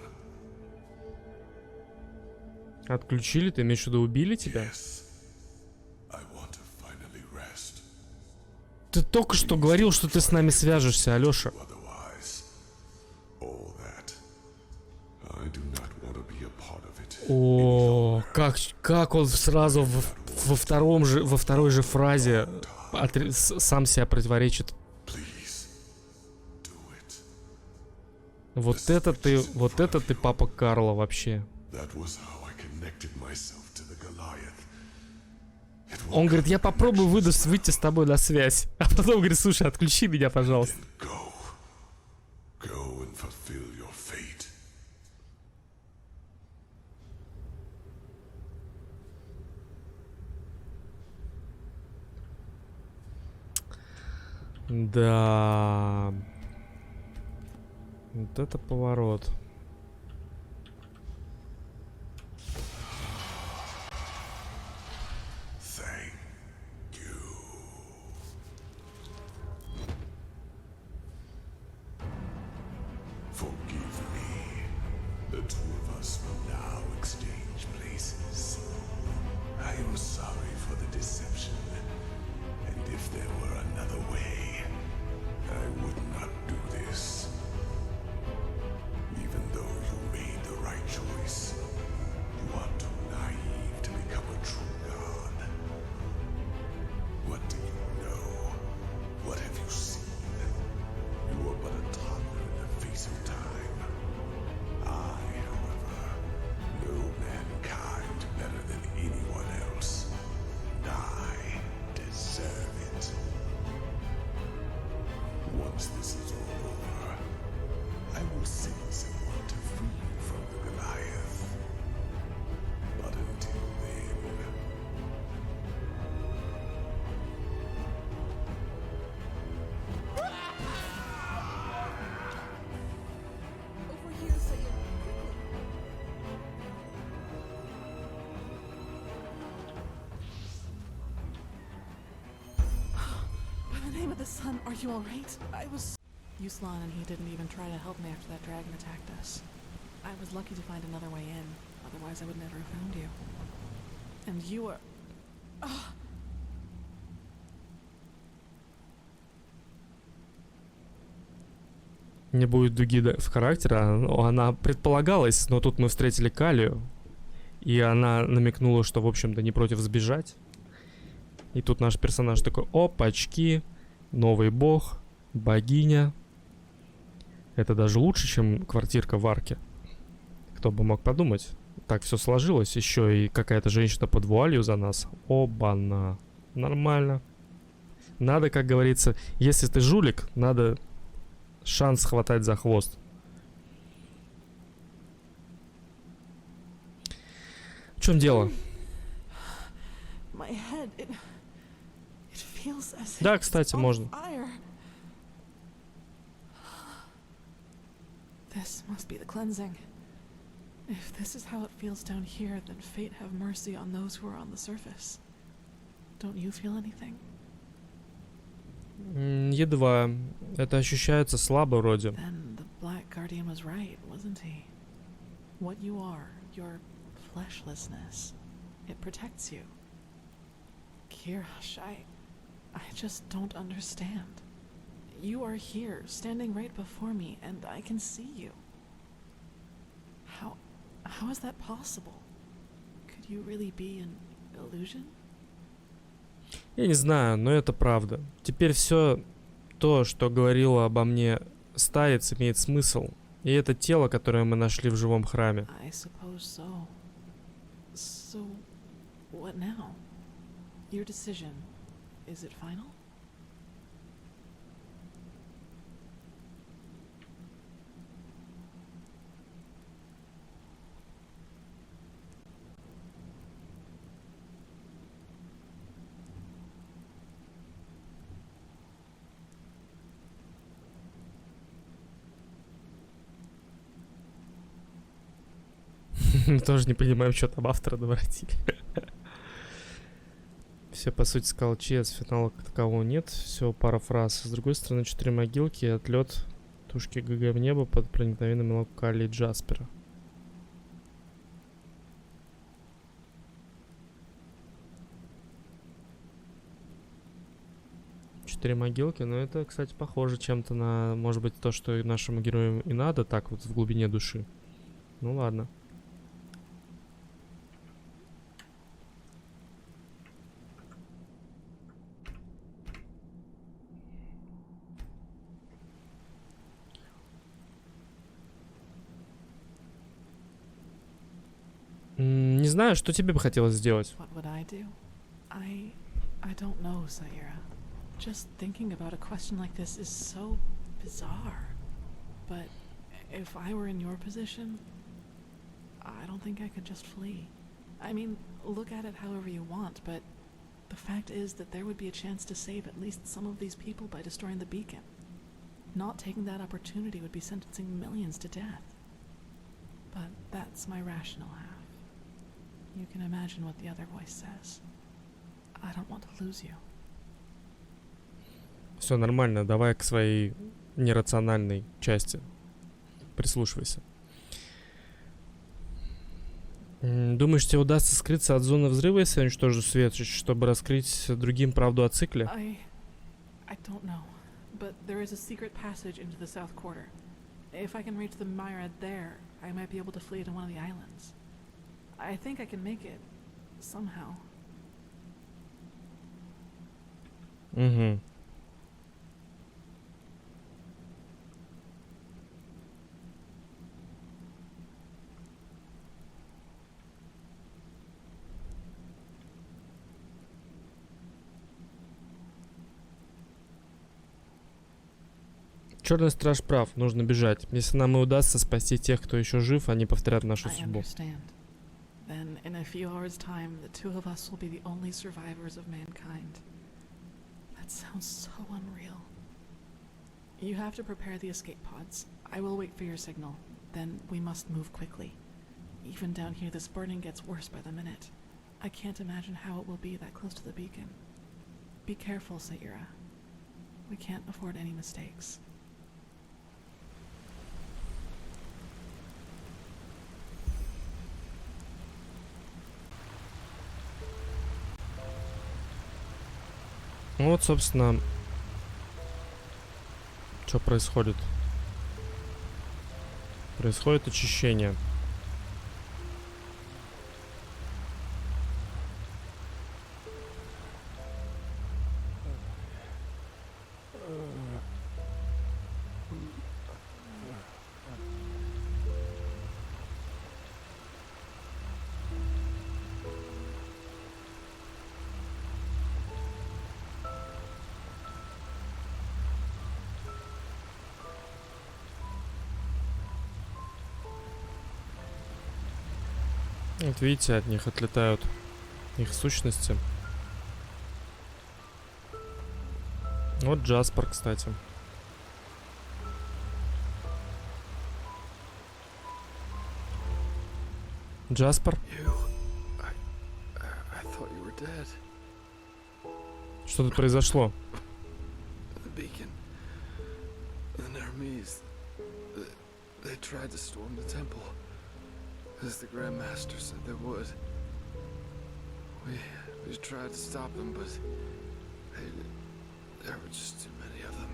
Отключили? Ты имеешь в виду, убили тебя? I want to finally rest. Ты только что говорил, что ты с нами свяжешься, Алёша. О, как он сразу во второй же фразе сам себя противоречит. Вот это ты папа Карло вообще. Он говорит, я попробую выйти с тобой на связь. А потом говорит, слушай, отключи меня, пожалуйста. Да. Вот это поворот. Son, are you alright? I was... Yuslan and he didn't even try to help me after that dragon attacked us. I was lucky to find another way in. Otherwise, I would never have found you. And you were... Не будет дуги в характере. Она предполагалась, но тут мы встретили Калию. И она намекнула, что, в общем-то, не против сбежать. И тут наш персонаж такой, опачки... Новый бог, богиня. Это даже лучше, чем квартирка в арке. Кто бы мог подумать. Так все сложилось. Еще и какая-то женщина под вуалью за нас. Оба-на. Нормально. Надо, как говорится, если ты жулик, надо шанс хватать за хвост. В чем дело? Да, кстати, можно. This must be the cleansing. If this is how it feels down here, then fate have mercy on those who are on the surface. Don't you feel anything? Едва. Это ощущается слабо вроде. Then the Black Guardian was right, wasn't he? What you are, your fleshlessness, it protects you. Kirash, I just don't understand. You are here, standing right before me, and I can see you. How is that possible? Could you really be an illusion? Я не знаю, но это правда. Теперь все то, что говорило обо мне старец, имеет смысл. И это тело, которое мы нашли в живом храме. I suppose so. So, what now? Your decision, is it final? Тоже не понимаем, что там автора наворотили. Все, по сути, сказал чес, финала как такового нет. Всего пара фраз. С другой стороны, 4 могилки и отлет тушки ГГ в небо под проникновенным локом Калии Джеспара. Четыре могилки, но это, кстати, похоже чем-то на, может быть, то, что нашему герою и надо, так вот в глубине души. Ну ладно. Не знаю, что тебе бы хотелось сделать. What would I do? I don't know, Sayera. Just thinking about a question like this is so bizarre. But if I were in your position, I don't think I could just flee. I mean, look at it however you want, but the fact is that there would be a chance to save at least some of these people by destroying the beacon. Not taking that opportunity would be sentencing millions to death. But that's my rational half. You can imagine what the other voice says. I don't want to lose you. Все нормально, давай к своей нерациональной части. Прислушивайся. Думаешь, тебе удастся скрыться от зоны взрыва, если я уничтожу свет, чтобы раскрыть другим правду о цикле? I don't know, but there is a secret passage into the south quarter. If I can reach the Myriad there, I might be able to flee to one of the islands. I think I can make it somehow. Угу. Черный страж прав, нужно бежать. Если нам и удастся спасти тех, кто еще жив, они повторят нашу судьбу. Then in a few hours' time, the two of us will be the only survivors of mankind. That sounds so unreal. You have to prepare the escape pods. I will wait for your signal. Then we must move quickly. Even down here, this burning gets worse by the minute. I can't imagine how it will be that close to the beacon. Be careful, Sayera. We can't afford any mistakes. Вот, собственно, что происходит. Происходит очищение. Вот видите, от них отлетают их сущности. Вот Джеспар, кстати. Джеспар? I thought you were dead. Что тут произошло? They tried to storm the temple, as the Grand Master said they would. We tried to stop them, but there were just too many of them.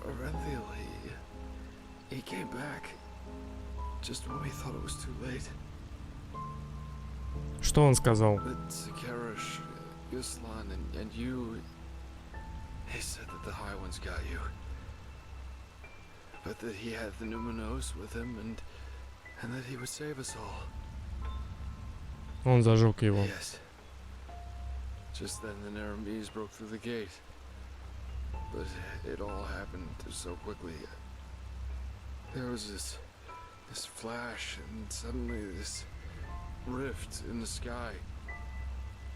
Aranthael, he came back just when we thought it was too late. Что он сказал? That Zakarish, Yuslan, and you, he said that the High Ones got you. But that he had the Numinos with him, and that he would save us all. Он зажег его. Yes. Just then the Naramis broke through the gate. But it all happened so quickly. There was this flash, and suddenly this rift in the sky.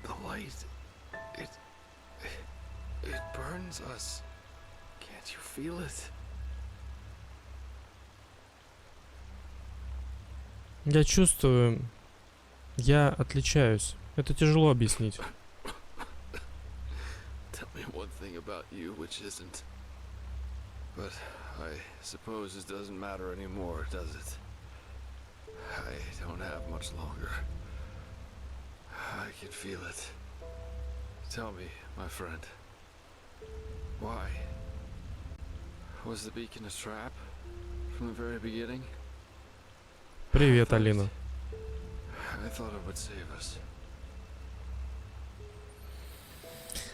The light, it burns us. Can't you feel it? Я чувствую, я отличаюсь. Это тяжело объяснить. Tell me one thing about you which isn't. But I suppose it doesn't matter anymore, does it? I don't have much longer. I can feel it. Tell me, my friend. Why? Was the beacon a trap from the very beginning? Привет, Алина. I thought it would save us.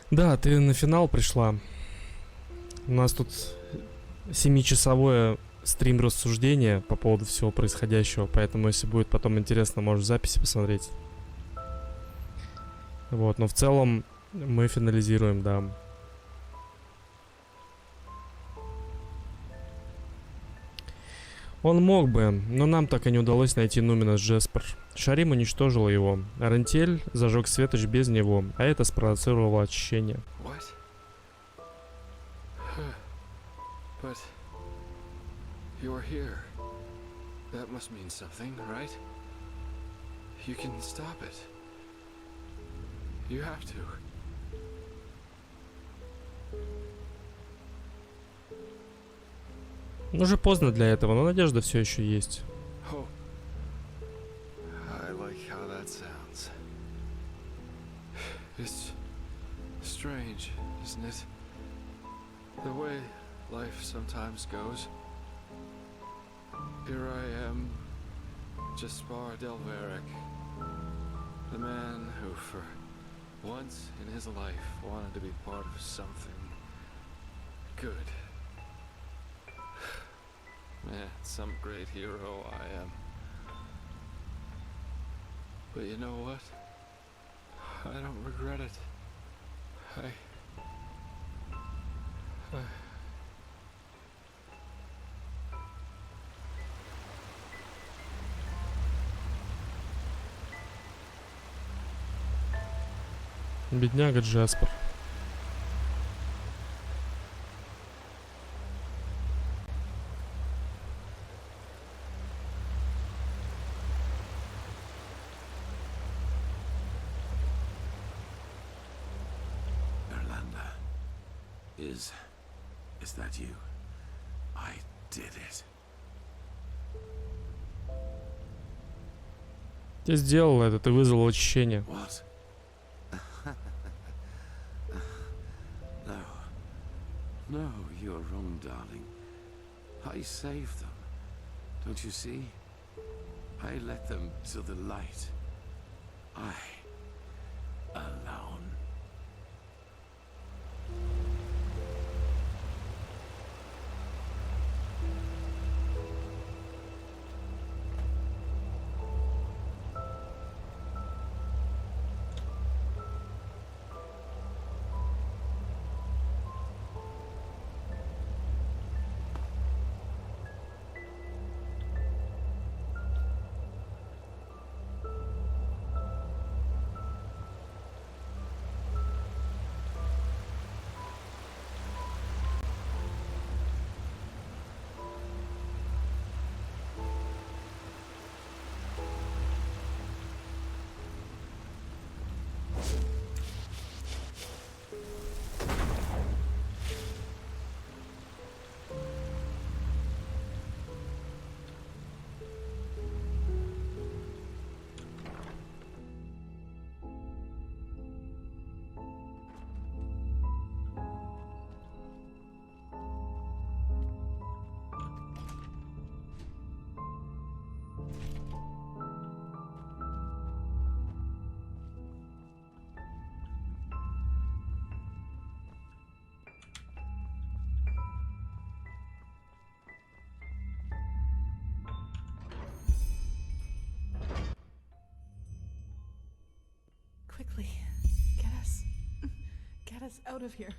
Да, ты на финал пришла. У нас тут 7-часовое стрим рассуждения по поводу всего происходящего, поэтому если будет потом интересно, можешь в записи посмотреть. Вот, но в целом мы финализируем, да. Он мог бы, но нам так и не удалось найти Нумина с Джеспар. Шарим уничтожил его. Арантеаль зажег светоч без него, а это спровоцировало очищение. What? But you're here. That must mean something, right? You can stop it. You have to. Уже поздно для этого, но надежда все еще есть. Oh, I like how that sounds. It's strange, isn't it? The way life sometimes goes. Here I am, Jespar Delveric, the man who for once in his life wanted to be part of something good. Man, some great hero I am. But you know what? I don't regret it. I Бедняга Джеспар. Is that you? I did it. Ты сделал это, ты вызвал очищение. What? No, you're wrong, darling. I saved them. Don't you see? I led them to the light. I alone. us out of here.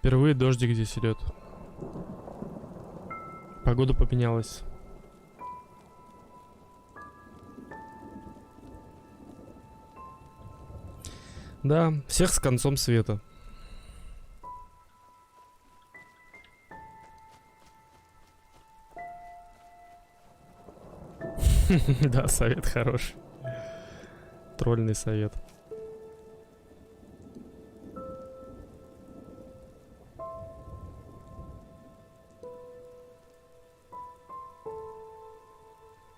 Впервые дождик здесь идет. Погода поменялась. Да, всех с концом света. Да, совет хороший. Тролльный совет.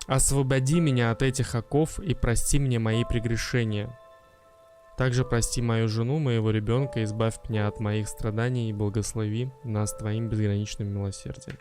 Освободи меня от этих оков и прости мне мои прегрешения. Также прости мою жену, моего ребенка, избавь меня от моих страданий и благослови нас твоим безграничным милосердием.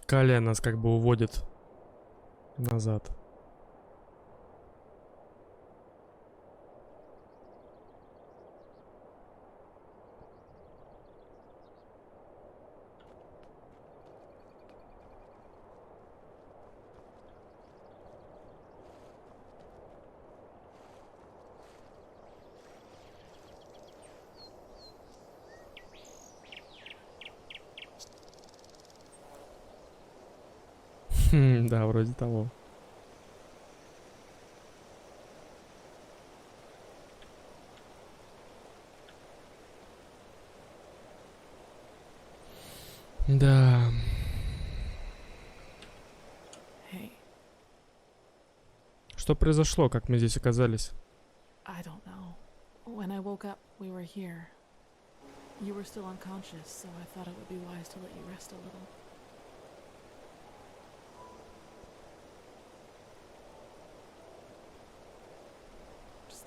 Калия нас как бы уводит назад. Да, вроде того. Да. Hey. Что произошло, как мы здесь оказались? I don't know. When I woke up, we were here. You were still unconscious, so I thought it would be wise to let you rest a little.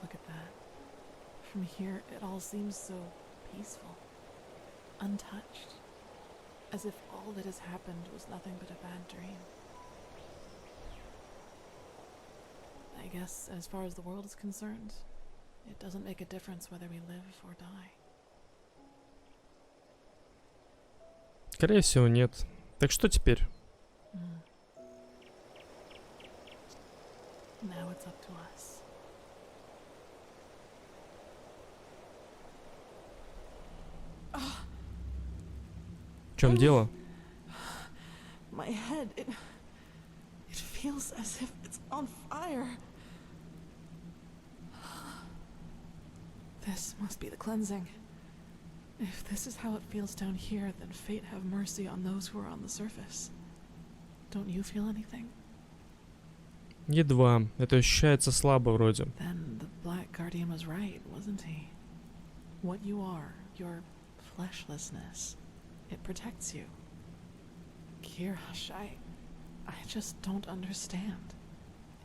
Look at that. From here, it all seems so peaceful, untouched, as if all that has happened was nothing but a bad dream. I guess, as far as the world is concerned, it doesn't make a difference whether we live or die. Скорее всего, нет. Так что теперь? Now it's up to us. В чем дело? My head, it feels as if it's on fire. This must be the cleansing. If this is how it feels down here, then fate have mercy on those who are on the surface. Don't you feel anything? Едва. Это ощущается слабо вроде. Then the black guardian was right, wasn't he? What you are, your fleshlessness, it protects you. Kirash, I just don't understand.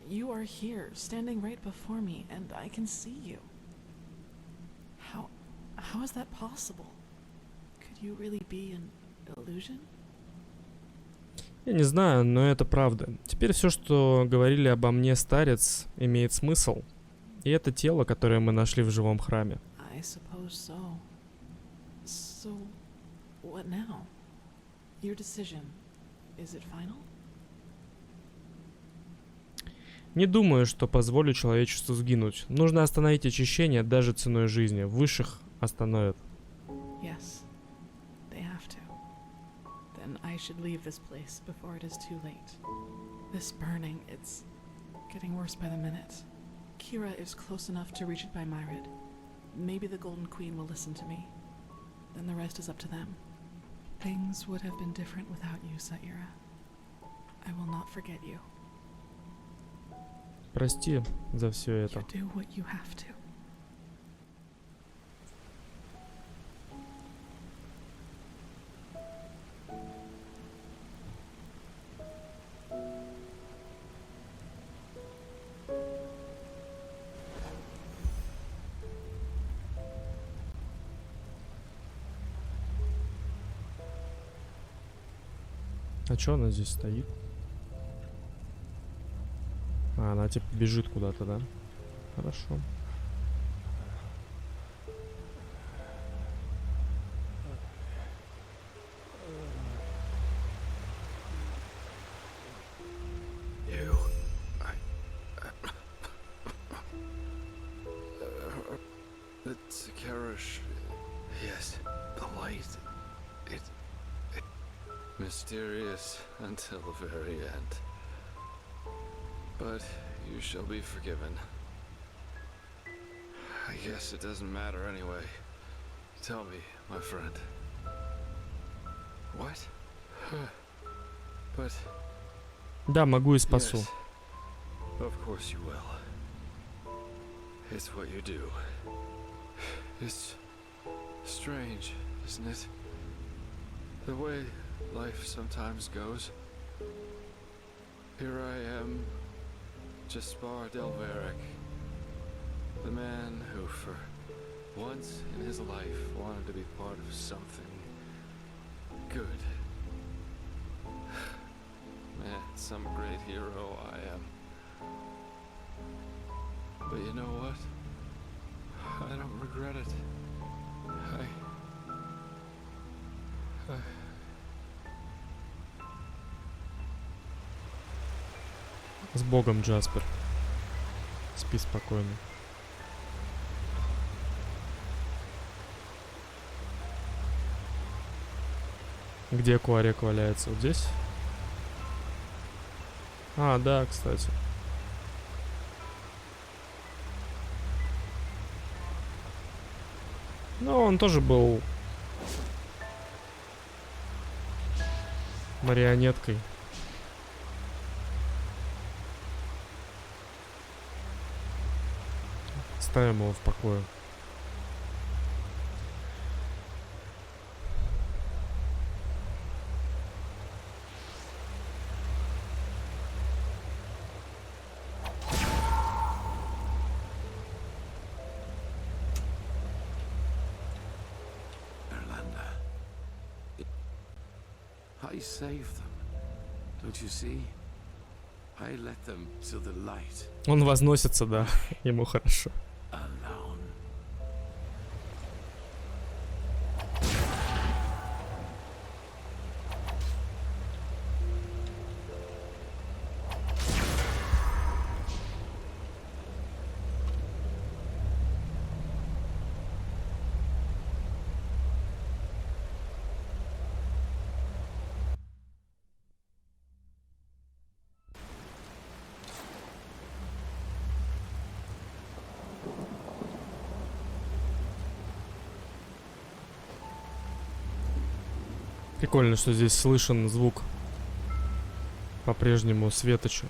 You are here, standing right before me, and I can see you. How is that possible? Could you really be an illusion? Я не знаю, но это правда. Теперь все, что говорили обо мне, старец, имеет смысл. И это тело, которое мы нашли в живом храме. I suppose so. So, what now? Your decision, is it final? Не думаю, что позволю человечеству сгинуть. Нужно остановить очищение даже ценой жизни. Выших остановят. Yes, they have to. Then I should leave this place before it is too late. This burning, it's getting worse by the minute. Kira is close enough to reach it by Myrid. Maybe the Golden Queen will listen to me. Then the rest is up to them. Things would have been different without you, Saira. I will not forget you. Прости за все это. You do what you have to. А чё она здесь стоит? А, она типа бежит куда-то, да? Хорошо. The Zakarish, yes, the light. It mysterious until the very end. But you shall be forgiven. I guess it doesn't matter anyway. Tell me, my friend. What? But Да, могу и спасу. yes, of course you will. It's what you do. It's strange, isn't it? The way life sometimes goes. Here I am, Jespar Delveric, the man who for once in his life wanted to be part of something good. Man, some great hero I am. But you know what? I don't regret it. С Богом, Джеспар. Спи спокойно. Где Куарек валяется? Вот здесь? А, да, кстати. Ну, он тоже был марионеткой. Оставим его в покое. I saved them. Don't you see? I led them to the light. Он возносится, да. Ему хорошо. Alone. Прикольно, что здесь слышен звук по-прежнему светоча.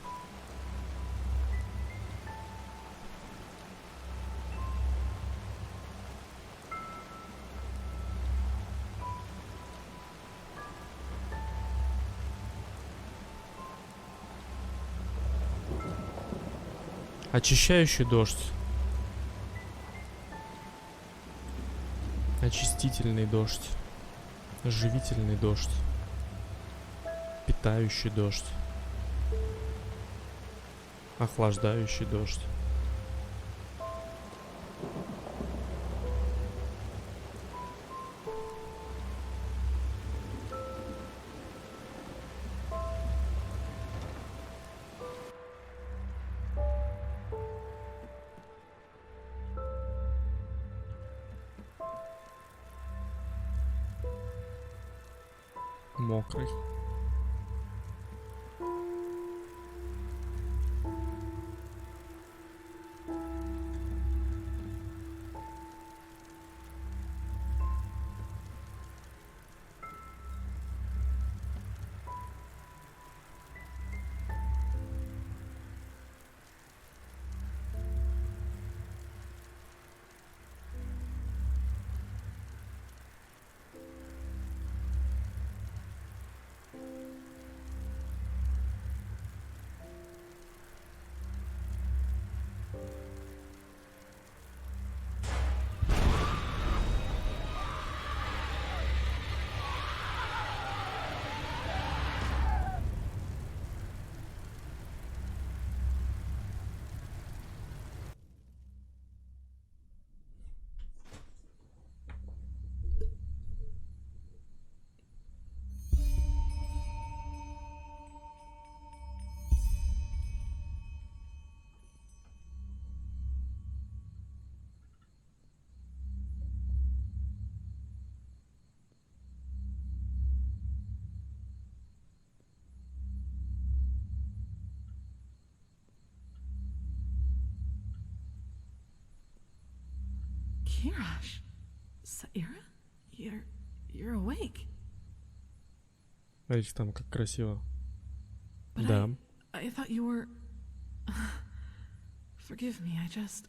Очищающий дождь. Очистительный дождь. Живительный дождь. Питающий дождь. Охлаждающий дождь. Мокрый. Kirash, Saira, you're awake. Смотрите, там как красиво. But Да. I thought you were. Forgive me. I just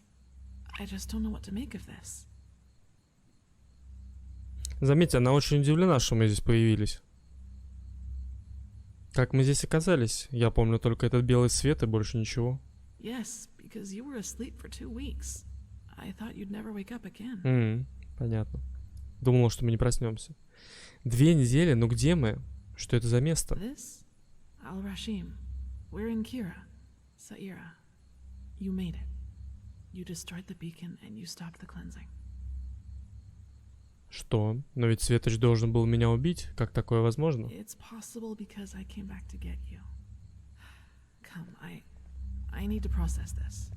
don't know what to make of this. Заметьте, она очень удивлена, что мы здесь появились. Как мы здесь оказались? Я помню только этот белый свет и больше ничего. Yes, because you were asleep for 2 weeks. I thought you'd never wake up again. Понятно. Думала, что мы не проснемся. 2 недели, ну где мы? Что это за место? This? Al-Rashim. We're in Kira. Saira. You made it. You destroyed the beacon and you stopped the cleansing. Что? Но ведь Светоч должен был меня убить. Как такое возможно? It's possible because I came back to get you. Come, I need to process this.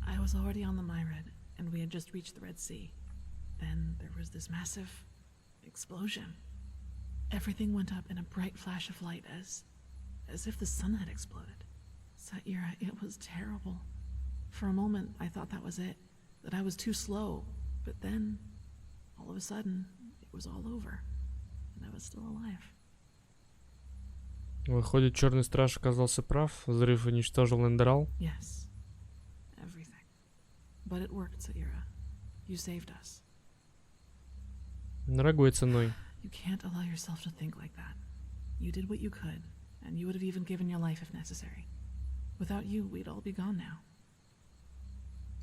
I was already on the Myrid, and we had just reached the Red Sea. Then there was this massive explosion. Everything went up in a bright flash of light as if the sun had exploded. Saira, it was terrible. For a moment, I thought that was it, that I was too slow. But then, all of a sudden, it was all over, and I was still alive. Выходит, Черный Страж оказался прав. Взрыв уничтожил Enderal. Yes. Everything. But it worked, Saira. You saved us. Дорогой ценой. You can't allow yourself to think like that. You did what you could, and you would have even given your life if necessary. Without you, we'd all be gone now.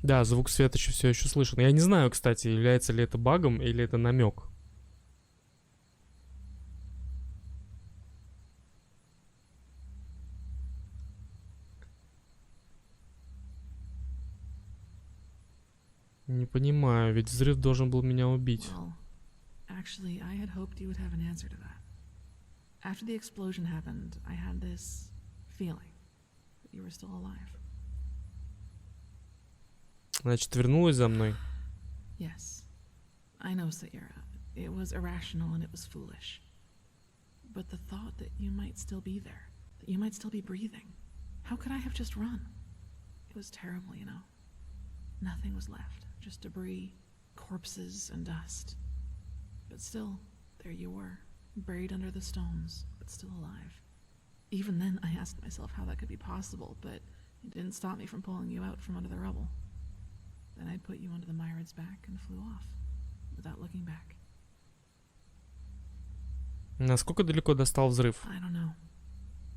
Да, звук Светоча все еще слышен. Я не знаю, кстати, является ли это багом или это намек. Не понимаю, ведь взрыв должен был меня убить. Well, actually, I had hoped you would have an answer to that. After the explosion happened, I had this feeling that you were still alive. Значит, вернулась за мной. Yes. I know, Saira. It was irrational and it was foolish. But the thought that you might still be there, that you might still be breathing, how could I have just run? It was terrible, you know. Nothing was left, just debris, corpses, and dust. But still, there you were, buried under the stones, but still alive. Even then, I asked myself how that could be possible, but it didn't stop me from pulling you out from under the rubble. Then I put you onto the Myrid's back and flew off, without looking back. Насколько далеко достал взрыв? I don't know.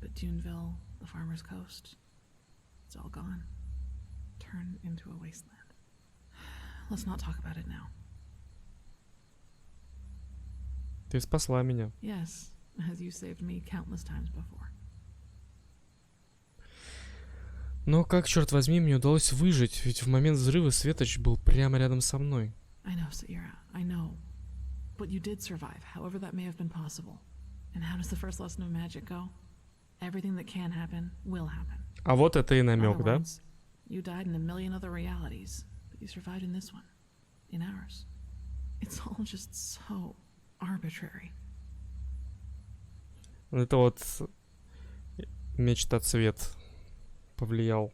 But Duneville, the farmer's coast, it's all gone. Turned into a wasteland. Let's not talk about it now. Ты спасла меня. Yes, as you saved me countless times before. Но как, черт возьми, мне удалось выжить? Ведь в момент взрыва Светоч был прямо рядом со мной. I know, Saira, I know. But you did survive, however that may have been possible. And how does the first lesson of magic go? Everything that can happen will happen. А вот это и намек, да? You died in a million other realities, but you survived in this one. In ours. It's all just so arbitrary. Это вот мечтоцвет повлиял.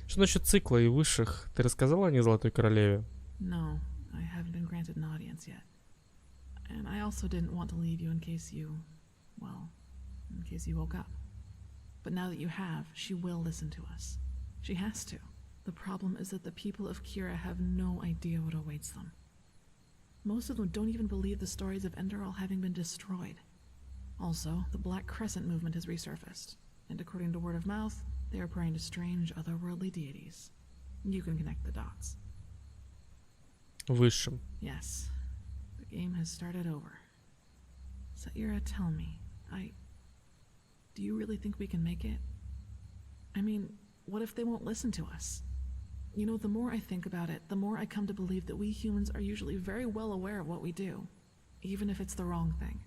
Что насчет цикла и высших? Ты рассказала о них Золотой Королеве? No, I haven't been granted an audience yet. And I also didn't want to leave you in case you woke up. But now that you have, she will listen to us. She has to. The problem is that the people of Kira have no idea what awaits them. Most of them don't even believe the stories of Enderal having been destroyed. Also, the Black Crescent movement has resurfaced, and according to word of mouth, they are praying to strange otherworldly deities. You can connect the dots. Высшим. Yes. The game has started over. Saira, tell me, do you really think we can make it? I mean, what if they won't listen to us? You know, the more I think about it, the more I come to believe that we humans are usually very well aware of what we do, even if it's the wrong thing.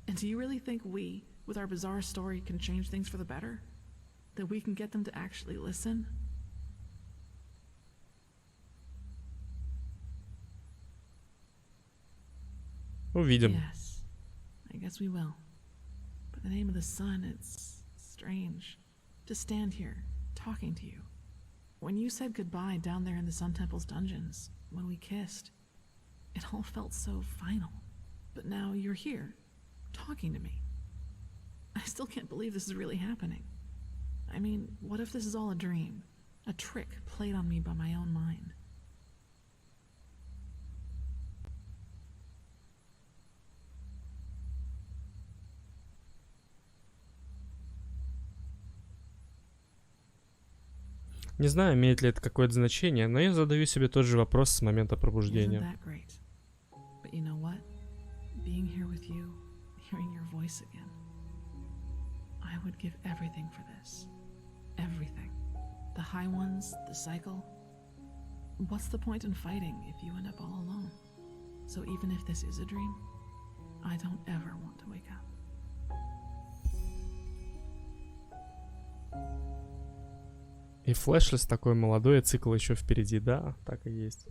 And do you really think we, with our bizarre story, can change things for the better? That we can get them to actually listen? Увидим. Yes, I guess we will. But the name of the sun, it's strange. To stand here, talking to you. When you said goodbye down there in the Sun Temple's dungeons, when we kissed, it all felt so final. But now you're here, talking to me. I still can't believe this is really happening. I mean, what if this is all a dream? A trick played on me by my own mind? Не знаю, имеет ли это какое-то значение, но я задаю себе тот же вопрос с момента пробуждения. Isn't that great? But you know what? Being here with you, hearing your voice again, I would give everything for this. Everything. The high ones, the cycle. What's the point in fighting if you end up all alone? So even if this is a dream, I don't ever want to wake up. И флешлес такой молодой, цикл еще впереди, да, так и есть.